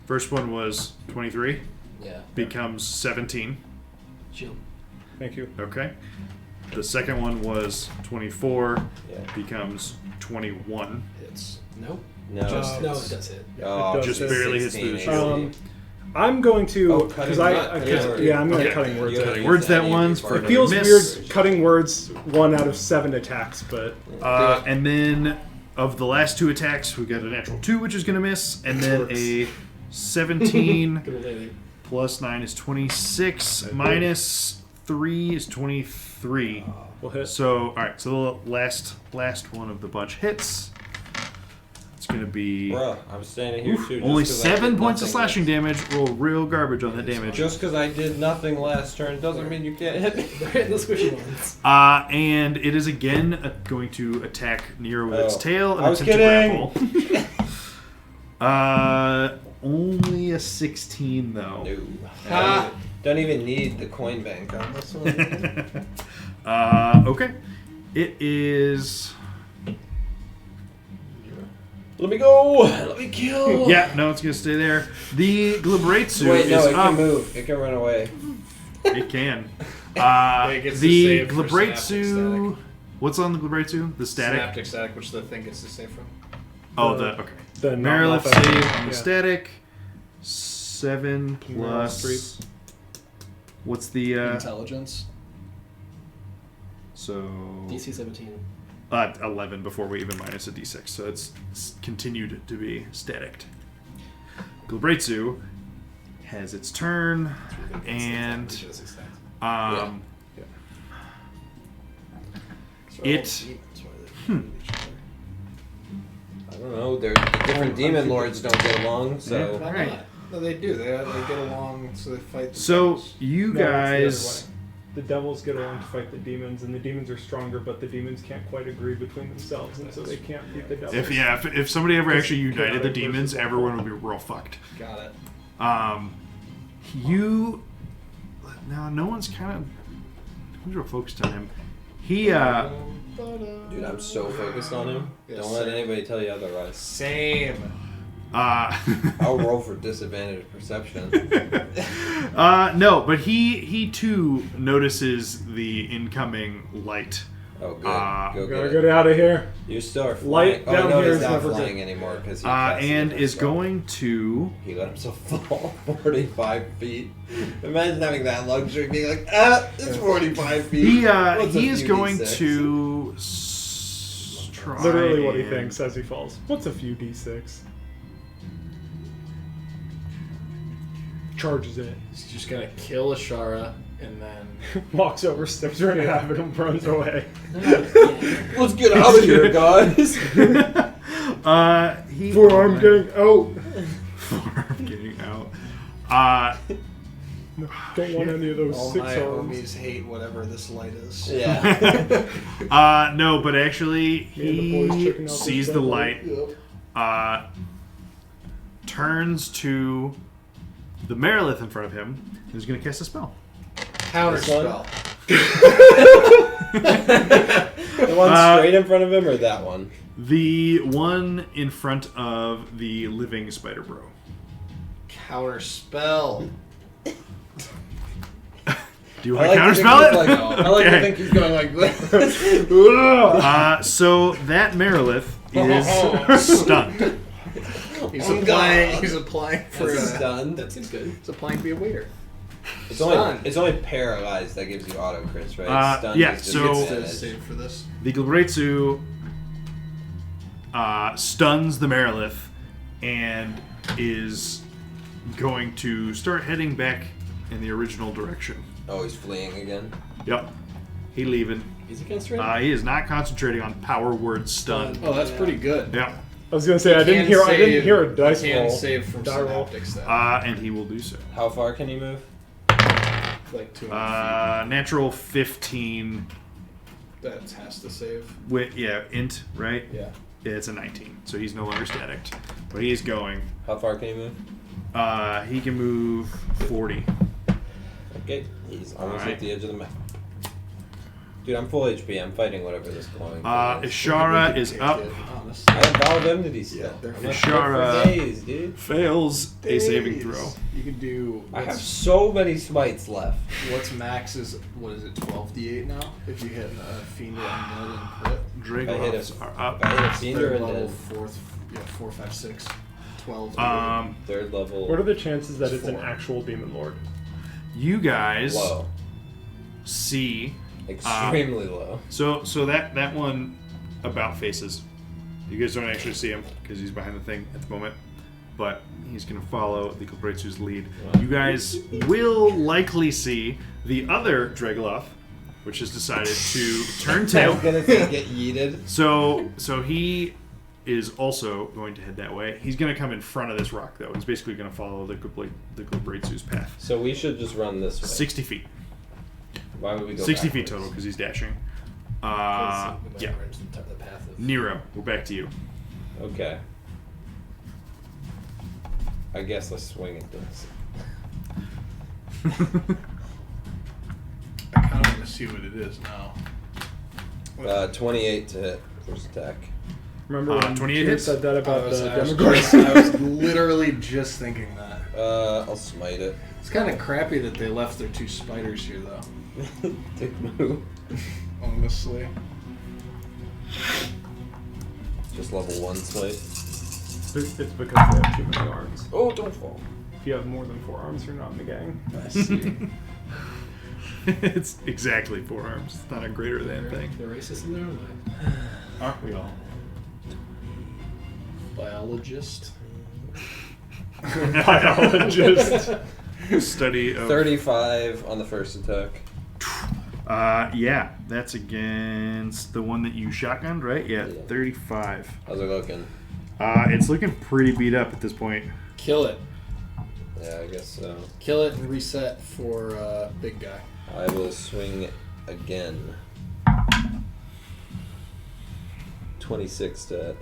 First one was 23, Yeah, becomes 17. shield. Thank you. Okay. The second one was 24, Yeah. becomes 21. Hits. Nope. No. No, it does hit. Oh, It Just does barely hits 16 the AC. I'm going to Oh, because cutting I words. yeah I'm going to Yeah. cutting words. You haven't Cutting used words, that any of one's your for It part. feels Miss. weird cutting words 1 out of 7 attacks, but And then of the last two attacks, we got a natural 2, which is going to miss, and then a 17 Good old lady. plus 9 is 26, minus 3 is 23. we'll hit. So, all right, so the last one of the bunch hits. It's going to be Bruh, I'm standing here too. only just 'cause I 7 did points of nothing slashing damage. Roll real garbage on that last- damage. Just because I did nothing last turn doesn't mean you can't hit me. They're the squishy ones. And it is again going to attack Nero with its Oh. tail and I was attempt to grapple. Only a 16 though. No. Ha. Don't even need the coin bank on this one. Okay. It is. Let me go. Let me kill. Yeah, no, it's gonna stay there. The Glibratsu Wait, no, is it up. can move. It can run away. It can. It gets to The save for synaptic Glibratsu. static. What's on the Glibratsu? The static. Synaptic static, which the thing gets to save from. Oh, The- the okay. The Marilith non-offensive- save on yeah. the static. 7 Marilith plus. Street. What's the Intelligence. so DC 17. 11 before we even minus a d6, so it's continued to be static. Glibratsu has its turn, and um, it. I don't know. They're different demon lords don't get along, so. Why Right. not? No, they do. They get along, so they fight. The So devils. you No, it's the other guys, way. The devils get along to fight the demons, and the demons are stronger, but the demons can't quite agree between themselves, and so they can't beat the devils. if somebody ever actually united the chaotic demons, versus everyone would be real fucked. got it. You now no one's kind of he's real focused on him. He Dude, I'm so focused on him. Yes, Don't let sir. anybody tell you otherwise. Same. I'll roll for disadvantage perception. no, but he too notices the incoming light. Oh, good. Go Gotta get get it. out of here. You still are Light flying. down Oh, no, here he's is not never good. flying anymore because he casted And it is himself. going to. He let himself fall 45 feet. Imagine having that luxury, being like, it's 45 feet. He What's a he is few going D6? to try Literally what he and- thinks as he falls. What's a few d6? Charges it. He's just gonna kill Ashara and then. Walks over, steps right in half, and runs away. Let's get out of here, guys. He Forearm getting out. Forearm getting out. Don't want any of those All 6 my arms. homies hate whatever this light is. Yeah. No, but actually Me and the boys he checking out this sees the bad boy. light, turns to the Merilith in front of him, and is going to cast a spell. Counter This one? spell. The one straight in front of him or that one? The one in front of the living spider bro. Counter spell. Do you want to counterspell it? I like to Okay. think he's going like this. So that Merilith is stunned. He's Oh, applying. God. He's applying for That's a. stunned. That seems good. He's applying to be a waiter. It's Stunned. only paralyzed that gives you auto crits, right? Stunned yeah, is just so- Gets to advantage. save for this. The Glabretsu stuns the Merilith and is going to start heading back in the original direction. Oh, he's fleeing again. Yep. He leaving. He's against right. He is not concentrating on power word stun. Oh, that's pretty good. Yep. I was gonna say I didn't hear a dice He can roll. save from Die roll. synaptics then. And he will do so. How far can he move? Like 200 Natural 15 feet. That has to save. with int, right? Yeah. It's a 19, so he's no longer static, but he is going. How far can he move? He can move 40. Okay, he's almost Alright. at the edge of the map. Dude, I'm full HP. I'm fighting whatever this glowing thing is. Ishara is up. Honestly. I have Vow of Enmity still. they're I'm not Ishara- for days, dude. Fails a saving throw. You can do. I have so many smites left. What's max is what is it? 12d8 now. If you hit a fiend or undead and crit. I hit Dragonoffs a- are up. I hit a fiend or Third a level, dead. fourth, 4, 5, 6, 12. Third level. What are the chances that it's an 4. actual demon lord? You guys Low. see. Extremely low. So that one about faces. You guys don't actually see him because he's behind the thing at the moment, but he's going to follow the Glabretsu's lead. You guys will likely see the other Dragoloth, which has decided to turn I was tail. gonna say get yeeted. So he is also going to head that way. He's going to come in front of this rock, though. He's basically going to follow the Glabretsu's path. So we should just run this way. 60 feet. Why would we go 60 feet backwards? total because he's dashing. We Yeah. might run into the path of. Nero, we're back to you. Okay. I guess let's swing at this. I kind of want to see what it is now. 28 to hit first attack. Remember when 28 Jim hits? said that about the I Demogorgon? was literally just thinking that. I'll smite it. It's kind of crappy that they left their 2 spiders here, though. Dick move. Honestly. Just level 1 smite. It's because they have too many arms. Oh, don't fall. If you have more than 4 arms, you're not in the gang. I see. It's exactly 4 arms. It's not a greater than thing. They're racist in their own way. Aren't we all? Biologist. Biologist. Study of 35 on the first attack. yeah, that's against the one that you shotgunned, right? Yeah, Yeah. 35. How's it looking? It's looking pretty beat up at this point. Kill it. Yeah, I guess so. Kill it and reset for big guy. I will swing again. 26 to hit.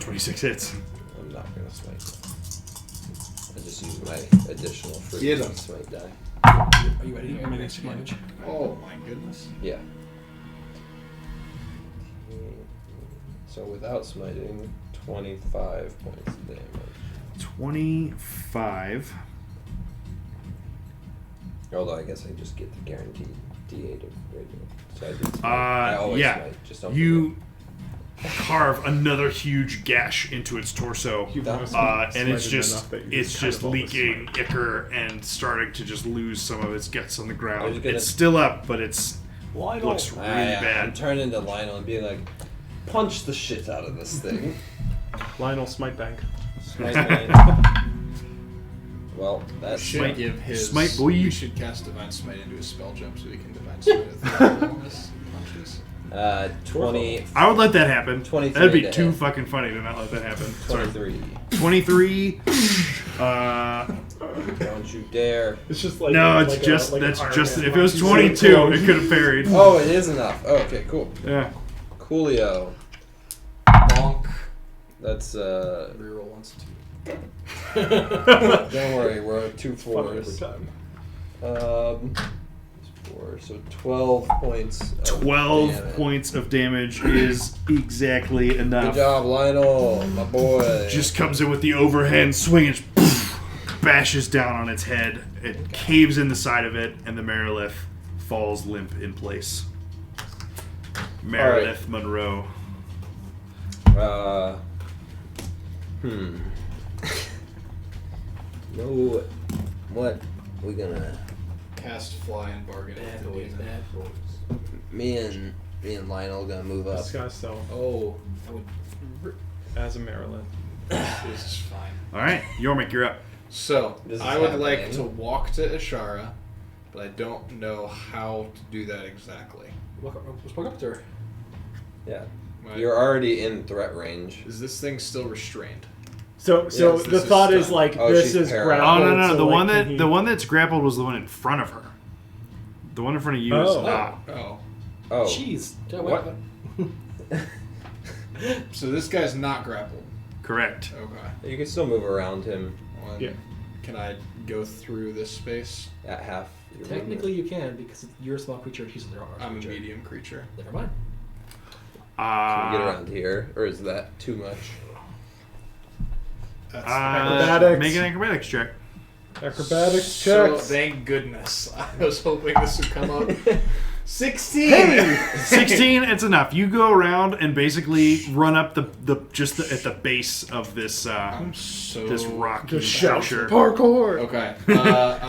26 hits. I'm not gonna smite. I just use my additional free Get him. smite die. Are you ready? Mini smite. Oh my goodness. Yeah. So without smiting, 25 points of damage. 25. Although I guess I just get the guaranteed D8 of radiant. So I did smite. I always Yeah. smite. Just don't You carve another huge gash into its torso. You must And it's smited just enough that you it's kind just of always leaking smite. ichor and starting to just lose some of its guts on the I was ground. gonna- It's still up, but it's looks really I'm bad. turning to Lionel and being like, punch the shit out of this thing. Lionel Smite Bank. Smite me. Well, that's Should Smite- give his. Smite boy. We should cast Divine Smite into his spell jump so he can Divine Smite with his punches. 20. I would let that happen. 23 That'd be to too hit. fucking funny to not let that happen. Sorry. 23. 23. Don't you dare. It's just like No, like it's a- just like an that's Iron just Man if it was punch. 22, it could have parried. Oh, it is enough. Okay, cool. Yeah. Coolio. Bonk. That's Reroll once too. don't worry, we're at 2 Fun every 4s. time. 4, so 12 points. Of 12 damage. points of damage is exactly enough. Good job, Lionel, my boy. Just comes in with the overhand swing and bashes down on its head. It caves in the side of it, and the Merilith falls limp in place. Merilith Monroe. No, what we gonna? Cast Fly and Bargain. Bad boys, bad boys. Me and Lionel gonna move up. This guy's so Oh, I would. as a Maryland. this is fine. All right, Yormik, you're up. So, This is I would like happening. to walk to Ishara, but I don't know how to do that exactly. Let's walk up to her. Yeah, Right? you're already in threat range. Is this thing still restrained? So Yes, the this is thought is stunned. like Oh, this she's is paralyzed. Oh grappled. no, so, the like, one can that he- the one that's grappled was the one in front of her. The one in front of you is Oh. not. Oh. Oh, Jeez. What? So this guy's not grappled. Correct. Okay. you can still move around him Well, Yeah. Can I go through this space? at half. Your Technically, you can because you're a small creature. He's a large I'm a creature. medium creature. Never mind. Can you get around here, or is that too much? That's Acrobatics. Make an acrobatics check. Acrobatics So checks. thank goodness. I was hoping this would come up. 16. 16, it's enough. You go around and basically run up at the base of this I'm so this rocky Just shout structure. parkour. Okay.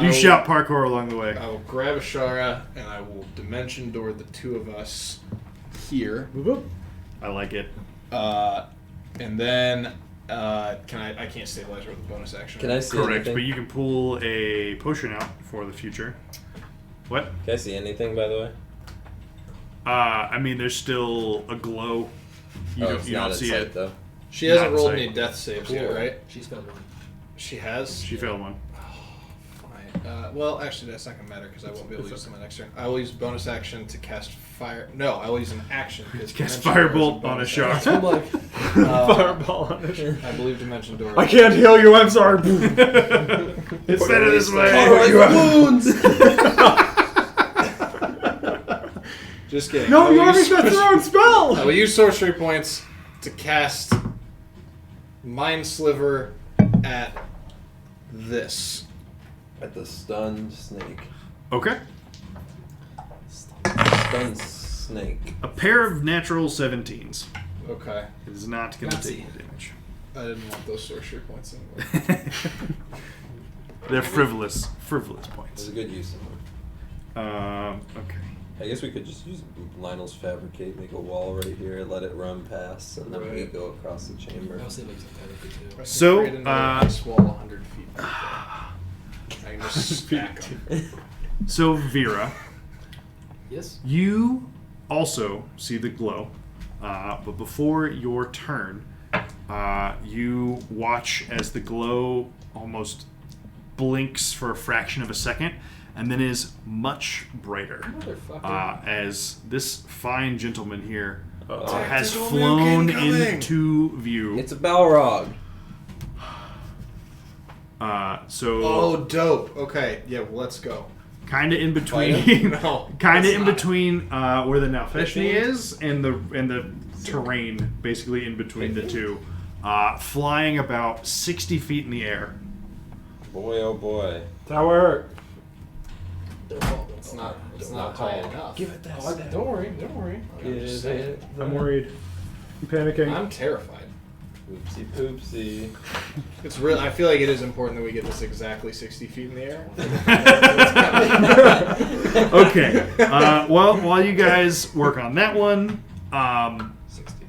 You shout parkour along the way. I will grab Ashara and I will dimension door the two of us here. Move up. I like it. And then can I can't stabilize her with a bonus action. Can I see Correct, anything? but you can pull a potion out for the future. What? Can I see anything, by the way? I mean, there's still a glow. You It's don't not see at sight, it. though. She hasn't Not rolled sight. any death saves yet, Cool. right? She's found one. She has. She failed one. Fine. Well, actually, that's not gonna matter because I won't be able to use them my next turn. I will use bonus action to cast fire. No, I will use an action. because Cast Dimension Door is Firebolt on a bonus shark. action. I'm like, Fireball on it. I believe Dimension Door. I can't heal you. I'm sorry. It's better this way. Just kidding. No, I will you already use got your own I spell. will use sorcery points to cast Mind Sliver at this. At the stunned snake. Okay. Stunned snake. A pair of natural 17s. Okay. It is not going to Nazi. take damage. I didn't want those sorcery points anyway. They're frivolous There's points. a good use of them. Okay. I guess we could just use Lionel's fabricate, make a wall right here, let it run past, and then we Right. go across the chamber. I was thinking something too. So, Create another ice wall 100 feet. I can just stack them. So, Vera, Yes. you also see the glow, but before your turn, you watch as the glow almost blinks for a fraction of a second and then is much brighter Motherfucker. as this fine gentleman here Uh-oh. has Tactical flown nuke incoming! into view. It's a Balrog. So Oh, dope. Okay, yeah, well, let's go. kind of in between, No, kind of it's in not. between where the Nalfeshni 15? is and the terrain, basically in between the two, flying about 60 feet in the air. Boy, oh boy. Tower. It's not high enough. Give it that. Don't worry. Give it I'm worried. I'm panicking. I'm terrified. Oopsie poopsie. It's real. I feel like it is important that we get this exactly 60 feet in the air. Okay. Well, while you guys work on that one, 60.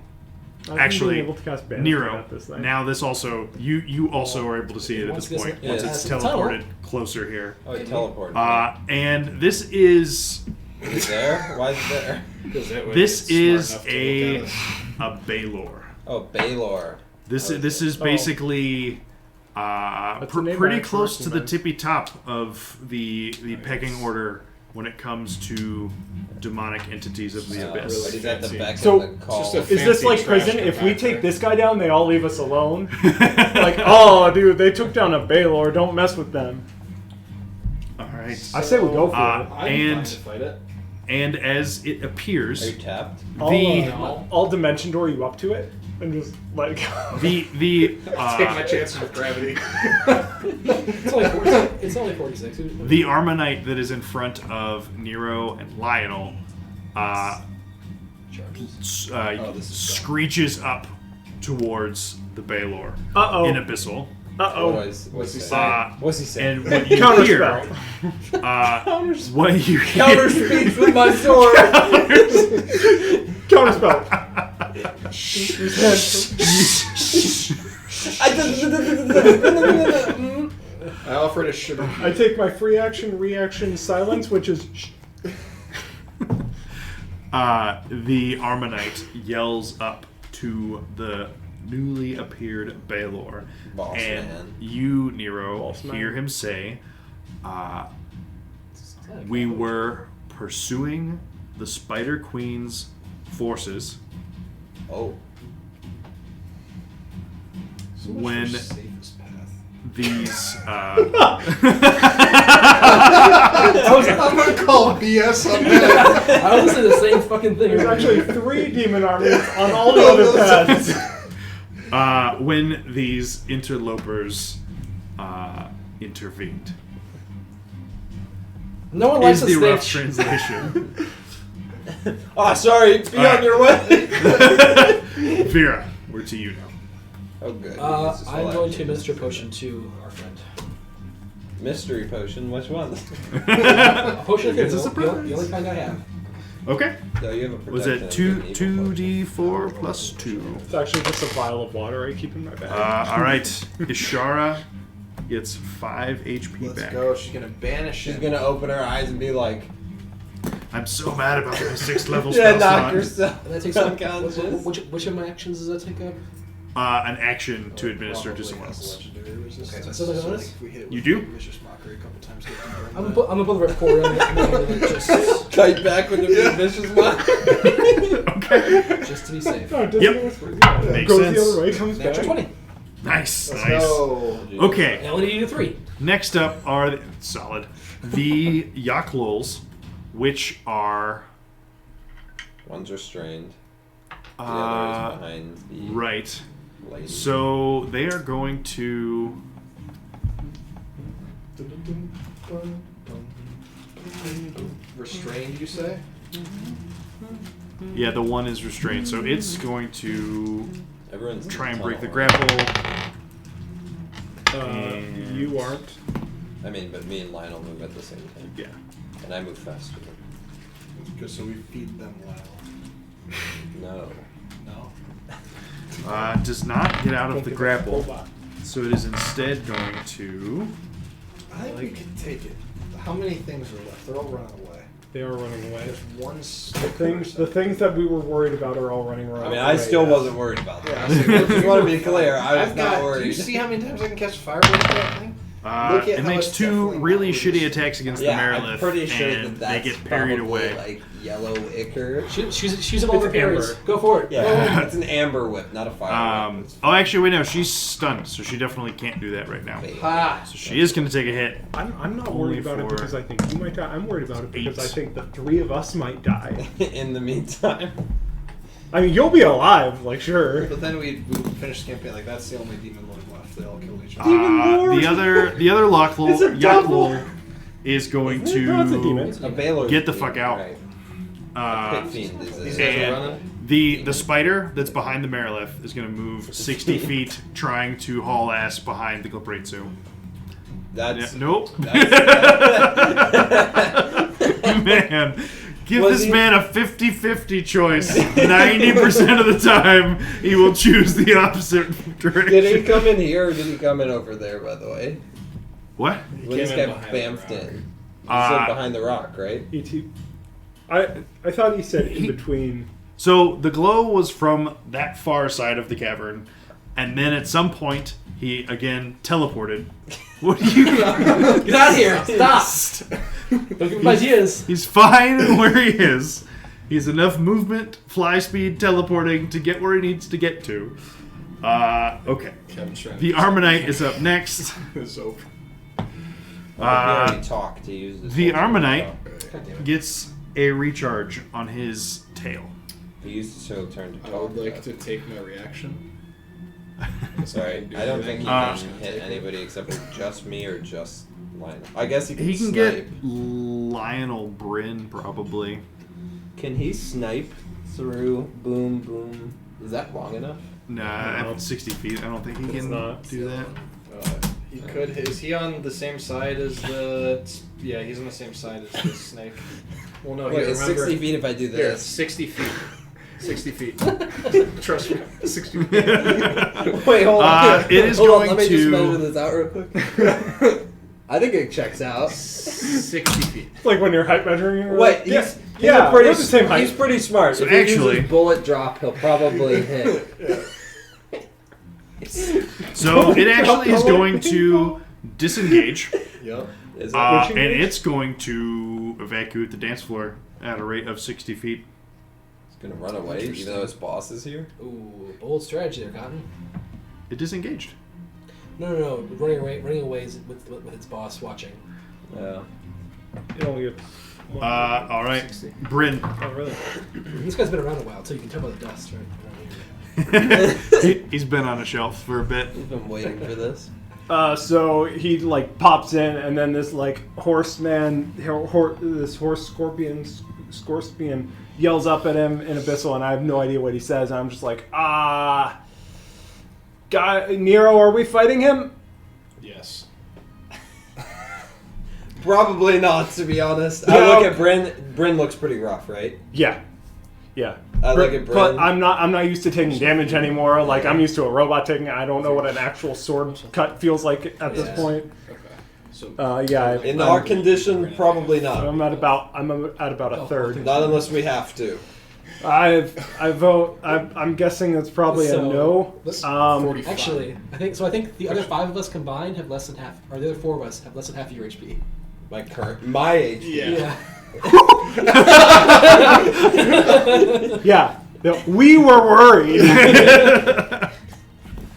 actually, being able to cast Banishment Nero. at this thing. Now this also you also are able to see it at this Once point this- once yeah, it's it's a tunnel. teleported closer here. Oh, it teleported. And this is Is it there? Why is it there? this is a Baylor. Oh, Baylor. This Okay. this is basically That's the name pretty I close actually to the recommend. tippy top of the pecking order when it comes to demonic entities of the abyss. Is that the beck So- and the call? It's just a Is this fancy like trash prison? If we compactor. take this guy down, they all leave us alone? Like, oh, dude, they took down a Baylor. Don't mess with them. All right. I say we go for Uh, it. I'm And- fine to fight it. And as it appears, Are you tapped? I'll dimension door you up to it and just let it go. the Take my chances with gravity. It's only 46. the Armonite that is in front of Nero and Lionel This is screeches up towards the Baylor Uh-oh. in Abyssal. Uh-oh. What's he he saying? What's he saying? And what you hear, Counterspell. what you hear, Counter speech with my sword. Counterspell. I offered a sugar. I take my free action, reaction, silence, which is... the Armonite yells up to the newly appeared Baylor, Boss and man. you, Nero, Boss man. hear him say, "We were pursuing the Spider Queen's forces Oh. when Safest path. these." I'm gonna call BS on that. I was listening to the same fucking thing. There's actually 3 demon armies on all the other paths. When these interlopers intervened. No one likes Is to the rough snitch. translation. Oh, sorry. Be on your way. Vera, we're to you now. Oh, good. This is I'm all going I to need. administer potion to our friend. Mystery potion. Which one? A potion of It's a the surprise. only kind I have. Okay. No, you have a Was it protection of good and evil 2d4 plus 2? It's actually just a vial of water I keep in my bag. All right. Ishara gets 5 HP Let's back. go. She's gonna banish She's him. gonna open her eyes and be like, I'm so mad about my 6th level "Yeah, spell knock slot. yourself And that takes up. unconscious." Which of my actions does that take up? An action to administer to Probably someone has else. legendary resistance. Okay, so like bonus? if we hit it You with do? Vicious mockery a couple times. get to burn I'm that. gonna put the recorder on it just Kite back with the vicious mind. Okay. just to be safe. No, it doesn't Yep. go yeah, it Makes goes sense. the other way, comes back. Natural 20. Nice. Let's Nice. go. Okay. I only need a 3. Next up are solid the Yaklols, which are One's restrained. The other is behind the right. lady. So they are going to. Restrained, you say? Yeah, the one is restrained, so it's going to Everyone's in try and the break the tunnel. grapple. And- You aren't. I mean, but me and Lionel move at the same time. Yeah. And I move faster. Just so we feed them well. No. No? Does not get out of the grapple, Robot. so it is instead going to. I think we can take it. How many things are left? They're all running away. They are running away. There's one The things that we were worried about are all running around. I mean, I still wasn't worried about that. I just want to be clear. I was I've not got, worried. Do you see how many times I can catch fireball with that thing? Look at It how makes it's two definitely really not shitty attacks against Yeah, the Marilith, I'm pretty sure and that that's they get parried probably away. like yellow ichor. She's of all the It's parries. amber. Go for it. Yeah, it's an amber whip, not a fire whip. It's Oh, actually, wait, no, she's stunned, so she definitely can't do that right now. fake. Ha! So she is going to take a hit. I'm not Only worried about it for because I think you might die. I'm worried about it because 8. I think the 3 of us might die. In the meantime, I mean, you'll be alive, like, sure. But then we finish the campaign. Like that's the only demon lord left. They all killed each other. Lord. The other It's a Lochlol, devil. Yaklol is going Isn't it? No, it's a demon. to a Baylor. Get the fuck out. Right. Pit fiend is These it. guys are and running. the spider that's behind the Marilith is going to move 60 feet, trying to haul ass behind the Glabretsu. Yeah, That's nope. that's Man, give Was this he- man a 50-50 choice. 90% of the time, he will choose the opposite direction. Did he come in here or did he come in over there? By the way, What? when this came guy in behind the bamfed rock. in, he said Uh, behind the rock, right? E.T. I thought he said in between. So the glow was from that far side of the cavern, and then at some point he again teleported. What do you? Get out of here! Stop! Don't give him ideas. He's fine where he is. He has enough movement, fly speed, teleporting to get where he needs to get to. Okay. Kevin's trying The to Armonite is up next. It's over. He already talked. He used his The whole- Armonite God damn it. gets a recharge on his tail. He used his whole turn to I talk. would like to take my reaction. Sorry, I don't think he can hit anybody except for just me or just Lionel. I guess he can. He can snipe. get Lionel Bryn probably. Can he snipe through? Boom, boom. Is that long enough? Nah, No. at 60 feet, I don't think he It's can not. do that. He could. Is he on the same side as the? Yeah, he's on the same side as the snake. Well, no. Wait, here, it's remember, 60 feet if I do Here, this. 60 feet. 60 feet. Trust me. 60 feet. Wait, hold on. It is Hold on, going let me just to- measure this out real quick. I think it checks out. 60 feet. It's like when you're height measuring. You're Wait, like, he's yeah, a pretty, we're the same height. He's pretty smart. So if he actually- uses bullet drop, he'll probably hit. So it actually is going to disengage, Yep. Is it? and it's going to evacuate the dance floor at a rate of 60 feet. It's gonna run away, even though his boss is here. Ooh, bold strategy there, Cotton. It disengaged. No. Running away is with its boss watching. Yeah. It only gets one. All right, Bryn. Oh, really? This guy's been around a while, so you can tell by the dust, right? He's been on a shelf for a bit. We've been waiting for this. So he like pops in, and then this like horseman, this horse scorpion yells up at him in Abyssal, and I have no idea what he says. I'm just like, guy Nero, are we fighting him? Yes. Probably not, to be honest. Yeah. I look at Bryn. Bryn looks pretty rough, right? Yeah. I look at Bryn. But I'm not used to taking damage anymore. Like I'm used to a robot taking. I don't know what an actual sword cut feels like at this Yeah. point. Okay. So. Yeah. In our condition, probably not. I'm at about a third. Not unless we have to. I vote. I'm guessing that's probably a So, no. let's- 45. Actually, I think the other 5 of us combined have less than half, or the other 4 of us have less than half of your HP. My HP. Yeah. Yeah, we were worried.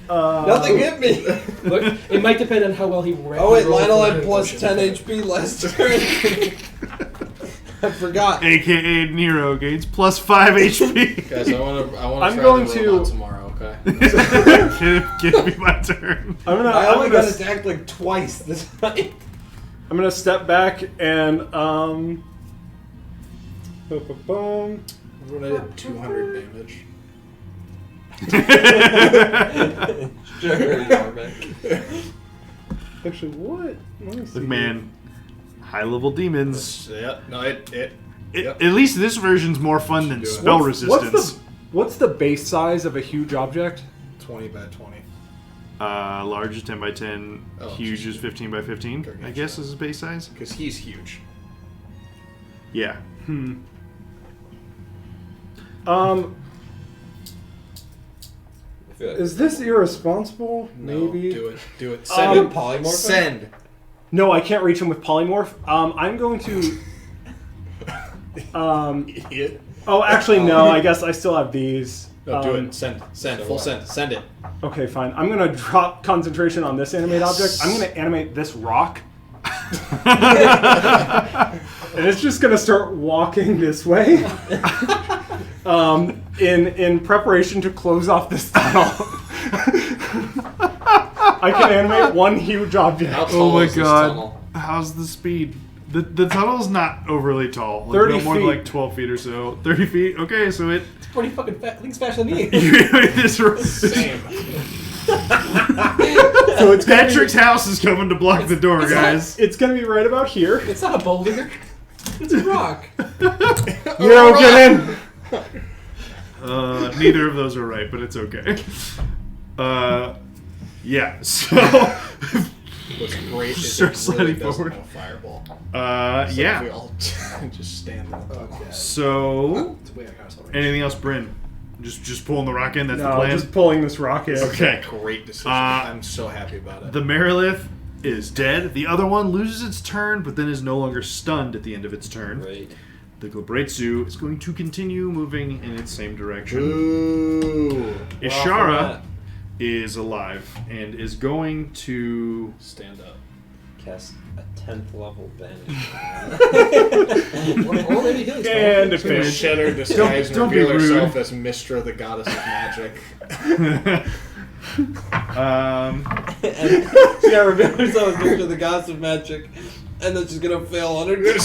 Nothing hit me. Look, it might depend on how well he ran. Oh wait, rolled Lionel for had the plus potion. 10 HP last turn. I forgot. AKA Nero gains plus 5 HP. Guys, I want to I'm try going the to- robot tomorrow. Okay. Give me my turn. I only got attacked like twice this time. I'm gonna step back and boom. When I did 200 damage. Sure, Norman. Actually, what? Let me see. Look, man, high-level demons. Yeah. No, it. Yep. At least this version's more fun than Do it. spell What's resistance. what's the base size of a huge object? 20 by 20. Large is 10 by 10, Oh, huge is shit. 15 by 15. I guess is his base size. Because he's huge. Yeah. feel like Is this irresponsible? No, Maybe. do it. Do it. Send Send him it. polymorph. Send. No, I can't reach him with polymorph. I'm going to. Idiot. Oh, actually, no. I guess I still have these. No, do it. Send. Send. Full send. Send it. Okay, fine. I'm gonna drop concentration on this animate object. I'm gonna animate this rock. And it's just gonna start walking this way. In preparation to close off this tunnel. I can animate one huge object. How Oh tall my is this god. tunnel? How's the speed? The tunnel's not overly tall. Like 30 no more than feet. like 12 feet or so. 30 feet? Okay, so it. It's pretty fucking fast. I think it's faster than me. this Same. So it's gonna Patrick's house is coming to block the door, it's guys. It's gonna be right about here. It's not a boulder. It's a rock. Yo, get in. Neither of those are right, but it's okay. Yeah, so. What's great is Start it sliding really doesn't forward. have a fireball. So Yeah. we all just stand there. So, It's way out of castle range. anything else, Bryn? Just pulling the rock in. That's the No, plan. just pulling this rock in. Okay. Great decision. Uh, I'm so happy about it. The Marilith is dead. The other one loses its turn, but then is no longer stunned at the end of its turn. Right. The Glabreitsu is going to continue moving in its same direction. Ooh. Ishara is alive and is going to. Stand up. Cast a 10th level banish. Or maybe healing spell. And a She's gonna finish. shed her disguise and don't be reveal herself rude. as Mistra, the goddess of magic. Um, And she's gonna reveal herself as Victor, the goddess of magic, and then she's gonna fail on her.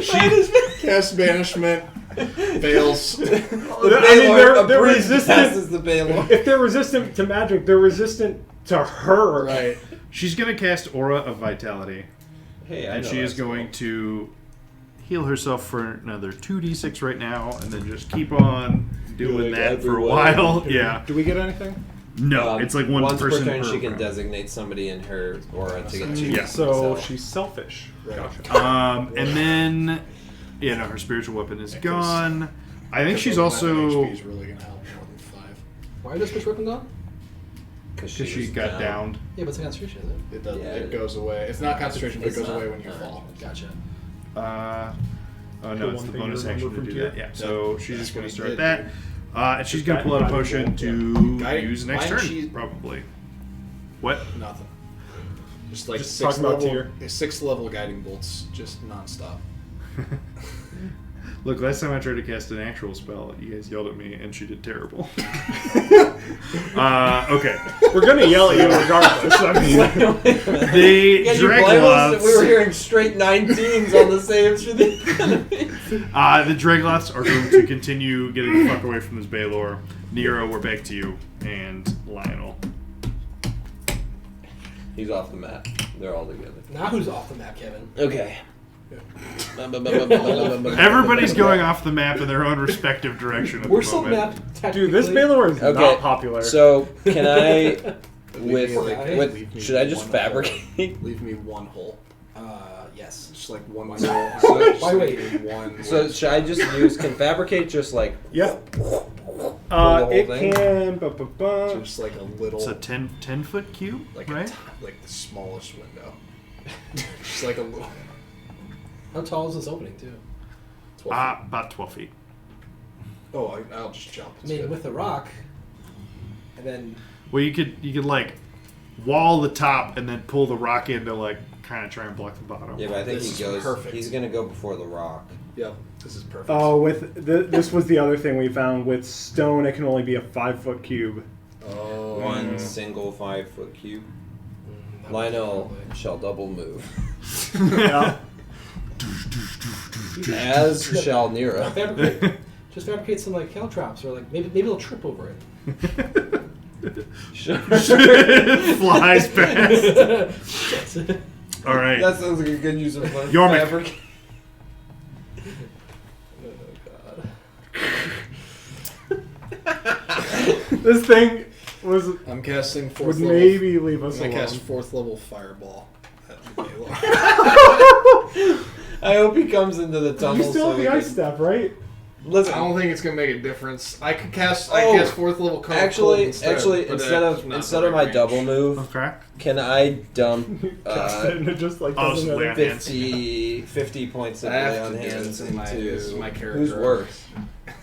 She casts banishment, fails. I mean, they're resistant. Passes the Baylor. If they're resistant to magic, they're resistant to her. Right. she's going to cast Aura of Vitality, Hey, I and know she is that going spell. to heal herself for another 2d6 right now, and then just keep on doing Doing that for a everywhere. while. Yeah. Do we get anything? No, it's like one once person per turn. She per can round. designate somebody in her aura to get 2. Yeah. So she's selfish. Right. And then, her spiritual weapon is gone. I think she's also HP is really gonna help more than 5. Why does this weapon gone? because she got downed. Yeah, but it's a concentration, isn't it? It does. Yeah, it goes away. It's not concentration, but it It's goes not. away when you Alright. fall. Gotcha. Oh no, The it's one the thing bonus you action remember to from do that. Tyr? Yeah. So she's That's just going what to he start did, that. dude. And she's going to pull out a potion to Guiding- use next why turn, she- probably. What? Nothing. Just like Just 6th talking about level, Tyr. 6th level guiding bolts, just nonstop. Look, last time I tried to cast an actual spell, you guys yelled at me, and she did terrible. Okay. We're gonna yell at you regardless. I mean, The Yeah, you blame us that we were Dragloths. hearing straight 19s on the saves for the enemy. The Dragloths are going to continue getting the fuck away from this Baylor. Nero, we're back to you, and Lionel. He's off the map. They're all together. Now who's off the map, Kevin? Okay. Everybody's going off the map in their own respective direction at We're the still moment. mapped technically. dude, this Baylor is Okay, not popular. So can I, Leave me, like, with leave me should I just one fabricate? hole. Leave me one hole. Yes. Just like one hole. So- Just why wait? leave me one. So should I just use? Can fabricate just like? yeah. the whole It thing? can. Just like a little. It's a 10-foot cube, like right? like the smallest window. Just like a little. How tall is this opening, too? 12 feet. About 12 feet. Oh, I'll just jump. I It's mean, good. with the rock, and then Well, you could like wall the top and then pull the rock in to like kind of try and block the bottom. Yeah, but I think This he is goes. perfect. He's gonna go before the rock. Yep, this is perfect. Oh, this was the other thing we found with stone. It can only be a 5-foot cube. Oh. One single 5-foot cube. Lionel shall double move, Yeah. as shall Nero. fabricate. Just fabricate some like caltrops, or like maybe they'll trip over it. Sure. Flies past. Shit. All right. That sounds like a good use of fun. Yormik. Fabricate. This thing I'm casting fourth would level. maybe leave us I'm gonna alone. cast 4th level fireball at Baylor. I hope he comes into the tunnel. You still so have we the can- ice staff, right? Listen, I don't think it's gonna make a difference. I could cast. Oh, I cast 4th level cone. actually, instead, but instead it's of not instead the of my right double range. move, Okay. can I dump And it just like Oh, doesn't so matter. land- 50 points of I have lay to on do hands this in my- this is my into character. who's worse?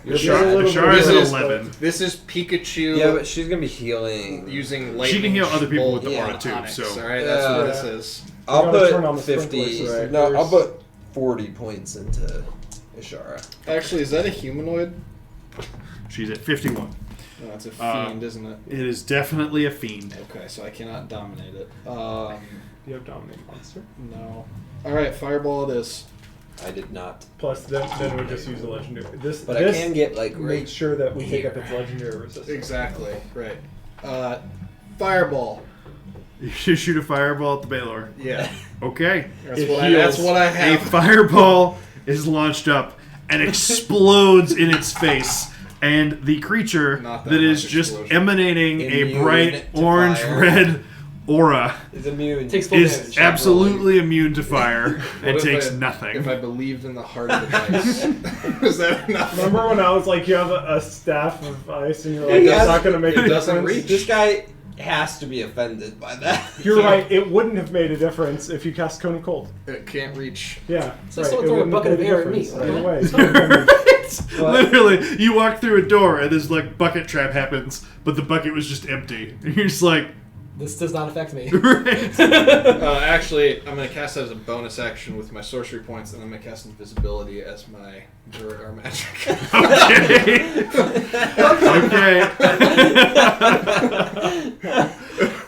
You're She's a bad. little Ashara is bit at worse, 11. This is Pikachu. Yeah, but she's gonna be healing. using lightning. She can heal other people with the Yeah. aura too. Onyx, So all right, that's what Yeah. this is. I'll gotta turn on put the 50. sprinkler system No, I'll first. put 40 points into Ashara. Actually, is that a humanoid? she's at 51. No, it's a Uh, fiend, isn't it? It is definitely a fiend. Okay, so I cannot dominate it. Do you have dominate monster? No. All right, fireball it is. I did not, Plus, then we just use a legendary. This but this I can get like make right. sure that we take up its legendary resistance. Exactly. Right. Fireball. You should shoot a fireball at the Baylor. Yeah. Okay. That's It what I heals. have. A fireball is launched up and explodes in its face. And the creature Not that that is much just explosion. emanating a Immune bright to orange fire. red aura Is immune. Takes full is damage. absolutely immune to fire and What if takes I- nothing. If I believed in the heart of the dice, is that enough? Remember when I was like, you have a staff of ice and you're like, It that's does- not going to make it a doesn't difference? reach. This guy has to be offended by that. You're right. It wouldn't have made a difference if you cast Cone of Cold. It can't reach. Yeah. It's like right. someone It throwing a wouldn't bucket have of made a air at me. difference. Okay. Either way. Literally, you walk through a door and this like bucket trap happens, but the bucket was just empty. And you're just like, This does not affect me. right. Actually, I'm going to cast that as a bonus action with my sorcery points, and I'm going to cast invisibility as my Duradar magic. Okay.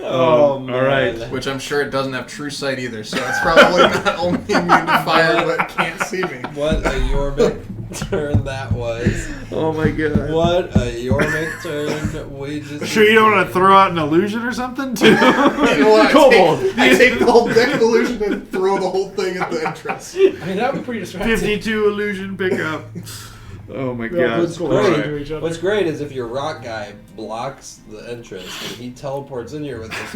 Oh, all right. man. Which I'm sure it doesn't have true sight either, so it's probably not only immune to fire, but can't see me. What a Yormik turn that was. Oh my god. What a Yormik turn we just. Sure you don't want to throw out an illusion or something too? You know what? Kobold. I take the whole deck of illusion and throw the whole thing at the entrance. I mean, that would be pretty distracting. 52 illusion pickup. Oh my Yeah, god. let's go Great. into each other. What's great is if your rock guy blocks the entrance and he teleports in here with us,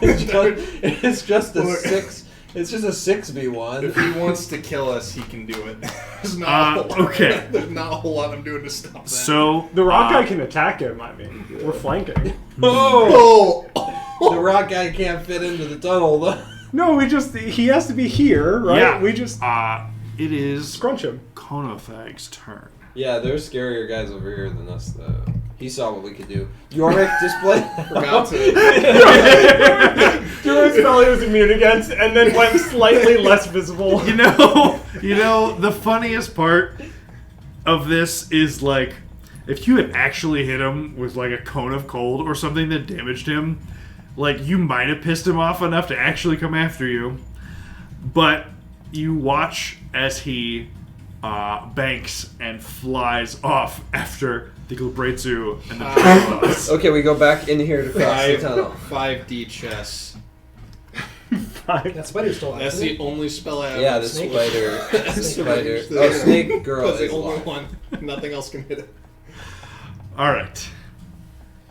it's just a Look. 6. It's just a 6v1. If he wants to kill us, he can do it. There's not, a whole lot, okay. there's not a whole lot I'm doing to stop that. So The rock guy can attack him, I mean. We're flanking. Oh! Oh! The rock guy can't fit into the tunnel though. No, he has to be here, right? yeah, We just it is scrunch him. Konothag's turn. Yeah, there's scarier guys over here than us though. He saw what we could do. Yormik display. Forgot to. During spell he was immune against, and then went slightly less visible. You know, the funniest part of this is like, if you had actually hit him with like a cone of cold or something that damaged him, like you might have pissed him off enough to actually come after you. But you watch as he banks and flies off after the Glabrezu and the Dragonoss. Okay, we go back in here to cross the tunnel. 5D chess. That spider's still alive. That's isn't the only spell I have. Yeah, the Snake. spider. Oh, snake girl That's the is only alive. one. Nothing else can hit it. All right,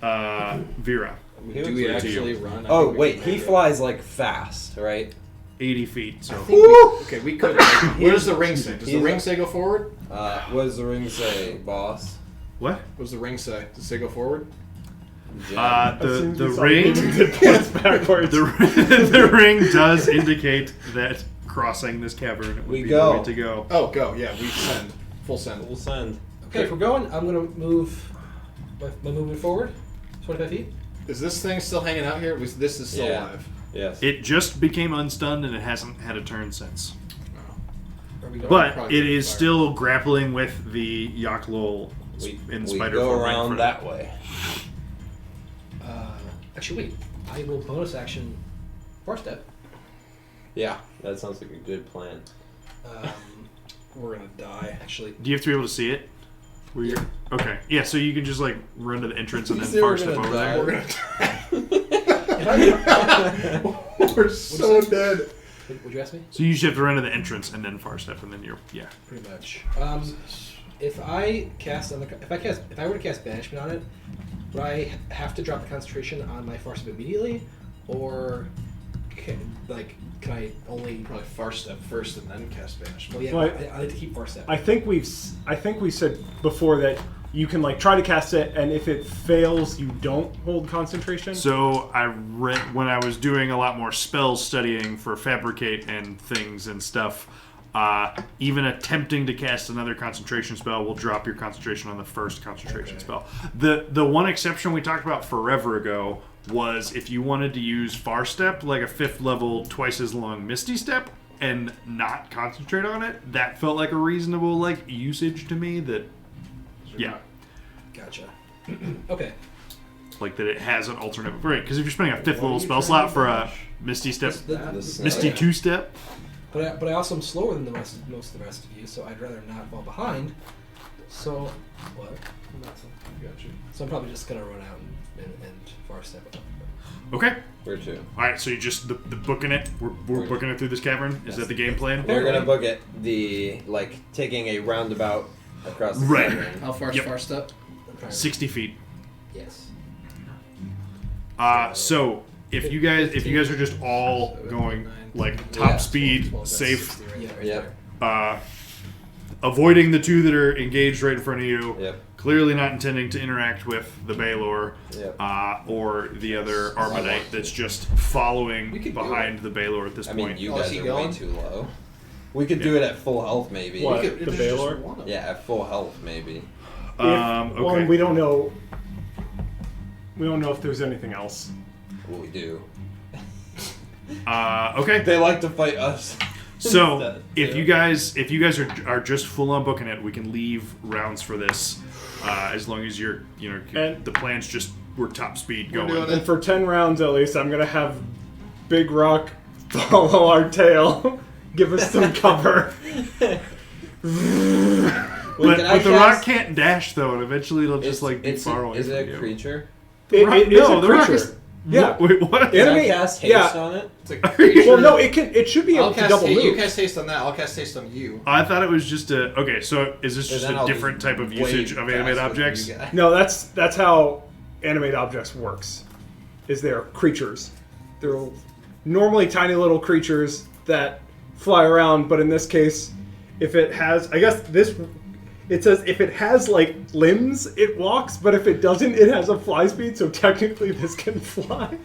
Vera, He Do looks we weird. actually run? I Oh think we wait, can he make it. flies like fast, right? 80 feet. So I think we, okay, we could. Where does the ring say? Does the He's ring a- say go forward? What does the ring say, boss? what? What does the ring say? Does it say go forward? Jim? The ring. points backwards. The ring does indicate that crossing this cavern would We be go. the way to go. Oh, go. Yeah, we send. Full send. We'll send. Okay, if we're going, I'm gonna move my movement forward, 25 feet. Is this thing still hanging out here? This is still Yeah. alive. Yes. It just became unstunned and it hasn't had a turn since. Are we going? But probably it gonna is fire. still grappling with the Yaklol in we spider go form right in around front that way. Actually, wait. I will bonus action Far Step. Yeah, that sounds like a good plan. We're gonna die. Actually, Do you have to be able to see it? Where you're... Okay. Yeah, so you can just like run to the entrance and You then say far we're step gonna over die? there. We're gonna die. We're so dead. would you ask me? So you just have to run to the entrance and then far step and then you're Pretty much. If I were to cast banishment on it, would I have to drop the concentration on my Far Step immediately, or can I only? Probably far step first and then cast banishment. Well, yeah, Well, I like to keep far step. I think we said before that you can like try to cast it, and if it fails, you don't hold concentration. So I read when I was doing a lot more spell studying for Fabricate and things and stuff. Even attempting to cast another concentration spell will drop your concentration on the first concentration spell. The one exception we talked about forever ago was if you wanted to use Far Step, like a 5th level, twice as long Misty Step, and not concentrate on it. That felt like a reasonable like usage to me. That yeah, Gotcha. Okay. like that it has an alternate right. Because if you're spending a 5th level spell slot for a Misty Step, Misty 2-step. But I also am slower than most of the rest of you, so I'd rather not fall behind. So what? Gotcha. So I'm probably just gonna run out and far step up. Okay. Where to? All right. So you just the booking it. We're booking it through this cavern. Is that the game plan? We're gonna book it. Taking a roundabout across the Right. cavern. How far is Yep. far step? 60 feet. Yes. So if you guys are just all going like top Yeah. speed, 12, that's safe, 60 right Yeah. there. Right Yep. there. avoiding the two that are engaged right in front of you. Yep. Clearly not intending to interact with the Baylor Yep. or the other Armonite that's just following We could do behind the Baylor at this I mean, point. you Oh, is guys he are going? way too low. We could do it at full health, maybe. What? We could- The there's just Baylor? one of them. Yeah, at full health, maybe. Well, Okay. and we don't know. We don't know if there's anything else. Well, we do. Okay. They like to fight us. So Instead, if yeah. you guys are just full on booking it, we can leave rounds for this, as long as you're And- the plan's just we're top speed We're going. doing And for 10 rounds at least, I'm gonna have Big Rock follow our tail, give us some cover. But can I the rock cast- can't dash though, and eventually it'll just like be far away Is from it a you. creature? It is No, a the rock creature. is. Yeah. Wait, what? Yeah. Can Enemy- I cast haste yeah. on it? It's a creature. Well, no, it should be able I'll to cast double haste. You move. cast haste on that. I'll cast haste on you. I thought it was just a. Okay, so is this And just then a I'll different just type of wave usage of animate fast with objects? you guys. No, that's how animate objects works. Is they're creatures. They're normally tiny little creatures that fly around, but in this case, if it has, I guess this, it says if it has like limbs, it walks, but if it doesn't, it has a fly speed, so technically this can fly.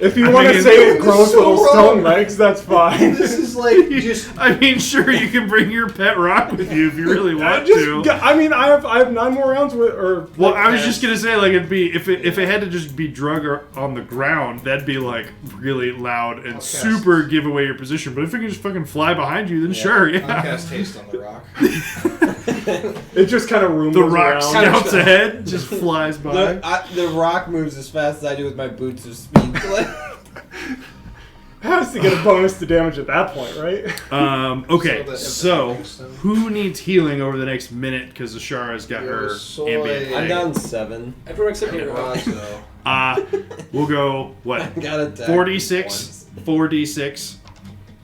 If you want to mean, say it this grows is so little stone wrong. legs, that's fine. This is like just. I mean, sure, you can bring your pet rock with you if you really want to. I mean, I have 9 more rounds with, or Well, like, I was just gonna say, like, it'd be if it had to just be drug or on the ground, that'd be like really loud and super give away your position. But if it can just fucking fly behind you, then sure, I'll yeah. cast haste on the rock. it just kind of rumbles The rock around. scouts ahead, just flies by. The rock moves as fast as I do with my boots of speed. Has to get a bonus to damage at that point, right? Okay, So so the- who needs healing over the next minute? Because Ashara's got her Soy. ambient I'm thing. down 7. Everyone except me. So We'll go what? Got attacked 46, once. 4d6,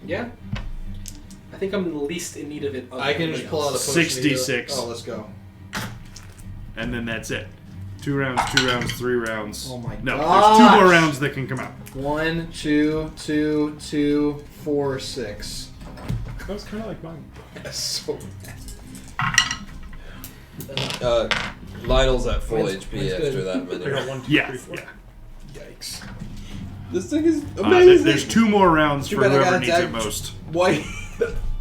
Yeah. I think I'm the least in need of it. I can just pull out a potion. 66. Oh, let's go. and then that's it. 2 rounds, 2 rounds, 3 rounds. Oh my No, gosh. there's 2 more rounds that can come out. 1, 2, 2, 2, 4, 6. That was kind of like mine. That's so Lionel's at full Mine's- HP mine's after good. that I got minute. 1, 2, Yeah, 3, 4. yeah. yikes. This thing is amazing. There's 2 more rounds Too for bad I whoever got needs it attacked. most. White.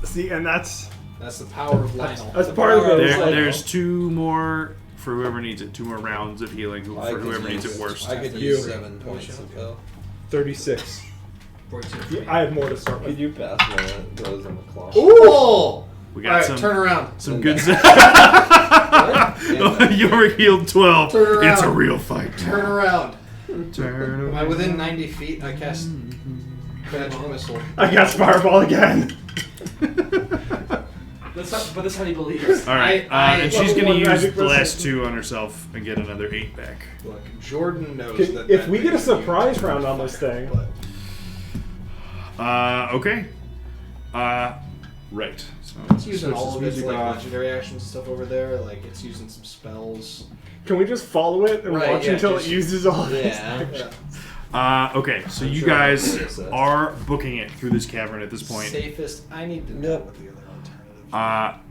See, and that's That's the power of Lionel. that's part of it. It's like- There's 2 more for whoever needs it. 2 more rounds of healing for I could whoever needs use- it worst. I could After use you. 7 points of health. 36. 42. Yeah, I have more to start with. Could you pass me those in the cloth? Ooh! We got Alright, some turn around. some good. What? You were healed 12. Turn around. It's a real fight. Turn around. Turn Am I within 90 feet? I cast magic missile. I got Fireball again. But that's how he believes. All right, I- and she's Level gonna 1 use magic the last missile. 2 on herself and get another 8 back. Look, Jordan knows Can- that. if that we thing get a is surprise huge. round on this thing. But Okay. Right. So it's using all of its music like off. legendary actions and stuff over there. Like it's using some spells. Can we just follow it and Right, watch yeah, until just- it uses all of its Yeah. actions? Okay, so you sure guys I'll notice that. are booking it through this cavern at this point. Safest. I need to know what the other alternative.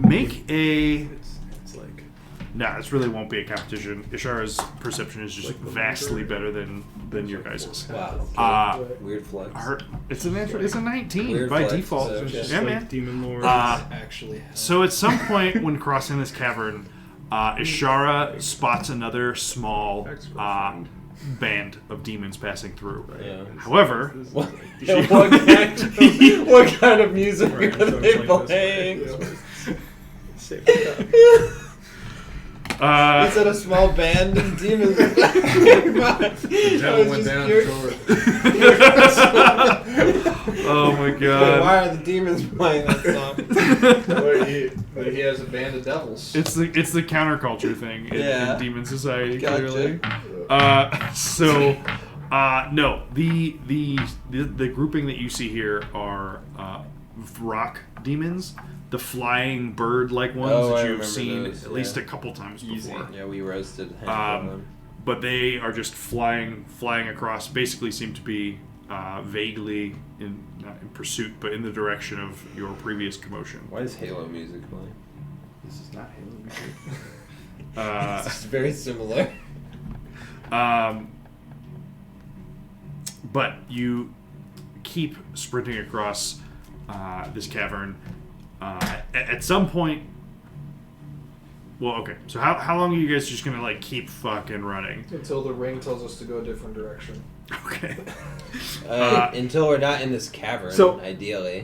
Make a. It's like Nah, this really won't be a competition. Ishara's perception is just vastly better than your guys's. Wow. Weird flex. It's a natural. It's a 19 Weird by flex, default. so okay. just Yeah, like man. demon lord. Actually. So at some point when crossing this cavern, Ishara spots another small band of demons passing through. Yeah. However, What kind of music are they playing? He said a small band of demons. The devil went down the oh my Why god. are the demons playing that song? But he has a band of devils. It's the counterculture thing in demon society, Gotcha. clearly. No, the grouping that you see here are rock demons, the flying bird-like ones Oh, I that you've remember seen those, at least yeah. a couple times before. Yeah, we roasted half of them. But they are just flying across. Basically, seem to be vaguely not in pursuit, but in the direction of your previous commotion. Why is Halo music playing? This is not Halo music. It's very similar. But you keep sprinting across this cavern. At some point, well, okay. So how long are you guys just gonna like keep fucking running? Until the ring tells us to go a different direction. Okay. Until we're not in this cavern, So- ideally.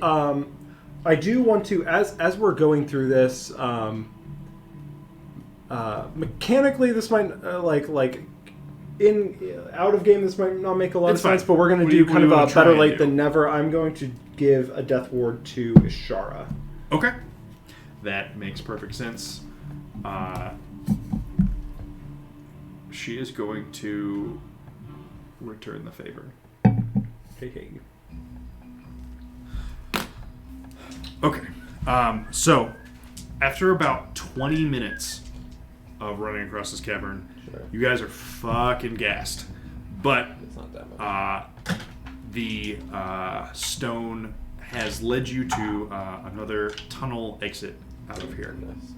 I do want to, as we're going through this, mechanically this might out of game this might not make a lot It's of sense, fine. but we're going to What do do kind you of a wanna try better and late do? than never. I'm going to give a death ward to Ishara. Okay. That makes perfect sense. She is going to return the favor. Hey. Okay. So, after about 20 minutes of running across this cavern, Sure. you guys are fucking gassed. But It's not that much. the stone has led you to another tunnel exit out of here. Nice.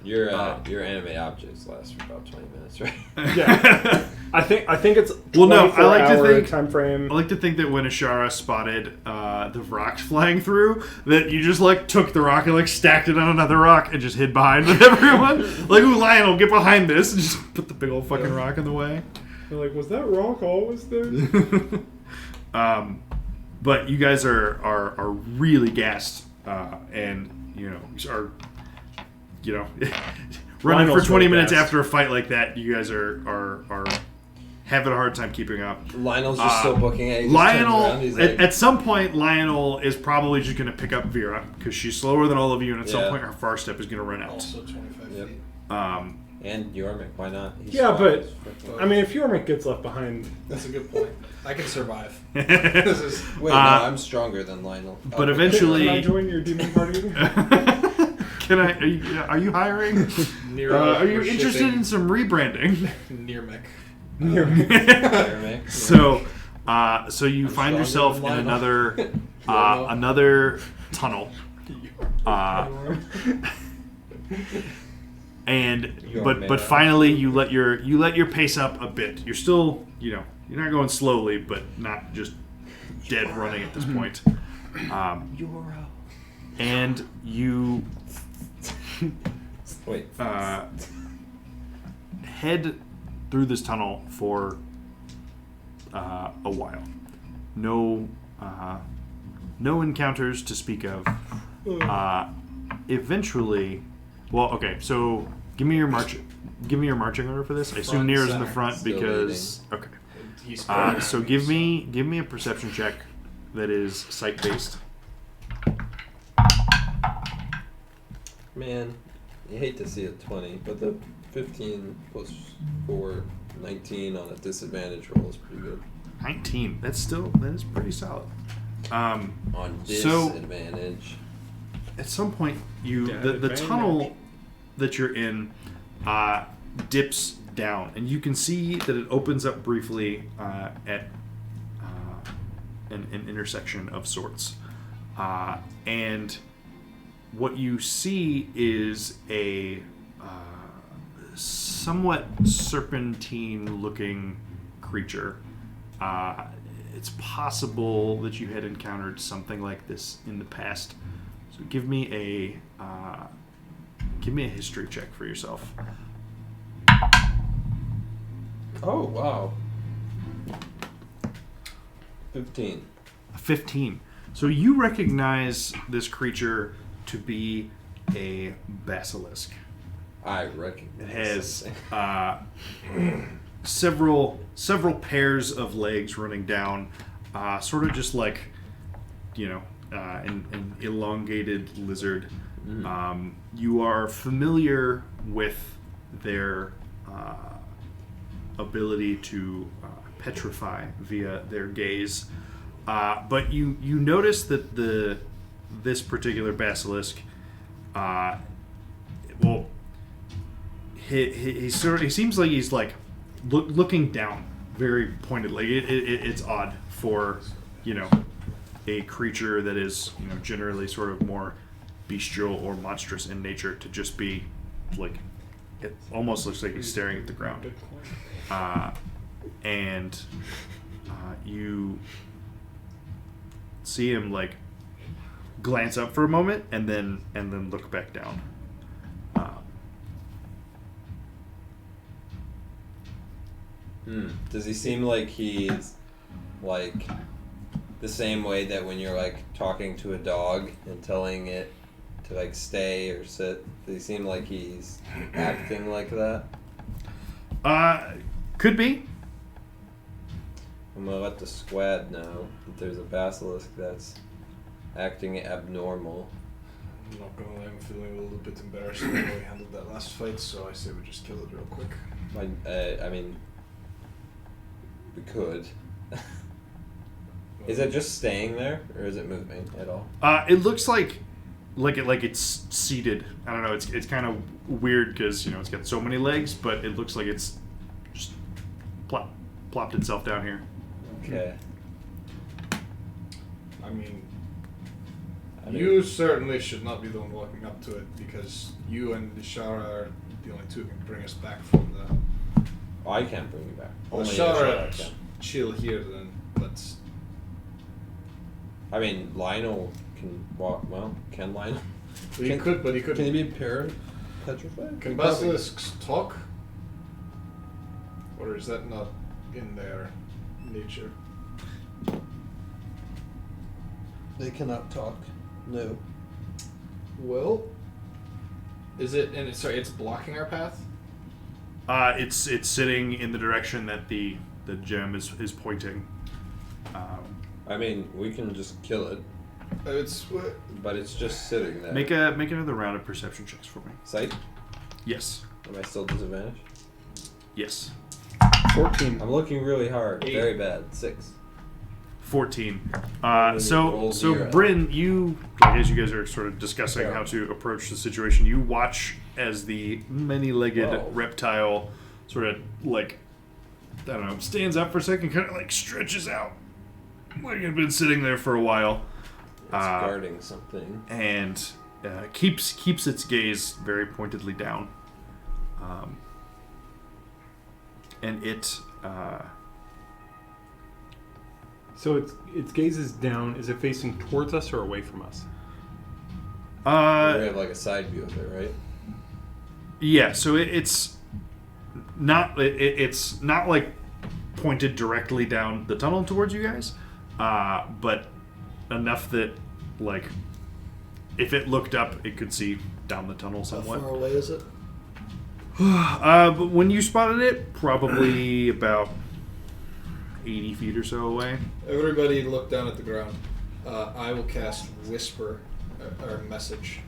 Your anime objects last for about 20 minutes, right? Yeah. I think it's Well, no, I like to 24-hour think- time frame. I like to think that when Ishara spotted the rocks flying through, that you just like took the rock and like stacked it on another rock and just hid behind with everyone. Like, ooh, Lionel, get behind this, and just put the big old fucking rock in the way. They're like, was that rock always there? But you guys are really gassed, and are running Lionel's for 20 really minutes gassed. after a fight like that. You guys are having a hard time keeping up. Lionel's just still booking it. He just turns Lionel, around, he's like, at some point, Lionel is probably just going to pick up Vera because she's slower than all of you, and at some Yeah. point, her far step is going to run out. Also 25 Yep. feet. and Yormik, why not? He's Yeah, strong but as frick. I mean, if Yormik gets left behind, That's a good point. I can survive. This is Wait, no, I'm stronger than Lionel. but Oh, eventually, can I join your demon party? can I? Are you hiring? Nero. Are you we're interested in shipping some rebranding? Nirmek. Yormik. So you I'm find stronger yourself than in Lionel. another tunnel, and You're but mad. finally you let your pace up a bit. You're still you're not going slowly, but not just dead running at this point. And you Wait. head through this tunnel for a while. No encounters to speak of. Eventually, well, okay. So give me your marching order for this. I assume Front, Nira's in the center. front Still because okay. He's So give me a perception check that is sight based. Man, you hate to see a 20, but the 15 plus 4, 19 on a disadvantage roll is pretty good. 19. That is pretty solid. On So- disadvantage. At some point, the Disadvantage. tunnel that you're in dips down, and you can see that it opens up briefly at an intersection of sorts. And what you see is a somewhat serpentine-looking creature. It's possible that you had encountered something like this in the past. So give me a history check for yourself. Oh, wow. 15. 15. So you recognize this creature to be a basilisk. I recognize It has something. several pairs of legs running down, sort of just like, an elongated lizard. You are familiar with their ability to petrify via their gaze, but you notice that this particular basilisk, he seems like he's like looking down very pointedly. It's odd for a creature that is generally sort of more bestial or monstrous in nature to just be like, it almost looks like he's staring at the ground. And you see him like glance up for a moment and then look back down. Does he seem like he's like the same way that when you're like talking to a dog and telling it to like stay or sit? Does he seem like he's acting like that? Could be. I'm gonna let the squad know that there's a basilisk that's acting abnormal. I'm not gonna lie, I'm feeling a little bit embarrassed about how we handled that last fight, so I say we just kill it real quick. I mean, we could. Is it just staying there, or is it moving at all? It looks like it's seated. I don't know. It's kind of weird because it's got so many legs, but it looks like it's just plopped itself down here. Okay. I mean, you certainly should not be the one walking up to it, because you and Ishara are the only two who can bring us back from the... Oh, I can't bring you back. Well, Only Ishara Ishara can. chill here then, but... I mean, Lionel can walk. Well, can Lionel? But he could. Can he be petrified? Can basilisks talk? Or is that not in their nature? They cannot talk. No. Well, is it? And it's blocking our path. It's sitting in the direction that the gem is pointing. I mean, we can just kill it, but it's just sitting there. Make another round of perception checks for me. Sight? Yes. Am I still disadvantaged? Yes. 14. I'm looking really hard. 8. Very bad. 6. 14. roll So zero. Bryn, you, like, as you guys are sort of discussing Yeah. how to approach the situation, you watch as the many-legged Whoa. reptile sort of like, I don't know, stands up for a second, kind of like stretches out, like it had been sitting there for a while, It's guarding something. and keeps its gaze very pointedly down, and it. So its gaze is down. Is it facing towards us or away from us? We have like a side view of it, right? Yeah, so it's not it's not like pointed directly down the tunnel towards you guys, but enough that like if it looked up, it could see down the tunnel How somewhat. far away is it? But when you spotted it, probably about 80 feet or so away. Everybody look down at the ground. I will cast Whisper, or Message,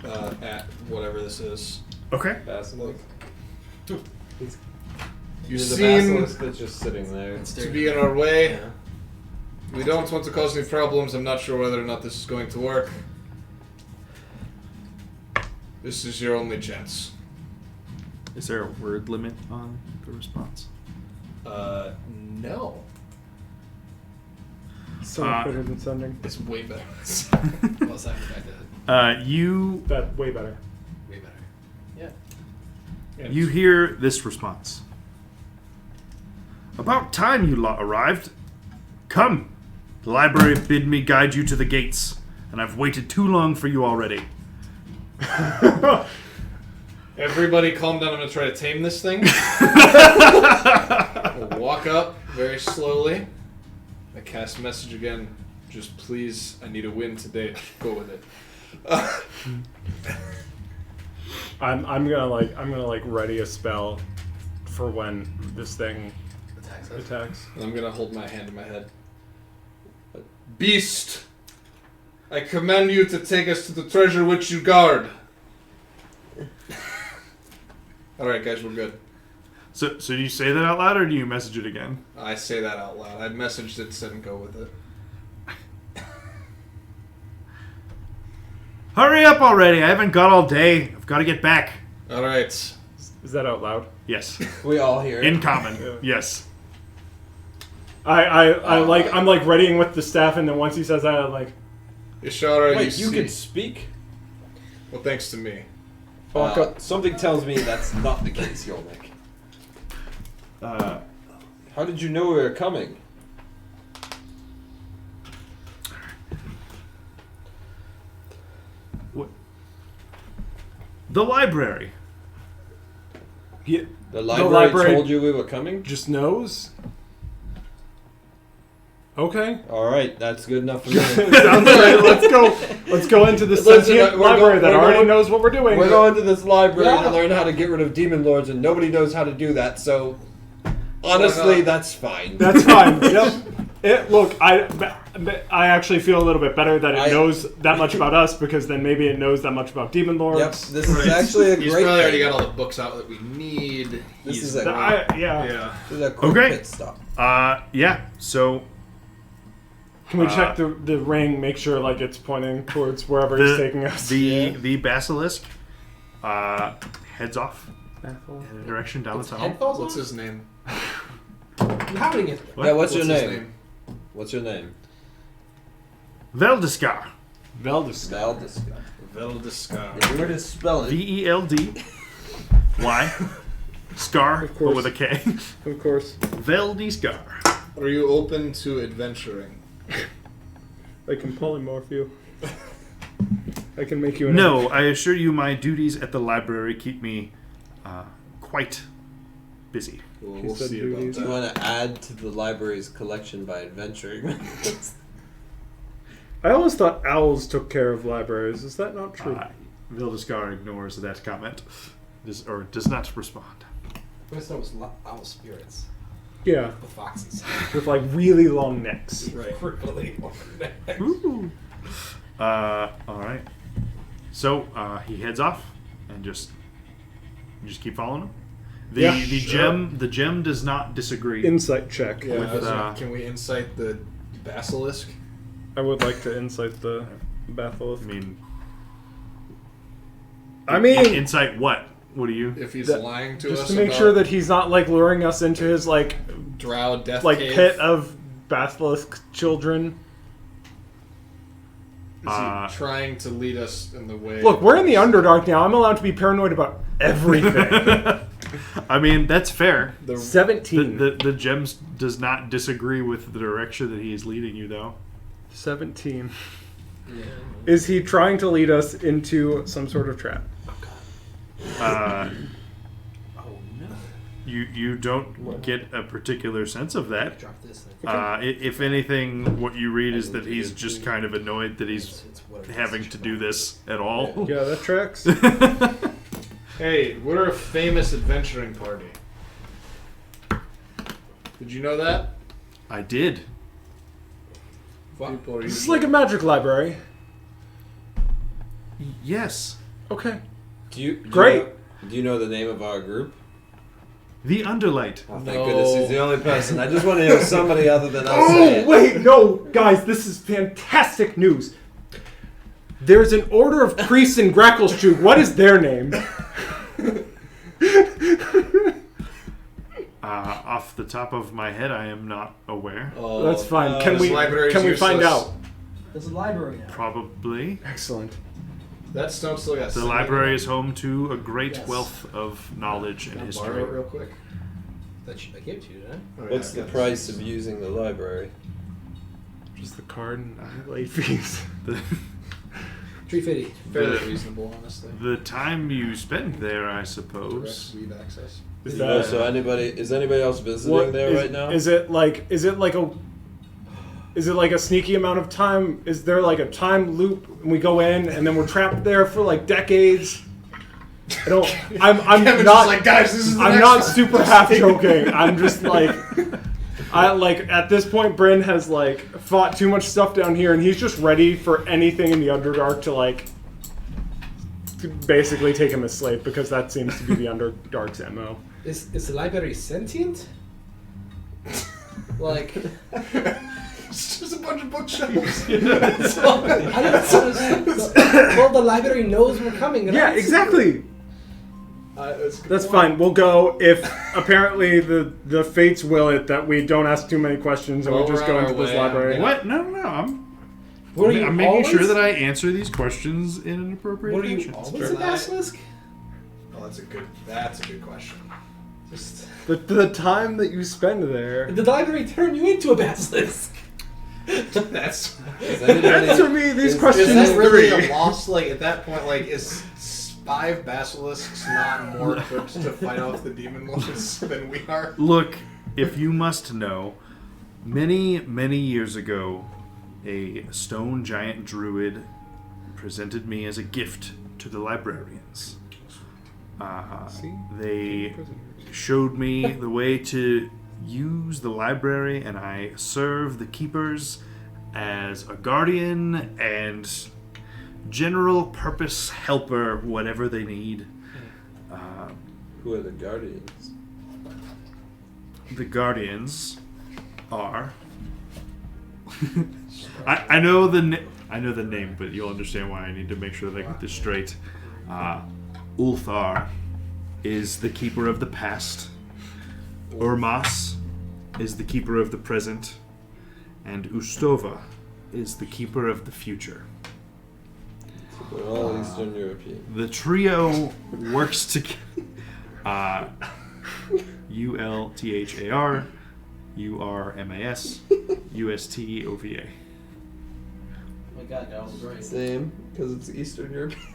at whatever this is. Okay. Basilisk. You There's a seem basilisk that's just sitting there. to be in our way. We don't want to cause any problems. I'm not sure whether or not this is going to work. This is your only chance. Is there a word limit on the response? No. So much better than sending. It's way better. Well, second I did. You That way better. Way better. Yeah. You hear this response. About time you lot arrived. Come. The library bid me guide you to the gates, and I've waited too long for you already. Everybody calm down. I'm going to try to tame this thing. We'll walk up very slowly. I cast message again. Just please, I need a win today. Go with it. I'm gonna ready a spell for when this thing attacks. And I'm going to hold my hand to my head. Beast, I command you to take us to the treasure which you guard. Alright, guys, we're good. So do you say that out loud, or do you message it again? I say that out loud. I messaged it, said go with it. Hurry up already! I haven't got all day. I've got to get back. Alright. Is that out loud? Yes. We all hear it. In common. Yes. I'm like readying with the staff, and then once he says that, I'm like, Ishara, Wait, you see. can speak? Well, thanks to me. walk up. Something tells me that's not the case, Yolnik. How did you know we were coming? What? The library. Yeah, The library library- told you we were coming? just knows. Okay. Alright, that's good enough for me. Sounds great. Let's go into the Listen, sentient we're library go- that we're already going- knows what we're doing. We're going to this library Yeah. to learn how to get rid of demon lords, and nobody knows how to do that, so honestly, not? that's fine. That's fine. Yep. Look, I actually feel a little bit better that it knows that much about us, because then maybe it knows that much about demon lords. Yep, this is actually a He's great probably already thing. got all the books out that we need. This He's is a- Yeah. This is a quick Okay. pit stop. Yeah. So Can we check the ring, make sure like it's pointing towards wherever he's taking us? the basilisk heads off in a direction down the tunnel. Headphones What's on? his name? You have it again. What? Yeah, what's your his name? What's your name? Veldeskar. Valdis. Veldeskar. If you were to spell it, VELDY. Scar, Of but course. with a K. Of course. Veldeskar. Are you open to adventuring? I can polymorph you. I can make you an No, I assure you my duties at the library keep me quite busy. Well, He we'll said see duties. do you about want to add to the library's collection by adventuring? I always thought owls took care of libraries. Is that not true? Veldeskar ignores that comment. Does not respond. First it was owl spirits Yeah, with foxes. with like really long necks. Right. Really? Ooh. All right. So he heads off, and just keep following him. The gem does not disagree. Insight check. Yeah, With, can we incite the basilisk? I would like to insight the basilisk. I mean, insight what? What do you? If he's That- lying to Just us to make about sure that he's not like luring us into his like Drow death cave. pit of basilisk children. Is he trying to lead us in the way? Look, we're in the Underdark now. I'm allowed to be paranoid about everything. I mean, that's fair. 17. The gems does not disagree with the direction that he is leading you, though. 17. Is he trying to lead us into some sort of trap? Uh, Oh no. you don't get a particular sense of that. Drop this thing. If anything, what you read is that he's just kind of annoyed that he's It's what it is. having to do this at all. Yeah, that tracks. Hey, we're a famous adventuring party. Did you know that? I did. People are This is usually- like a magic library. Yes. Okay. Do you know the name of our group? The Underlight. Oh, thank No. goodness he's the only person. I just want to hear somebody other than us say Oh, it. wait, no, guys, this is fantastic news. There's an order of priests in Grackleshug. What is their name? Off the top of my head, I am not aware. Oh, That's fine. no. Can we library's find useless. out? There's a library now. Probably. Excellent. That stone still got The library is home to a great Yes. wealth of knowledge and Can I history. borrow it real quick? I gave it to you, didn't I? Oh, yeah, What's I the got price this. of using the library? Just the card and late fees. The, 350. Fairly the- reasonable, honestly. the time you spend there, I Direct suppose. read access. Is Oh, so is anybody else visiting there right now? Is it like a sneaky amount of time? Is there like a time loop and we go in and then we're trapped there for like decades? I don't. I'm Kevin's not just like, guys, this is the I'm next not one." super half joking. I'm just like, I like at this point, Bryn has like fought too much stuff down here, and he's just ready for anything in the Underdark to like, to basically take him as slave because that seems to be the Underdark's MO. Is the library sentient? Like, It's just a bunch of bookshelves. I don't well, the library knows we're coming. Yeah, right? exactly. That's a good That's point. fine. We'll go if apparently the fates will it that we don't ask too many questions and Well, we just we're go on into our this way. library. What? No. Were you I'm making always, sure that I answer these questions in an appropriate Were you fashion. always a basilisk? Oh, that's a good question. Just The time that you spend there. did the library turn you into a basilisk? That's Is anybody- Answer me these is- questions. is that really three. a loss? Like at that point, like is 5 basilisks not more equipped to fight off the demon lords than we are? Look, if you must know, many, many years ago, a stone giant druid presented me as a gift to the librarians. They showed me the way to use the library, and I serve the keepers as a guardian and general purpose helper, whatever they need. Who are the guardians? The guardians are. I know the I know the name, but you'll understand why I need to make sure that I get this straight. Ulthar is the keeper of the past. Urmas is the keeper of the present, and Ustova is the keeper of the future. We're all Eastern European. The trio works together. ULTHAR, URMAS, USTOVA. Oh my god, that was right. Same, because it's Eastern European.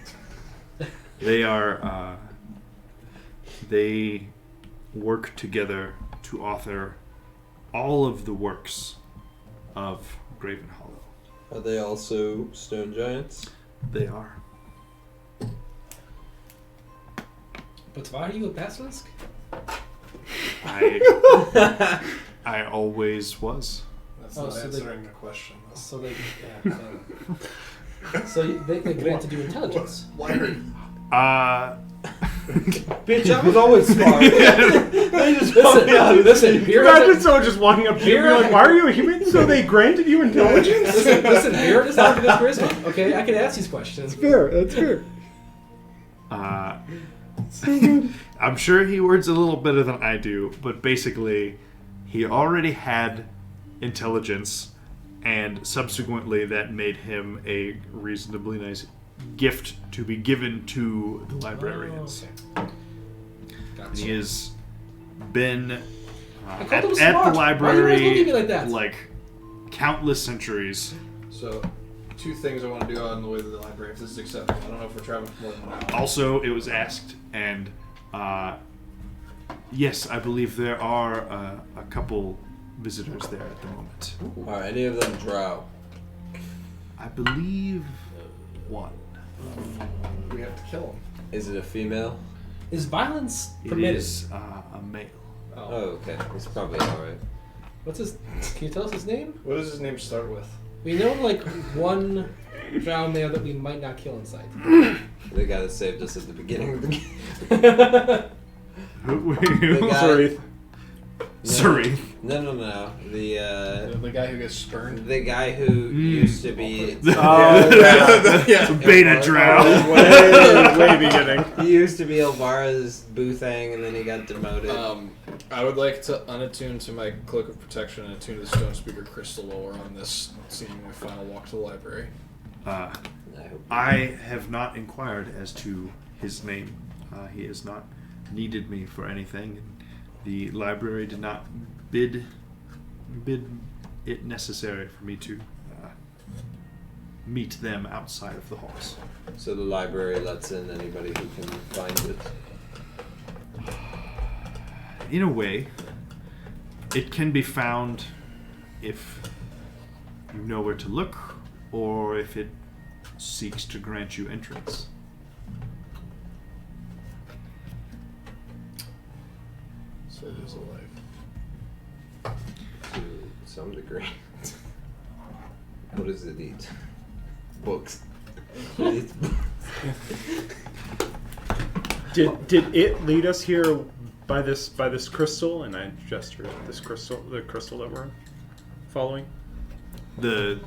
They are. They work together to author all of the works of Graven Hollow. Are they also stone giants? They are. But why are you a basilisk? I always was. That's Oh, not so they- answering the question. though. So they, so they granted you intelligence. Why are you? Bitch, I was always smart. They just told me how to Listen, Beer Imagine has a, someone just walking up to you and be like, why are you a human? So they granted you intelligence? listen, Beer does not have good charisma. Okay, I can ask these questions. Fair, that's fair. I'm sure he words a little better than I do, but basically, he already had intelligence, and subsequently that made him a reasonably nice gift to be given to the librarians. Oh, And he has been I called at him the smart. Why are you always library looking at me like that? like countless centuries. So, 2 things I want to do on the way to the library, if this is acceptable. I don't know if we're traveling for more than 1 hour. Also, it was asked, and yes, I believe there are a couple visitors there at the moment. Are any of them drow? I believe one. We have to kill him. Is it a female? Is violence It permitted? is a male. Oh, okay. He's probably alright. What's his? Can you tell us his name? What does his name start with? We know like one drow male that we might not kill inside. The guy that saved us at the beginning of the game. Who- The guy, Sorry. Sorry. No. The guy who gets spurned. The guy who used to be. Yeah. Beta drow. way beginning. He used to be Elvara's Boothang, and then he got demoted. I would like to unattune to my Cloak of Protection and attune to the Stone Speaker Crystal while we're on this seemingly final walk to the library. I have not inquired as to his name. He has not needed me for anything. The library did not bid it necessary for me to meet them outside of the halls. So the library lets in anybody who can find it. In a way, it can be found if you know where to look, or if it seeks to grant you entrance. So it is alive. To some degree. What does it eat? Books. It eats books. Did it lead us here by this crystal? And I gestured at the crystal that we're following. The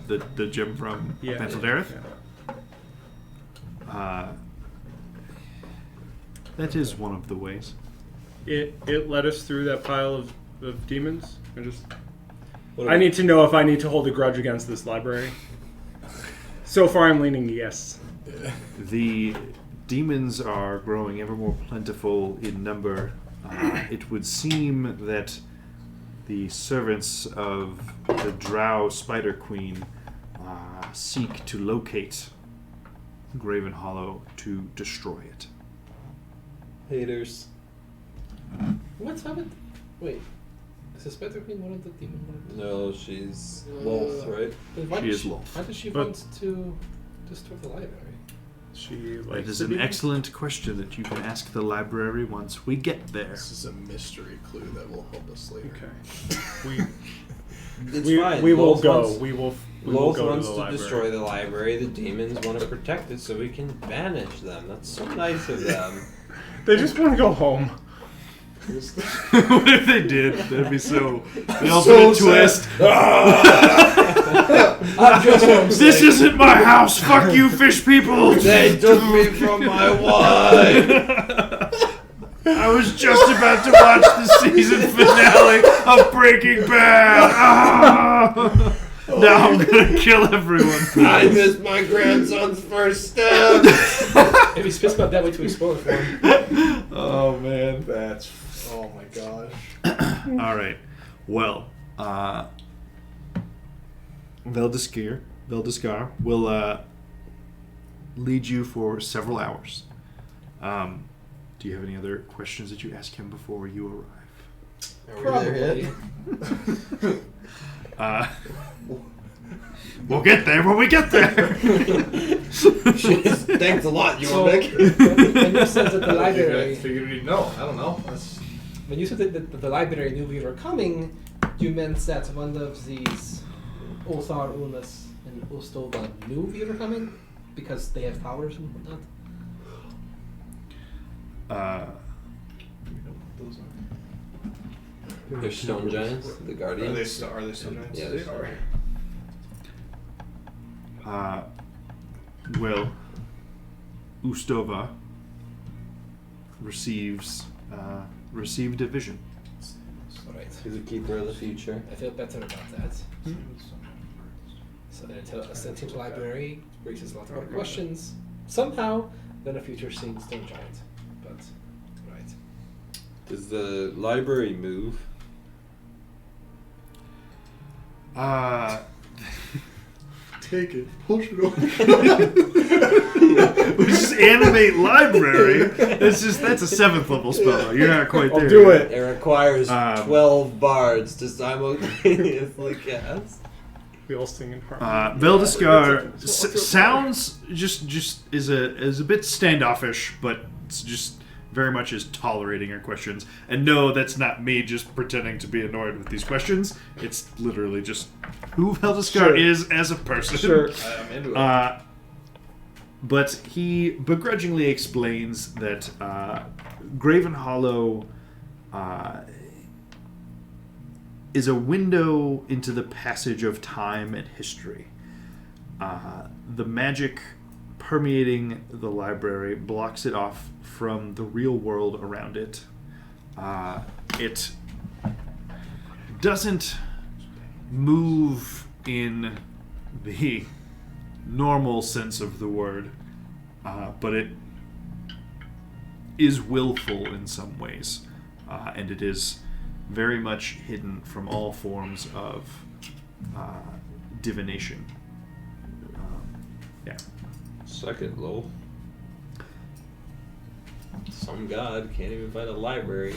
gem from Mental Dareth? Yeah. That is one of the ways. It led us through that pile of demons. I need to know if I need to hold a grudge against this library. So far, I'm leaning yes. The demons are growing ever more plentiful in number. It would seem that the servants of the Drow Spider Queen seek to locate Graven Hollow to destroy it. Haters. What's happened? Wait. Is the Spider Queen one of the demon lords? No, she's Lolth, right? Why She did is Lolth. Why does she But- want to destroy the library? She That likes is the an demons? excellent question that you can ask the library once we get there. This is a mystery clue that will help us later. Okay. It's We fine. we will Lolth go. wants- We will Lolth go wants to the to library. destroy the library. The demons want to protect it so we can banish them. That's so nice of them. They just want to go home. What if they did? That'd be so. The ultimate twist. I'm just This isn't my house. Fuck you, fish people. They took me from my wife. I was just about to watch the season finale of Breaking Bad. Ah! Now I'm gonna kill everyone. I missed my grandson's first step. If he's pissed about that, wait till we spoil it for him. Oh man. Oh my gosh. All right. Well, Veldiskar will lead you for several hours. Do you have any other questions that you ask him before you arrive? Are we there yet? We'll get there when we get there. Jeez, thanks a lot, So, Jorvik. when you said that the I library, figured we'd know. I don't know. That's when you said that the library knew we were coming, you meant that one of these Othar, Unas, and Ostova knew we were coming because they have powers and whatnot. those They're stone giants, the are guardians. they still giants? Yeah, they're Sorry. Well, Ustova received a vision. Alright. He's a keeper of the future. I feel better about that. So a sentient library raises a lot more questions. Somehow, than a future seeing stone giant. But, right. Does the library move? Take it. Push it over. We just animate library. That's a 7th level spell. You're not quite there. I'll do it. It requires 12 bards to simultaneously cast. We all sing in harmony. Veldiskar sounds just is a bit standoffish, but it's just very much is tolerating your questions. And no, that's not me just pretending to be annoyed with these questions. It's literally just who Veldiskar Sure. is as a person. Sure. I'm into it. But he begrudgingly explains that Graven Hollow is a window into the passage of time and history. The magic permeating the library blocks it off from the real world around it. It doesn't move in the normal sense of the word, but it is willful in some ways, and it is very much hidden from all forms of divination. Yeah. Suck it, lol. Some god can't even find a library.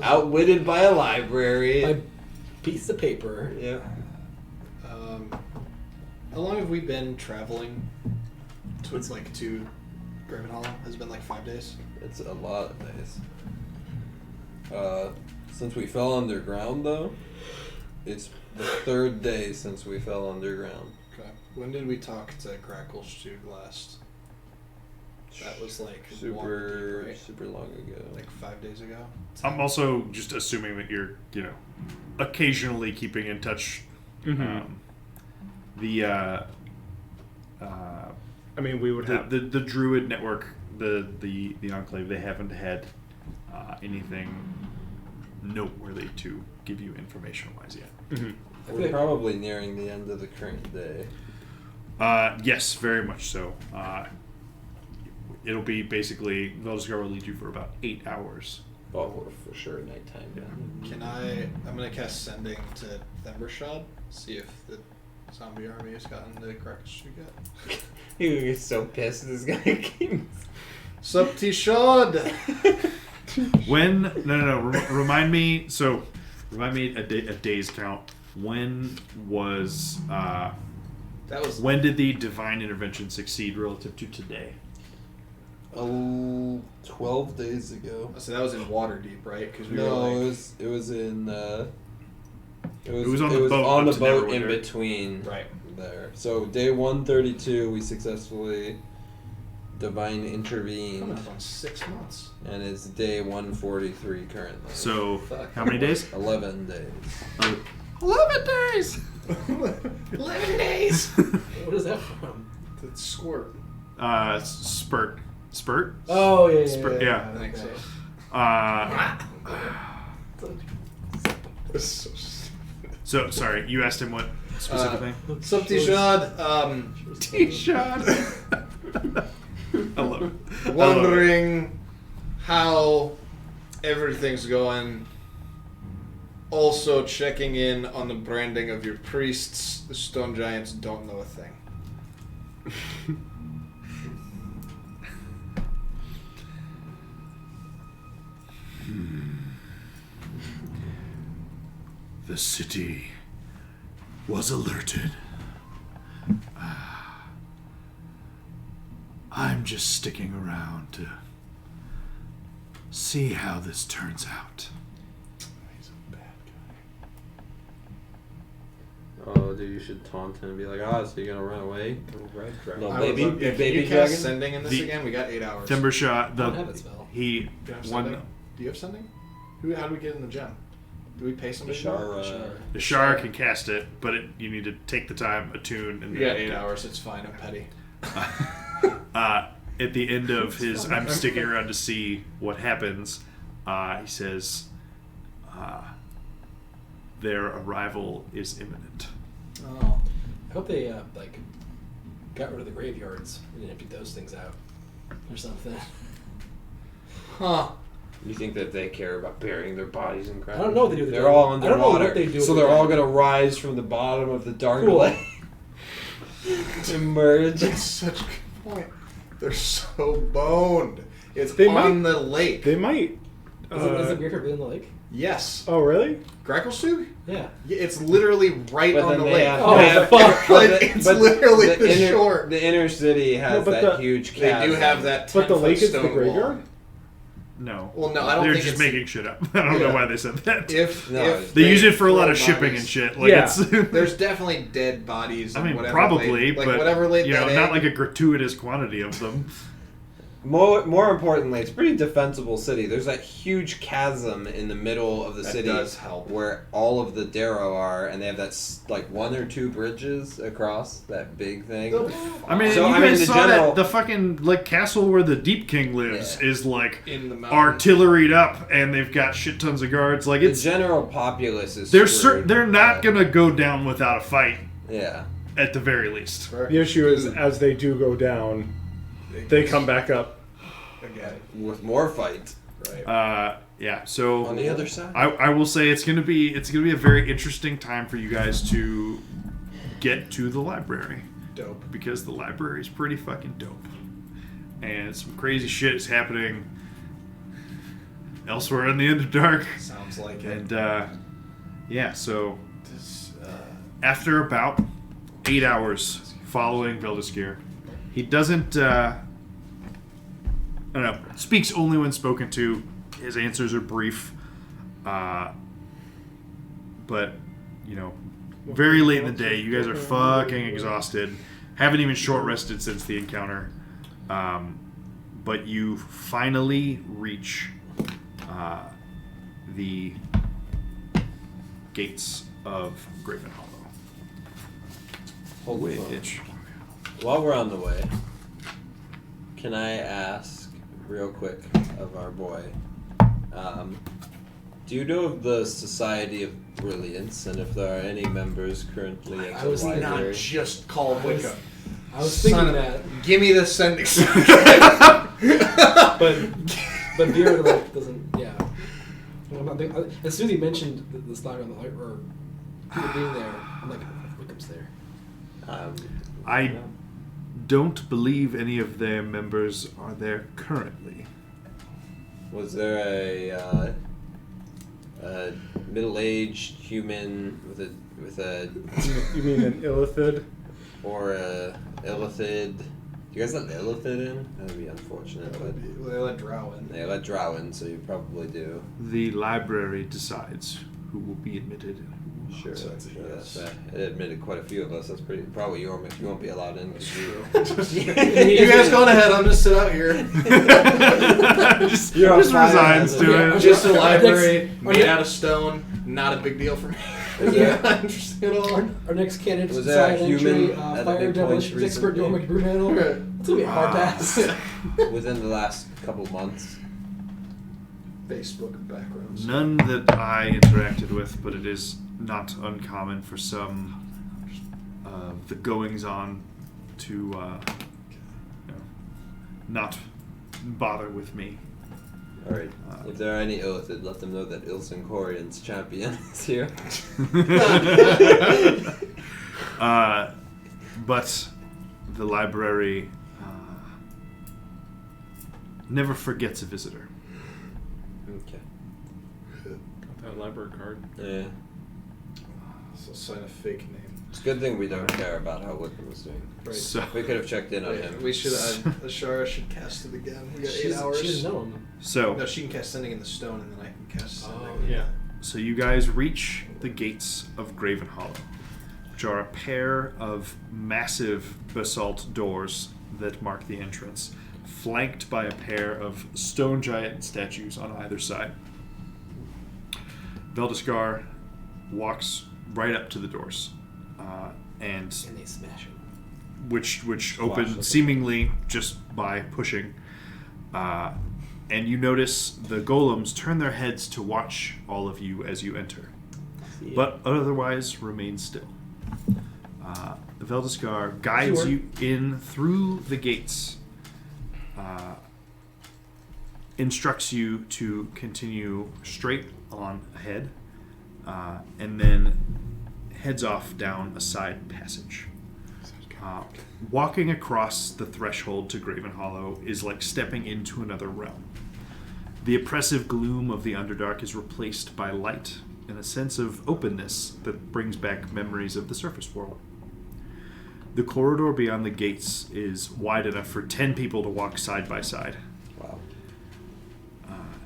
Outwitted by a library. My piece of paper. Yeah. How long have we been traveling to Graven Hollow? Has it been like 5 days? It's a lot of days. Since we fell underground, though, it's the 3rd day since we fell underground. Okay. When did we talk to Gracklestug last? That was like Super, right? super long ago. Like 5 days ago. I'm also just assuming that you're, occasionally keeping in touch. I mean, we would have the Druid network, the Enclave. They haven't had anything noteworthy to give you information-wise yet. We're probably nearing the end of the current day. Yes, very much so. It'll be basically Veldskar will lead you for about 8 hours. Oh, we're for sure nighttime down. I'm gonna cast Sending to Thembershad, see if the zombie army has gotten the Gracklestug yet. He would get so pissed this guy keeps... Sup, T-Shod! Remind me. So, remind me a day's count. When was when did the divine intervention succeed relative to today? 12 days ago. So that was in Waterdeep, right? Because it was in. It was on the boat on the up to boat in Neverwinter. between. Right. There. So day 132, we successfully divine Coming intervened, up on 6 months. and it's day 143 currently. So, Fuck. how many days? 11 days. 11 days. 11 days. What is that from? The squirt. Spurt. Oh yeah. Spurt, yeah. I think so. So sorry, you asked him what specifically? Sup, T-Shod? T-shot. I love it. Wondering how everything's going. Also checking in on the branding of your priests. The stone giants don't know a thing. The city was alerted. I'm just sticking around to see how this turns out. He's a bad guy. Oh, dude, you should taunt him and be like, so you're gonna run away? Red dragon. No, I would baby, love- if baby you cast dragon? Sending in this The- again, we got 8 hours. Thembershot, I don't have it spell. he Do you have Sending? one. Do you have Sending? How do we get in the gem? Do we pay somebody? Shara. The Shar can cast it, but you need to take the time, attune, and We got 8 hours. It's fine. I'm petty. At the end of his, I'm sticking around to see what happens. He says, their arrival is imminent. Oh, I hope they got rid of the graveyards and emptied those things out or something. Huh. You think that they care about burying their bodies in ground? I don't know what they do with They're the all ground. I don't know what underwater, they do so with they're the all ground. gonna rise from the bottom of the dark Cool. lake, emerge. That's such a good point. They're so boned. It's They on the lake. They might. Is the graveyard in the lake? Yes. Oh really? Gracklestug? Yeah. Yeah, it's literally right But on then the they lake. have, Oh, they have fuck. Like, it's literally the shore. The inner city has No, but that the- huge They chasm. do have that 10 But the foot lake is stone the wall. graveyard. No. Well, no, I don't They're think just it's- making shit up. I don't know Yeah. why they said that. If they use it for a lot throw of shipping bodies- and shit. Like Yeah. it's. There's definitely dead bodies. I and mean, whatever probably, laid, like but whatever laid you that know, not egg. like a gratuitous quantity of them. More importantly, it's a pretty defensible city. There's that huge chasm in the middle of the That city does help. where all of the Darrow are, and they have that like 1 or 2 bridges across that big thing. I mean, So, you I mean, guys the saw general- that the fucking like castle where the Deep King lives Yeah. is like In the mountain. artilleried up, and they've got shit tons of guards. Like The it's general populace is they're not gonna go down without a fight Yeah. at the very least. The issue is, as they do go down, they come back up. Again. With more fight Right. Yeah. So on the other side. I will say it's gonna be a very interesting time for you guys to get to the library, Dope. because the library is pretty fucking dope, and some crazy shit is happening elsewhere in the Underdark. Sounds like it. And yeah, so This, after about 8 hours following Veldaskir, he doesn't I don't know, speaks only when spoken to. His answers are brief, but you know, very late in the day, you guys are fucking exhausted, haven't even short rested since the encounter, but you finally reach the gates of Graven Hollow. Hold the phone. Which While we're on the way, can I ask real quick of our boy, do you know of the Society of Brilliance and if there are any members currently at I the was not library? not just call Wicca. I was thinking Son of- that, Give me the sending. but Beard like doesn't. Yeah. Well, I'm not think- as soon as he mentioned the slide on the light or people being there, I'm like, Wickham's there. I don't believe any of their members are there currently. Was there a middle-aged human with a You mean an illithid? or a illithid? Do you guys let the illithid in? That would be unfortunate, but They let Drow in. they let Drow in, so you probably do. The library decides who will be admitted and who will not. Sure, So it's a sure. yes. It admitted quite a few of us. That's pretty. Probably you won't be allowed in. 'Cause you You guys go on ahead. I'm just sit out here. just You're on just fire resigns as to a- it. Just a Our library next- made out of stone. Not a big deal for me. Yeah. Not interesting at all. Our next candidate Was to there a side entry, human at a fire big demolitions point expert, recently? Dormic Brunel. Okay. It's gonna be a hard pass. within the last couple months. Facebook backgrounds. None that I interacted with, but it is not uncommon for some of the goings on to you know, not bother with me. All right. If there are any illithid, let them know that Ilsen Corian's champion is here. But the library never forgets a visitor. Okay. That library card. Yeah. So sign a fake name. It's a good thing we don't care about how Wickham was doing. Right. So, We could have checked in on Wait, him. we should. Ashara should cast it again. We got 8 hours. She doesn't know him. so No, she can cast sending in the stone, and then I can cast sending. Oh, yeah. So you guys reach the gates of Graven Hollow, which are a pair of massive basalt doors that mark the entrance, flanked by a pair of stone giant statues on either side. Veldaskar walks right up to the doors, and And they smash him. which Flash open them. seemingly just by pushing. And you notice the golems turn their heads to watch all of you as you enter, but otherwise remain still. Veldaskar guides Sure. you in through the gates, instructs you to continue straight on ahead, and then heads off down a side passage. Walking across the threshold to Graven Hollow is like stepping into another realm. The oppressive gloom of the Underdark is replaced by light and a sense of openness that brings back memories of the surface world. The corridor beyond the gates is wide enough for 10 people to walk side by side, Wow.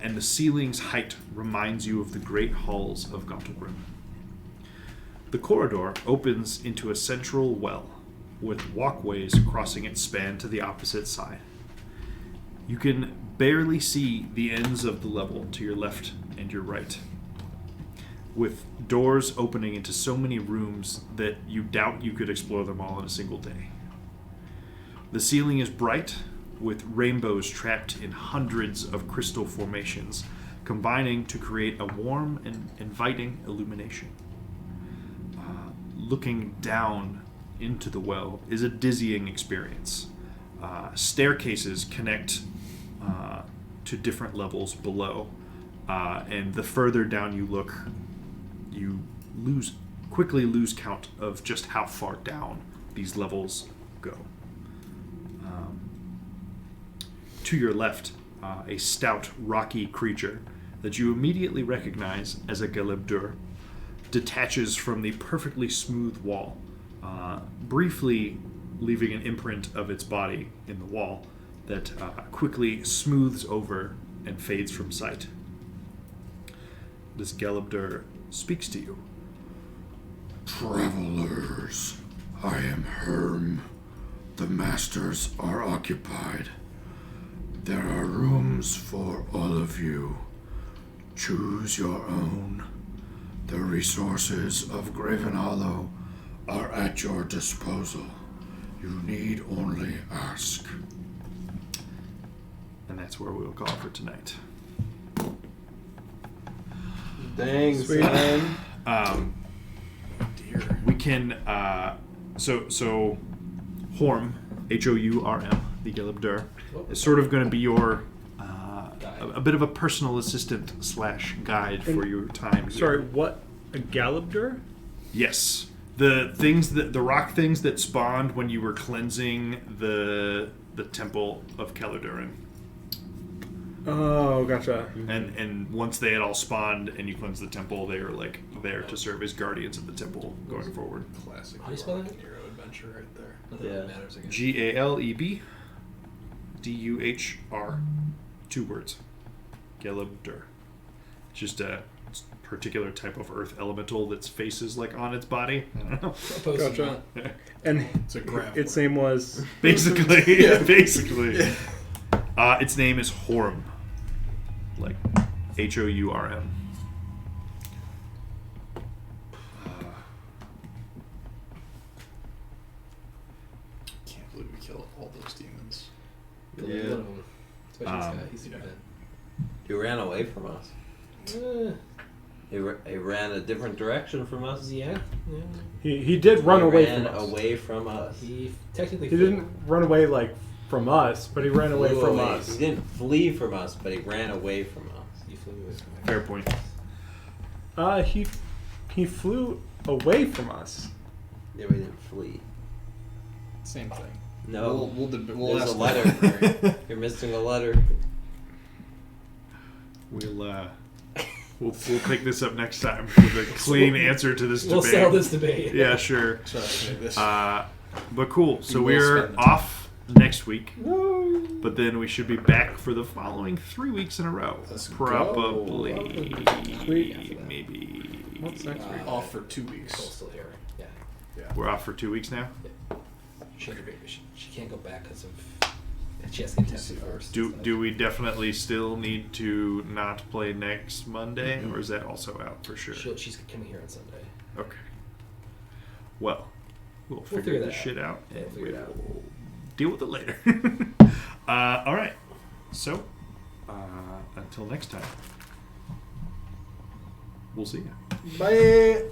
and the ceiling's height reminds you of the great halls of Gauntlgrim. The corridor opens into a central well, with walkways crossing its span to the opposite side. You can barely see the ends of the level to your left and your right, with doors opening into so many rooms that you doubt you could explore them all in a single day. The ceiling is bright, with rainbows trapped in hundreds of crystal formations, combining to create a warm and inviting illumination. Looking down into the well is a dizzying experience. Staircases connect to different levels below, and the further down you look, you quickly lose count of just how far down these levels go. To your left, a stout, rocky creature that you immediately recognize as a Gelebdur detaches from the perfectly smooth wall, briefly leaving an imprint of its body in the wall that quickly smooths over and fades from sight. This Gelebdur speaks to you. Travelers, I am Herm. The masters are occupied. There are rooms for all of you. Choose your own. The resources of Graven Hollow are at your disposal. You need only ask. And that's where we'll call for tonight. Thanks, Sweet. man. We can, so Horm, Hourm, the Gelebdur, is sort of going to be your, a bit of a personal assistant / guide for your time here. Sorry, what? A Galabdur? Yes. The rock things that spawned when you were cleansing the temple of Celedurin. Oh, gotcha. And once they had all spawned and you cleansed the temple, they were like there to serve as guardians of the temple going forward. Classic. How do you spell that? Hero adventure right there. Nothing Yeah. really matters again. Galebdur. 2 words. Gelebdur. Just a particular type of earth elemental that's faces like on its body. I don't know. Opposed to Gotcha. not. And It's a grab. its name was... Basically, basically. Its name is Horm. Like Hourm. Can't believe we killed all those demons. Really Yeah. one of them. Especially this guy. He's yeah. super He ran away from us. bad. He ran a different direction from us. Yeah. He did run He away ran from us. away from us. He technically He didn't run away, like, from us, but he ran away Flew from away. us. He didn't flee from us, but he ran away from us. He flew away from me. Fair point. He flew away from us. Yeah, we didn't flee. Same thing. No, We'll there's ask a letter. You're missing a letter. We'll pick this up next time with a clean answer to this We'll debate. settle this debate. Yeah, sure. Trust me, this. But cool. So will we're spend the off next week, but then we should be back for the following 3 weeks in a row. Let's go. Probably, Sweet. maybe. What's next week? Off for 2 Cole's weeks. still here. Yeah. We're off for 2 weeks now. She can't go back because of. She has to get tested first. Do we definitely still need to not play next Monday, Mm-hmm. or is that also out for sure? She's coming here on Sunday. Okay. Well, we'll figure figure that this out. shit out, Yeah, and we'll figure it out. we'll deal with it later. All right. So, until next time, we'll see you. Bye.